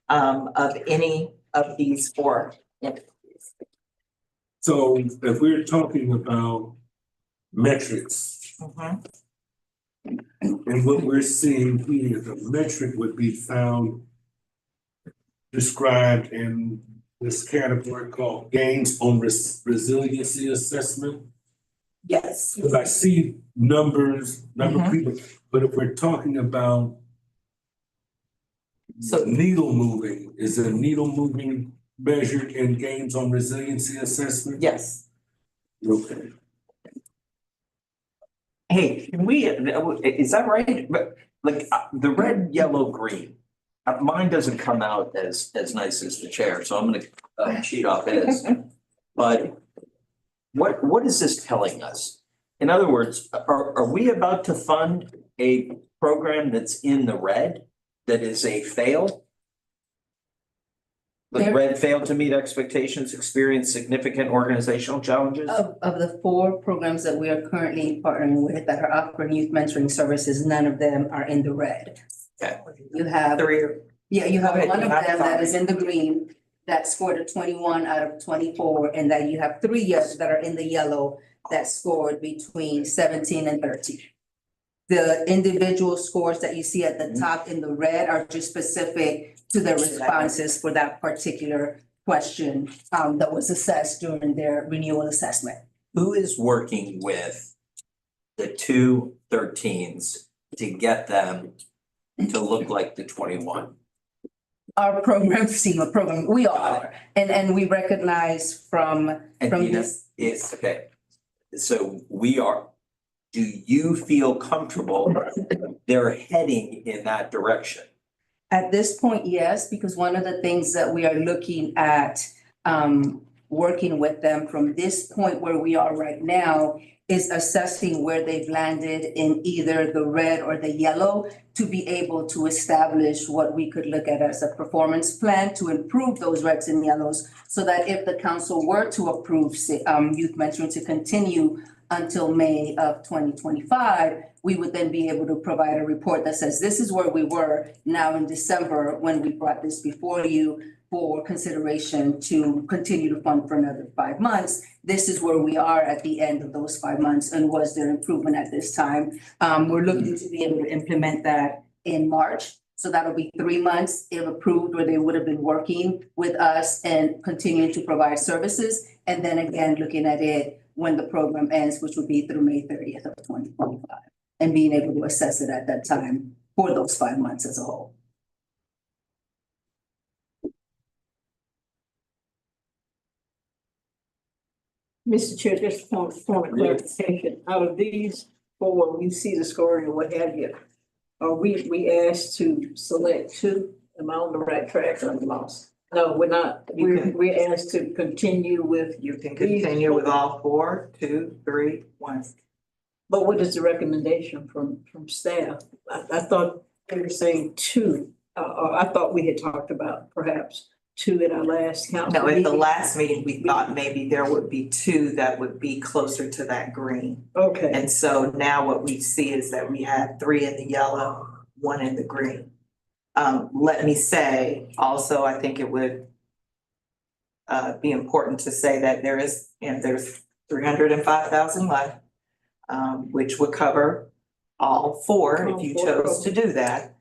of any of these 4 entities. So if we're talking about metrics, and what we're seeing here, the metric would be found described in this category called gains on resiliency assessment. Yes. Because I see numbers, number of people, but if we're talking about needle moving, is the needle moving measured in gains on resiliency assessment? Yes. Okay. Hey, can we, is that right? But like the red, yellow, green, mine doesn't come out as nice as the chair, so I'm gonna cheat off his. But what is this telling us? In other words, are we about to fund a program that's in the red, that is a fail? The red failed to meet expectations, experienced significant organizational challenges? Of the 4 programs that we are currently partnering with that are offering youth mentoring services, none of them are in the red. Okay. You have 3. Yeah, you have Okay, one of you have them that 5. is in the green that scored a 21 out of 24, and then you have 3 that are in the yellow that scored between 17 and 13. The individual scores that you see at the top in the red are just specific to their responses for that particular question that was assessed during their renewal assessment. Who is working with the 2 13s to get them to look like the 21? Our program, SEMA program, we are, and we recognize from this. It's okay. So we are, do you feel comfortable they're heading in that direction? At this point, yes, because one of the things that we are looking at, working with them from this point where we are right now is assessing where they've landed in either the red or the yellow to be able to establish what we could look at as a performance plan to improve those reds and yellows, so that if the council were to approve youth mentoring to continue until May of 2025, we would then be able to provide a report that says this is where we were now in December when we brought this before you for consideration to continue to fund for another 5 months. This is where we are at the end of those 5 months, and was there improvement at this time? We're looking to be able to implement that in March. So that'll be 3 months if approved, where they would have been working with us and continuing to provide services. And then again, looking at it when the program ends, which would be through May 30th of 2025, and being able to assess it at that time for those 5 months as a whole. Mr. Chair, just a point of clarification. Out of these 4, we see the scoring and what have you. Are we asked to select 2? Am I on the right track or I'm lost? No, we're not. We're asked to continue with. You can continue with all 4, 2, 3, 1. But what is the recommendation from staff? I thought they were saying two, I thought we had talked about perhaps two at our last council No, at the meeting. last meeting, we thought maybe there would be two that would be closer to that green. Okay, And so now what we see is that we have 3 in the yellow, 1 in the green. Let me say, also, I think it would be important to say that there's 305,000 left, which would cover all 4 if you chose to do that.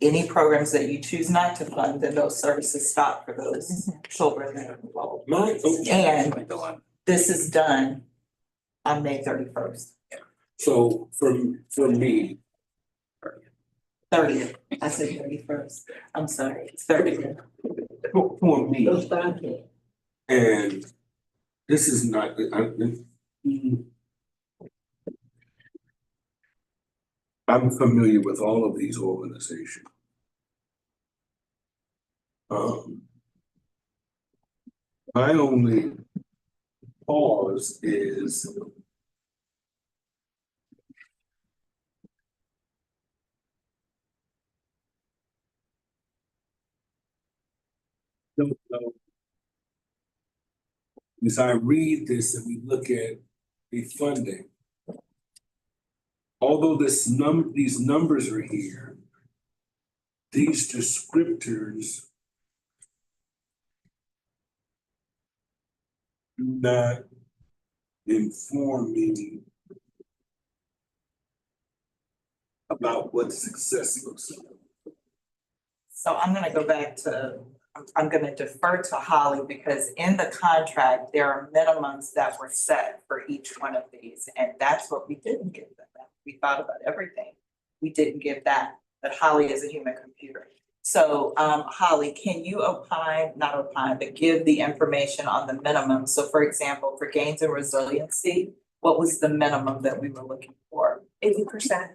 Any programs that you choose not to fund, then those services stop for those children that are involved. And this is done on May 31st. So for me, 30th, I said 31st, I'm sorry, it's 30th. for me, those 5K. and this is not, I'm familiar with all of these organizations. My only pause is don't know. As I read this and we look at the funding, although these numbers are here, these descriptors do not inform me about what success looks like. So I'm gonna go back to, I'm gonna defer to Holly because in the contract, there are minimums that were set for each one of these. And that's what we didn't give them. We thought about everything. We didn't give that, but Holly is a human computer. So Holly, can you not opine, but give the information on the minimum? So for example, for gains and resiliency, what was the minimum that we were looking for? 80%.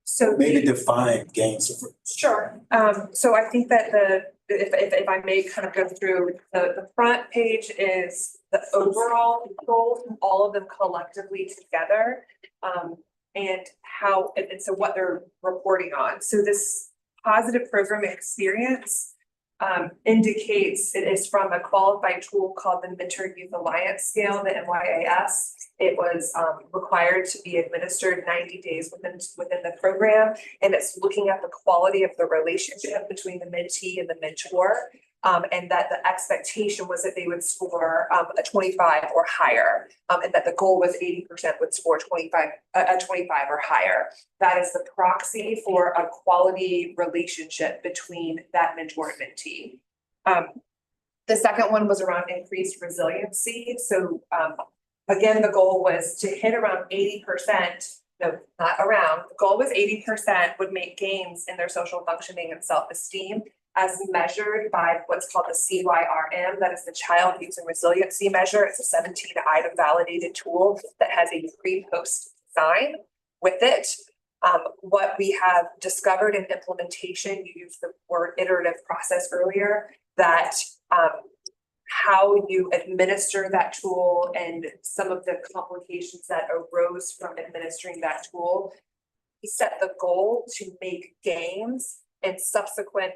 So Maybe define gains. sure. So I think that if I may kind of go through, the front page is the overall goals, all of them collectively together. And so what they're reporting on. So this positive program experience indicates it is from a qualified tool called the Mentor Youth Alliance Scale, the MYAS. It was required to be administered 90 days within the program, and it's looking at the quality of the relationship between the mentee and the mentor, and that the expectation was that they would score a 25 or higher, and that the goal was 80% would score 25 or higher. That is the proxy for a quality relationship between that mentor and mentee. The second one was around increased resiliency. So again, the goal was to hit around 80%, no, not around, the goal was 80% would make gains in their social functioning and self-esteem as measured by what's called the CYRM, that is the Child Youth and Resiliency Measure. It's a 17-item validated tool that has a pre-post sign with it. What we have discovered in implementation, you used the word iterative process earlier, that how you administer that tool and some of the complications that arose from administering that tool. We set the goal to make gains, and subsequent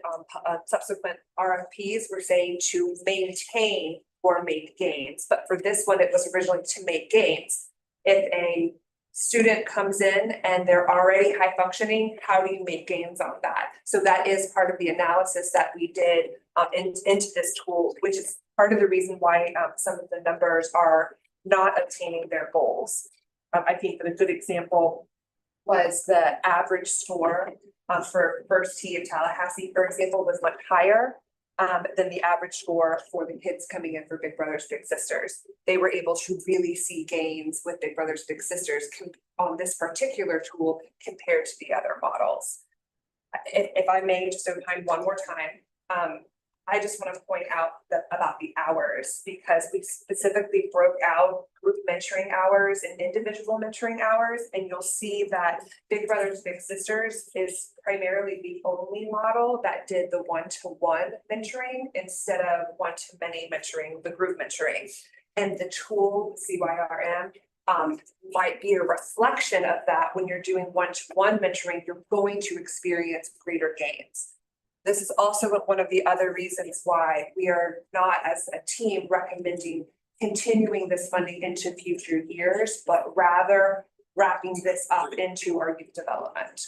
RFPs were saying to maintain or make gains. But for this one, it was originally to make gains. If a student comes in and they're already high functioning, how do you make gains on that? So that is part of the analysis that we did into this tool, which is part of the reason why some of the numbers are not obtaining their goals. I think that a good example was the average score for First Tee of Tallahassee, for example, was much higher than the average score for the kids coming in for Big Brothers Big Sisters. They were able to really see gains with Big Brothers Big Sisters on this particular tool compared to the other models. If I may just opine one more time, I just want to point out about the hours, because we specifically broke out group mentoring hours and individual mentoring hours, and you'll see that Big Brothers Big Sisters is primarily the only model that did the one-to-one mentoring instead of one-to-many mentoring, the group mentoring. And the tool CYRM might be a reflection of that. When you're doing one-to-one mentoring, you're going to experience greater gains. This is also one of the other reasons why we are not, as a team, recommending continuing this funding into future years, but rather wrapping this up into our youth development.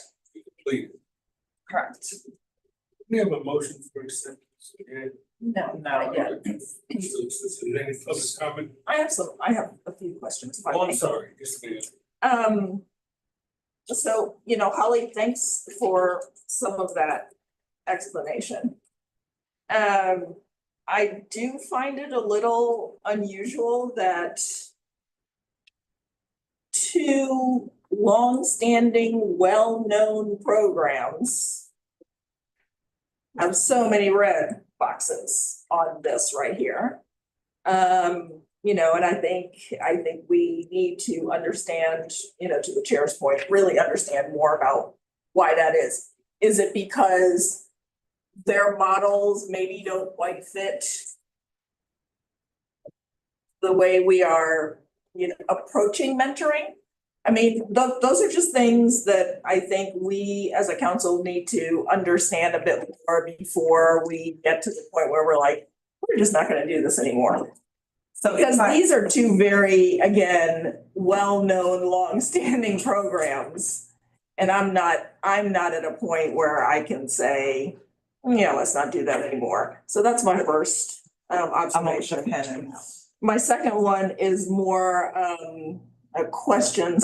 Please. Correct. We have a motion for acceptance. No, not yet. Any public comment? I have a few questions. if I Oh, I'm may. sorry, yes, ma'am. So, you know, Holly, thanks for some of that explanation. I do find it a little unusual that two long-standing, well-known programs have so many red boxes on this right here. You know, and I think we need to understand, you know, to the chair's point, really understand more about why that is. Is it because their models maybe don't quite fit the way we are, you know, approaching mentoring? I mean, those are just things that I think we as a council need to understand a bit more before we get to the point where we're like, we're just not gonna do this anymore. So Because these are two very, again, well-known, long-standing programs. And I'm not at a point where I can say, yeah, let's not do that anymore. So that's my first observation. My second one is more a question /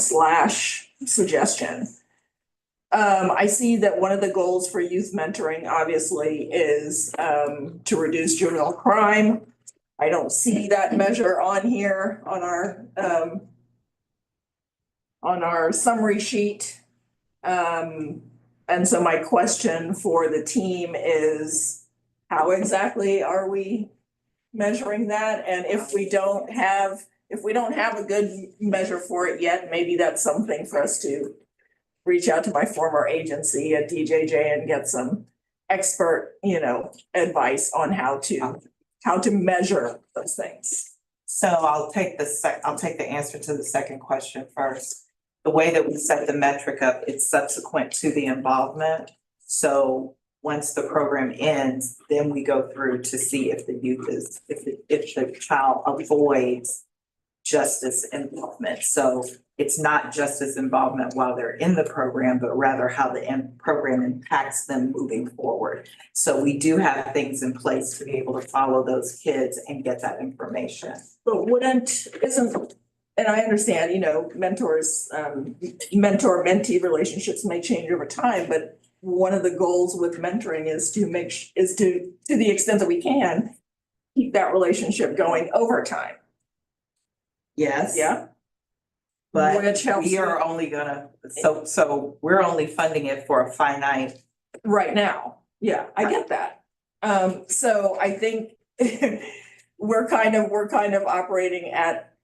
suggestion. I see that one of the goals for youth mentoring obviously is to reduce juvenile crime. I don't see that measure on here on our summary sheet. And so my question for the team is, how exactly are we measuring that? And if we don't have a good measure for it yet, maybe that's something for us to reach out to my former agency at DJJ and get some expert, you know, advice on how to measure those things. So I'll take the answer to the second question first. The way that we set the metric up, it's subsequent to the involvement. So once the program ends, then we go through to see if the youth is, if the child avoids justice involvement. So it's not justice involvement while they're in the program, but rather how the program impacts them moving forward. So we do have things in place to be able to follow those kids and get that information. But and I understand, you know, mentor-mentee relationships may change over time, but one of the goals with mentoring is to the extent that we can, keep that relationship going over time. Yes. Yeah. But Which helps we are only gonna, so we're only funding it for a finite. Right now. Yeah, I get that. So I think we're kind of operating at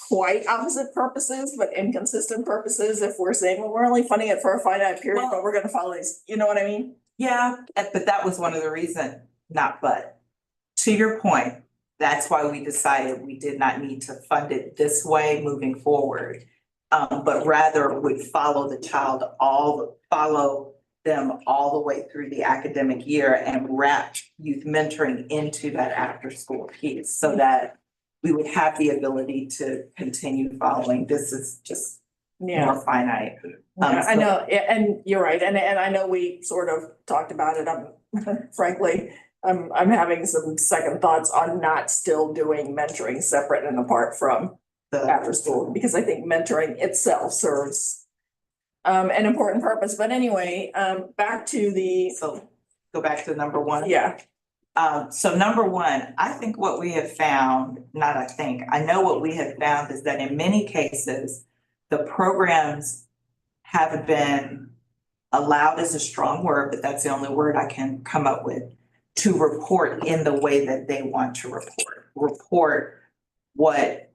quite opposite purposes, but inconsistent purposes. If we're saying, well, we're only funding it for a finite period, but we're gonna follow these, you know what I mean? Yeah, but that was one of the reasons, to your point, that's why we decided we did not need to fund it this way moving forward. But rather would follow the child follow them all the way through the academic year and wrap youth mentoring into that after school piece so that we would have the ability to continue following. This is just more finite. I know, and you're right, and I know we sort of talked about it, frankly, I'm having some second thoughts on not still doing mentoring separate and apart from the after school, because I think mentoring itself serves an important purpose, but anyway, back to go back to number one. Yeah. So number one, I think what we have found, I know what we have found is that in many cases, the programs have been allowed is a strong word, but that's the only word I can come up with, to report in the way that they want to report what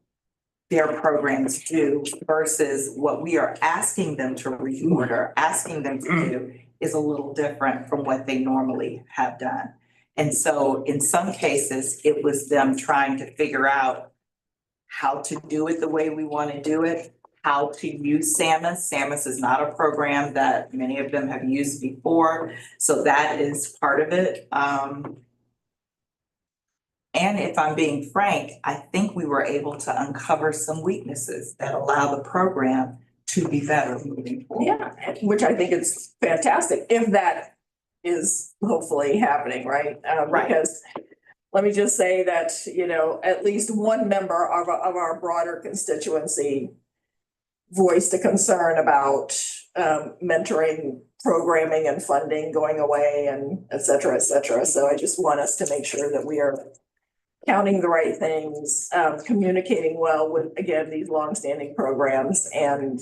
their programs do versus what we are asking them to report or asking them to do is a little different from what they normally have done. And so in some cases, it was them trying to figure out how to do it the way we want to do it, how to use SAMUS. SAMUS is not a program that many of them have used before, so that is part of it. And if I'm being frank, I think we were able to uncover some weaknesses that allow the program to be better moving forward. Yeah, which I think is fantastic, if that is hopefully happening, right? Right. Because let me just say that, you know, at least one member of our broader constituency voiced a concern about mentoring programming and funding going away and et cetera, et cetera. So I just want us to make sure that we are counting the right things, communicating well with, again, these longstanding programs and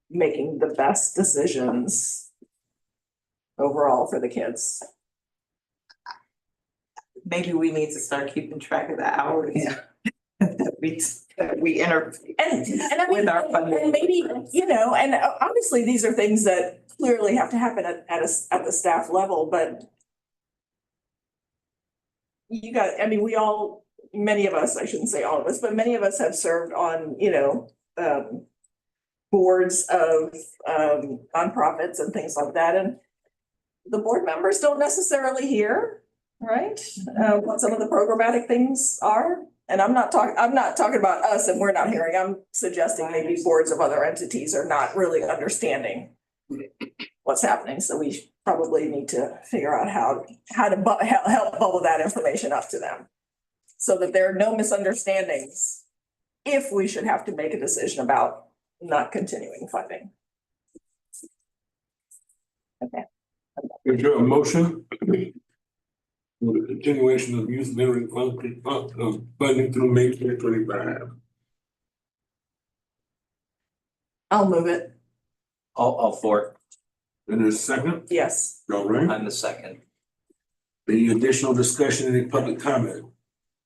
making the best decisions overall for the kids. Maybe we need to start keeping track of the hours. that we enter And I mean, with our funding. and maybe, you know, and obviously these are things that clearly have to happen at the staff level, but you got, I mean, many of us, I shouldn't say all of us, but many of us have served on, you know, boards of nonprofits and things like that, and the board members don't necessarily hear, right? What some of the programmatic things are. And I'm not talking about us and we're not hearing. I'm suggesting maybe boards of other entities are not really understanding what's happening. So we probably need to figure out how to help bubble that information up to them so that there are no misunderstandings if we should have to make a decision about not continuing funding. Okay. Is there a motion for the continuation of youth mentoring funding through May 2025? I'll move it. All for And there's a second? Yes. All it. right. I'm the second. Any additional discussion, any public comment?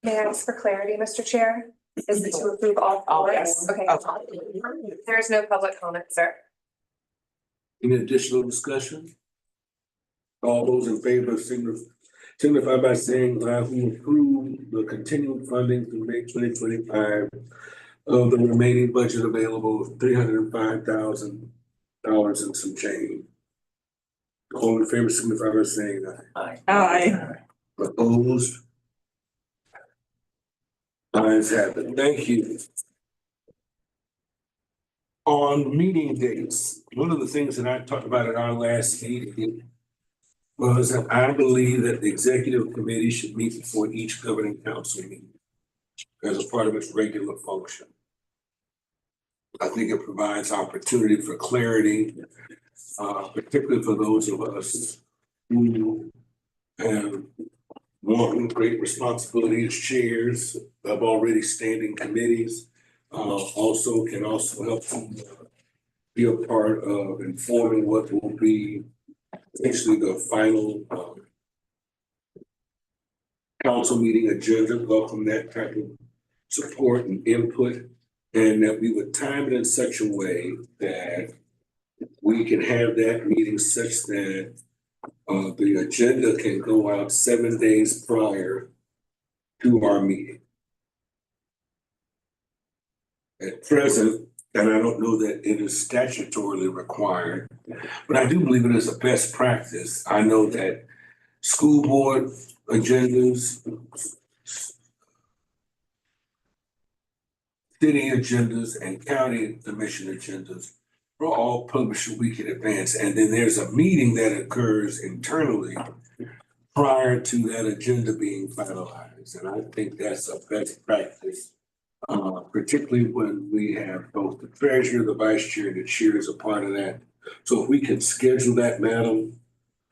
May I ask for clarity, Mr. Chair? Is it to approve all All four? yes. Okay. There is no public comment, sir. Any additional discussion? All those in favor signify by saying aye, who approve the continued funding through May 2025 of the remaining budget available of $305,000 and some change. All in favor signify by saying aye. Aye. Opposed? Ayes have it. Thank you. On meeting dates, one of the things that I talked about at our last meeting was that I believe that the executive committee should meet before each governing council meeting as a part of its regular function. I think it provides opportunity for clarity, particularly for those of us who have one great responsibility as chairs of already standing committees. Also can help to be a part of informing what will be essentially the final council meeting agenda. Welcome that type of support and input, and that we would time it in such a way that we can have that meeting such that the agenda can go out 7 days prior to our meeting. At present, and I don't know that it is statutorily required, but I do believe it is a best practice. I know that school board agendas, city agendas, and county commission agendas are all published a week in advance. And then there's a meeting that occurs internally prior to that agenda being finalized. And I think that's a best practice, particularly when we have both the treasurer, the vice chair, and the chair as a part of that. So if we can schedule that, madam,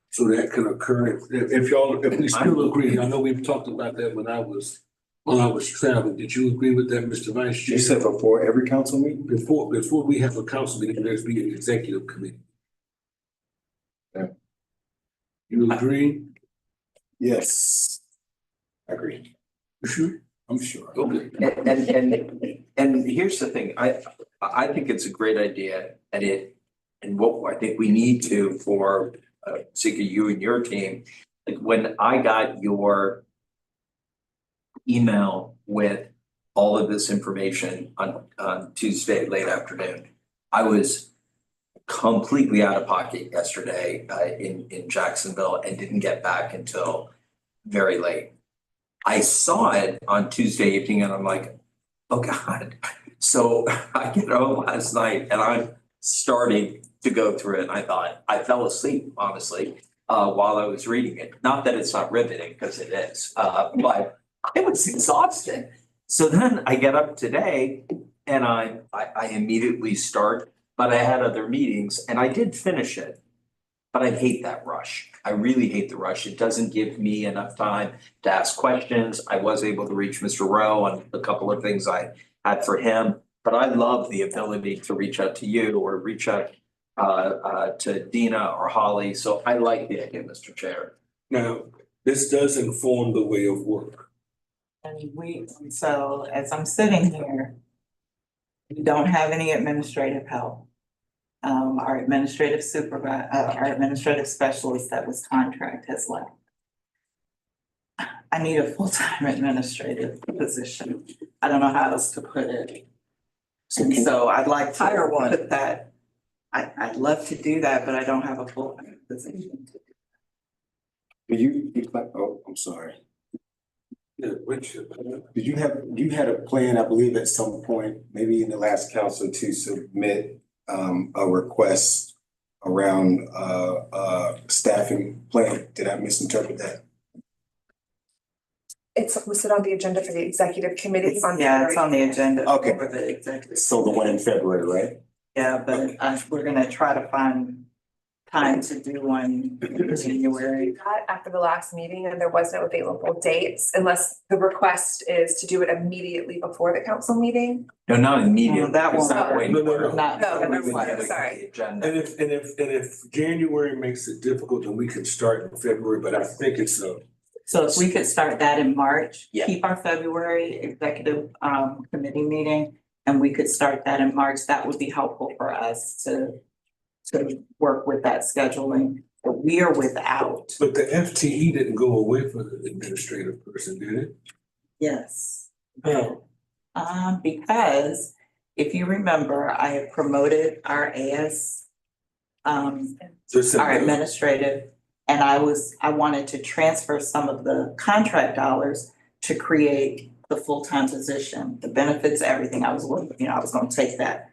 so that can occur. If we still agree, I know we've talked about that when I was traveling. Did you agree with that, Mr. Vice Chair? You said before every council meeting? Before we have a council meeting, there's be an executive committee. Yeah. You agree? Yes. I agree. You sure? I'm sure. Okay. And here's the thing, I think it's a great idea and what I think we need to for Sika, you and your team. Like when I got your email with all of this information on Tuesday, late afternoon. I was completely out of pocket yesterday, in Jacksonville and didn't get back until very late. I saw it on Tuesday evening and I'm like, oh God. So I get home last night and I'm starting to go through it. And I thought, I fell asleep, honestly, while I was reading it. Not that it's not riveting, because it is, but I was exhausted. So then I get up today and I immediately start, but I had other meetings and I did finish it. But I hate that rush. I really hate the rush. It doesn't give me enough time to ask questions. I was able to reach Mr. Rowe on a couple of things I had for him, but I love the ability to reach out to you or reach out to Dina or Holly. So I like the idea, Mr. Chair. Now, this does inform the way of work. And so as I'm sitting here, we don't have any administrative help. Our administrative our administrative specialist that was contract has left. I need a full-time administrative position. I don't know how else to put it. And so I'd like to Hire one. put that, I'd love to do that, but I don't have a full-time position. Oh, I'm sorry. Yeah, Richard. You had a plan, I believe, at some point, maybe in the last council, to submit a request around staffing plan. Did I misinterpret that? It's listed on the agenda for the executive committee. Yeah, it's on the agenda. Okay. For the executive. So the one in February, right? Yeah, but we're gonna try to find time to do one in January. That after the last meeting and there was no available dates unless the request is to do it immediately before the council meeting. No, not immediately. That because won't that way- No. Not. No, we never would mind, get sorry. the agenda. And if January makes it difficult, then we can start in February, but I think it's So if we could start that in March, Yeah. keep our February executive committee meeting, and we could start that in March, that would be helpful for us to work with that scheduling. But we are without. but the FTE didn't go away for the administrative person, did it? Yes. No. Because if you remember, I have promoted our AS, our administrative, and I wanted to transfer some of the contract dollars to create the full-time position, the benefits, everything. I was gonna take that.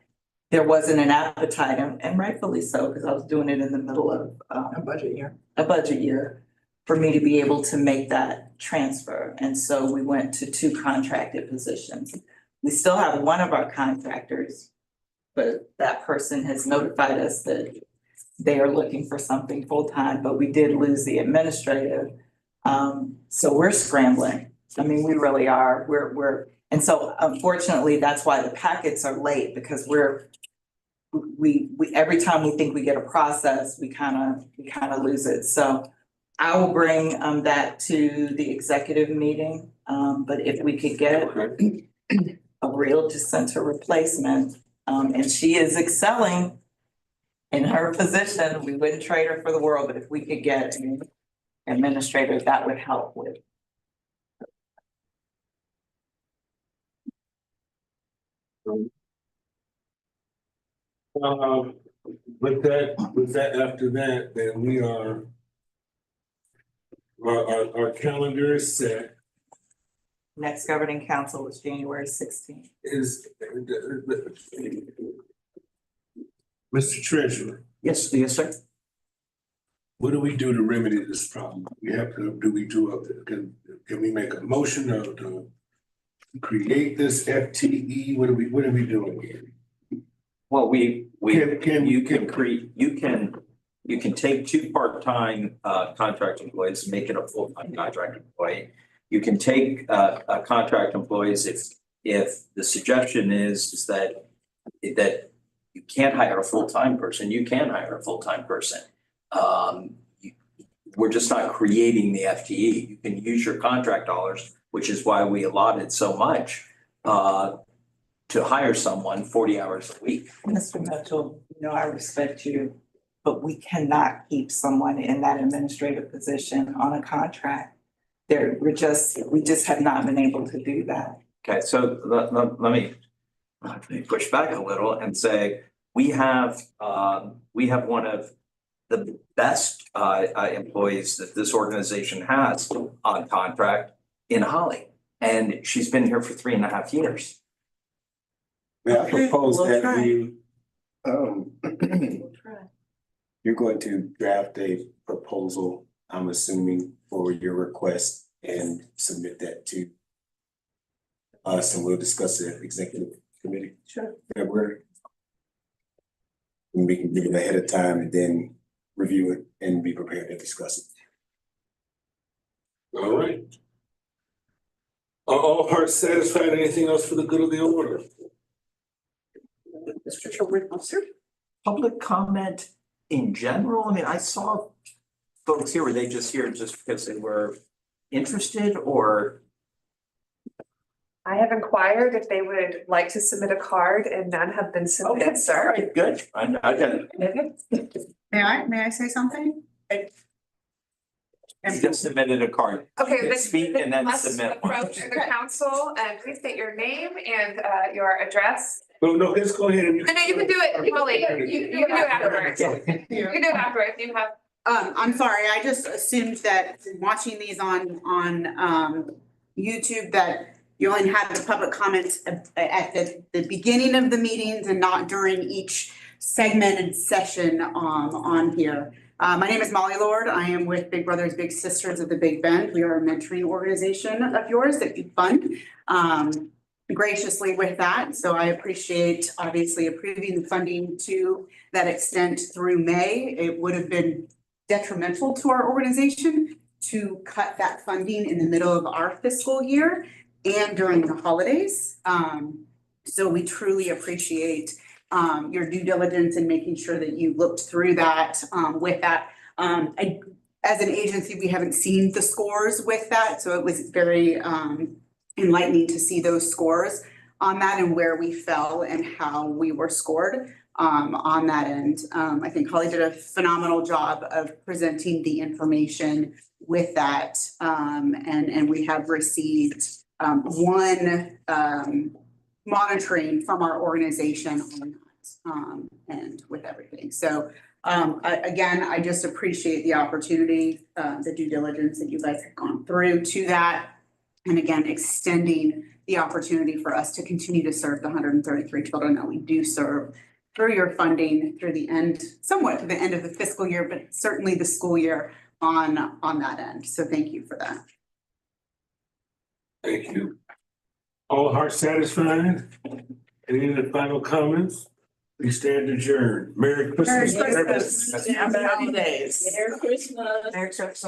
There wasn't an appetite, and rightfully so, because I was doing it in the middle of A budget year. for me to be able to make that transfer. And so we went to 2 contracted positions. We still have one of our contractors, but that person has notified us that they are looking for something full-time, but we did lose the administrative. So we're scrambling. I mean, we really are. And so unfortunately, that's why the packets are late, because we every time we think we get a process, we kind of lose it. So I will bring that to the executive meeting. But if we could get a real Jacinta replacement, and she is excelling in her position, we wouldn't trade her for the world, but if we could get an administrator, that would help with. With that, after that, then we are, our calendar is set. Next governing council is January 16th. Mr. Treasurer, Yes, sir. what do we do to remedy this problem? Can we make a motion to create this FTE? What are we doing here? Well, you Can- can take 2 part-time contract employees and make it a full-time contract employee. You can take contract employees if the suggestion is that you can't hire a full-time person, you can hire a full-time person. We're just not creating the FTE. You can use your contract dollars, which is why we allotted so much to hire someone 40 hours a week. Mr. Mitchell, I respect you, but we cannot keep someone in that administrative position on a contract. We just have not been able to do that. Okay, so let me push back a little and say, we have one of the best employees that this organization has on contract in Holly. And she's been here for 3.5 years. May I Okay, propose we'll that try. you, you're going to draft a proposal, I'm assuming, for your request and submit that to us, and we'll discuss it at the executive committee. Sure. February. And we can give it ahead of time and then review it and be prepared to discuss it. All right. Are all hearts satisfied? Anything else for the good of the order? Mr. Chairman, was there public comment in general? I mean, I saw folks here, were they just here just because they were interested, or? I have inquired if they would like to submit a card and none have been submitted, All sir. right, good. I got it. May I say something? You just submitted a card. Okay, Speak and then let's submit. approach the council and please state your name and your address. No, let's go ahead and. No, you can do it, Molly, you can do it afterwards. You can do it afterwards, you have. I'm sorry, I just assumed that watching these on YouTube that you only had the public comments at the beginning of the meetings and not during each segmented session on here. My name is Molly Lord. I am with Big Brothers Big Sisters of the Big Bend. We are a mentoring organization of yours that you fund graciously with that. So I appreciate obviously approving the funding to that extent through May. It would have been detrimental to our organization to cut that funding in the middle of our fiscal year and during the holidays. So we truly appreciate your due diligence in making sure that you looked through that with that. As an agency, we haven't seen the scores with that, so it was very enlightening to see those scores on that and where we fell and how we were scored on that end. I think Holly did a phenomenal job of presenting the information with that. And we have received one monitoring from our organization on that and with everything. So again, I just appreciate the opportunity, the due diligence that you guys have gone through to that. And again, extending the opportunity for us to continue to serve the 133 children that we do serve through your funding through the end, somewhat to the end of the fiscal year, but certainly the school year on that end. So thank you for that. Thank you. All hearts satisfied? Any other final comments? We stand adjourned. Merry Christmas. Merry Christmas. Happy holidays. Merry Christmas. Merry Christmas.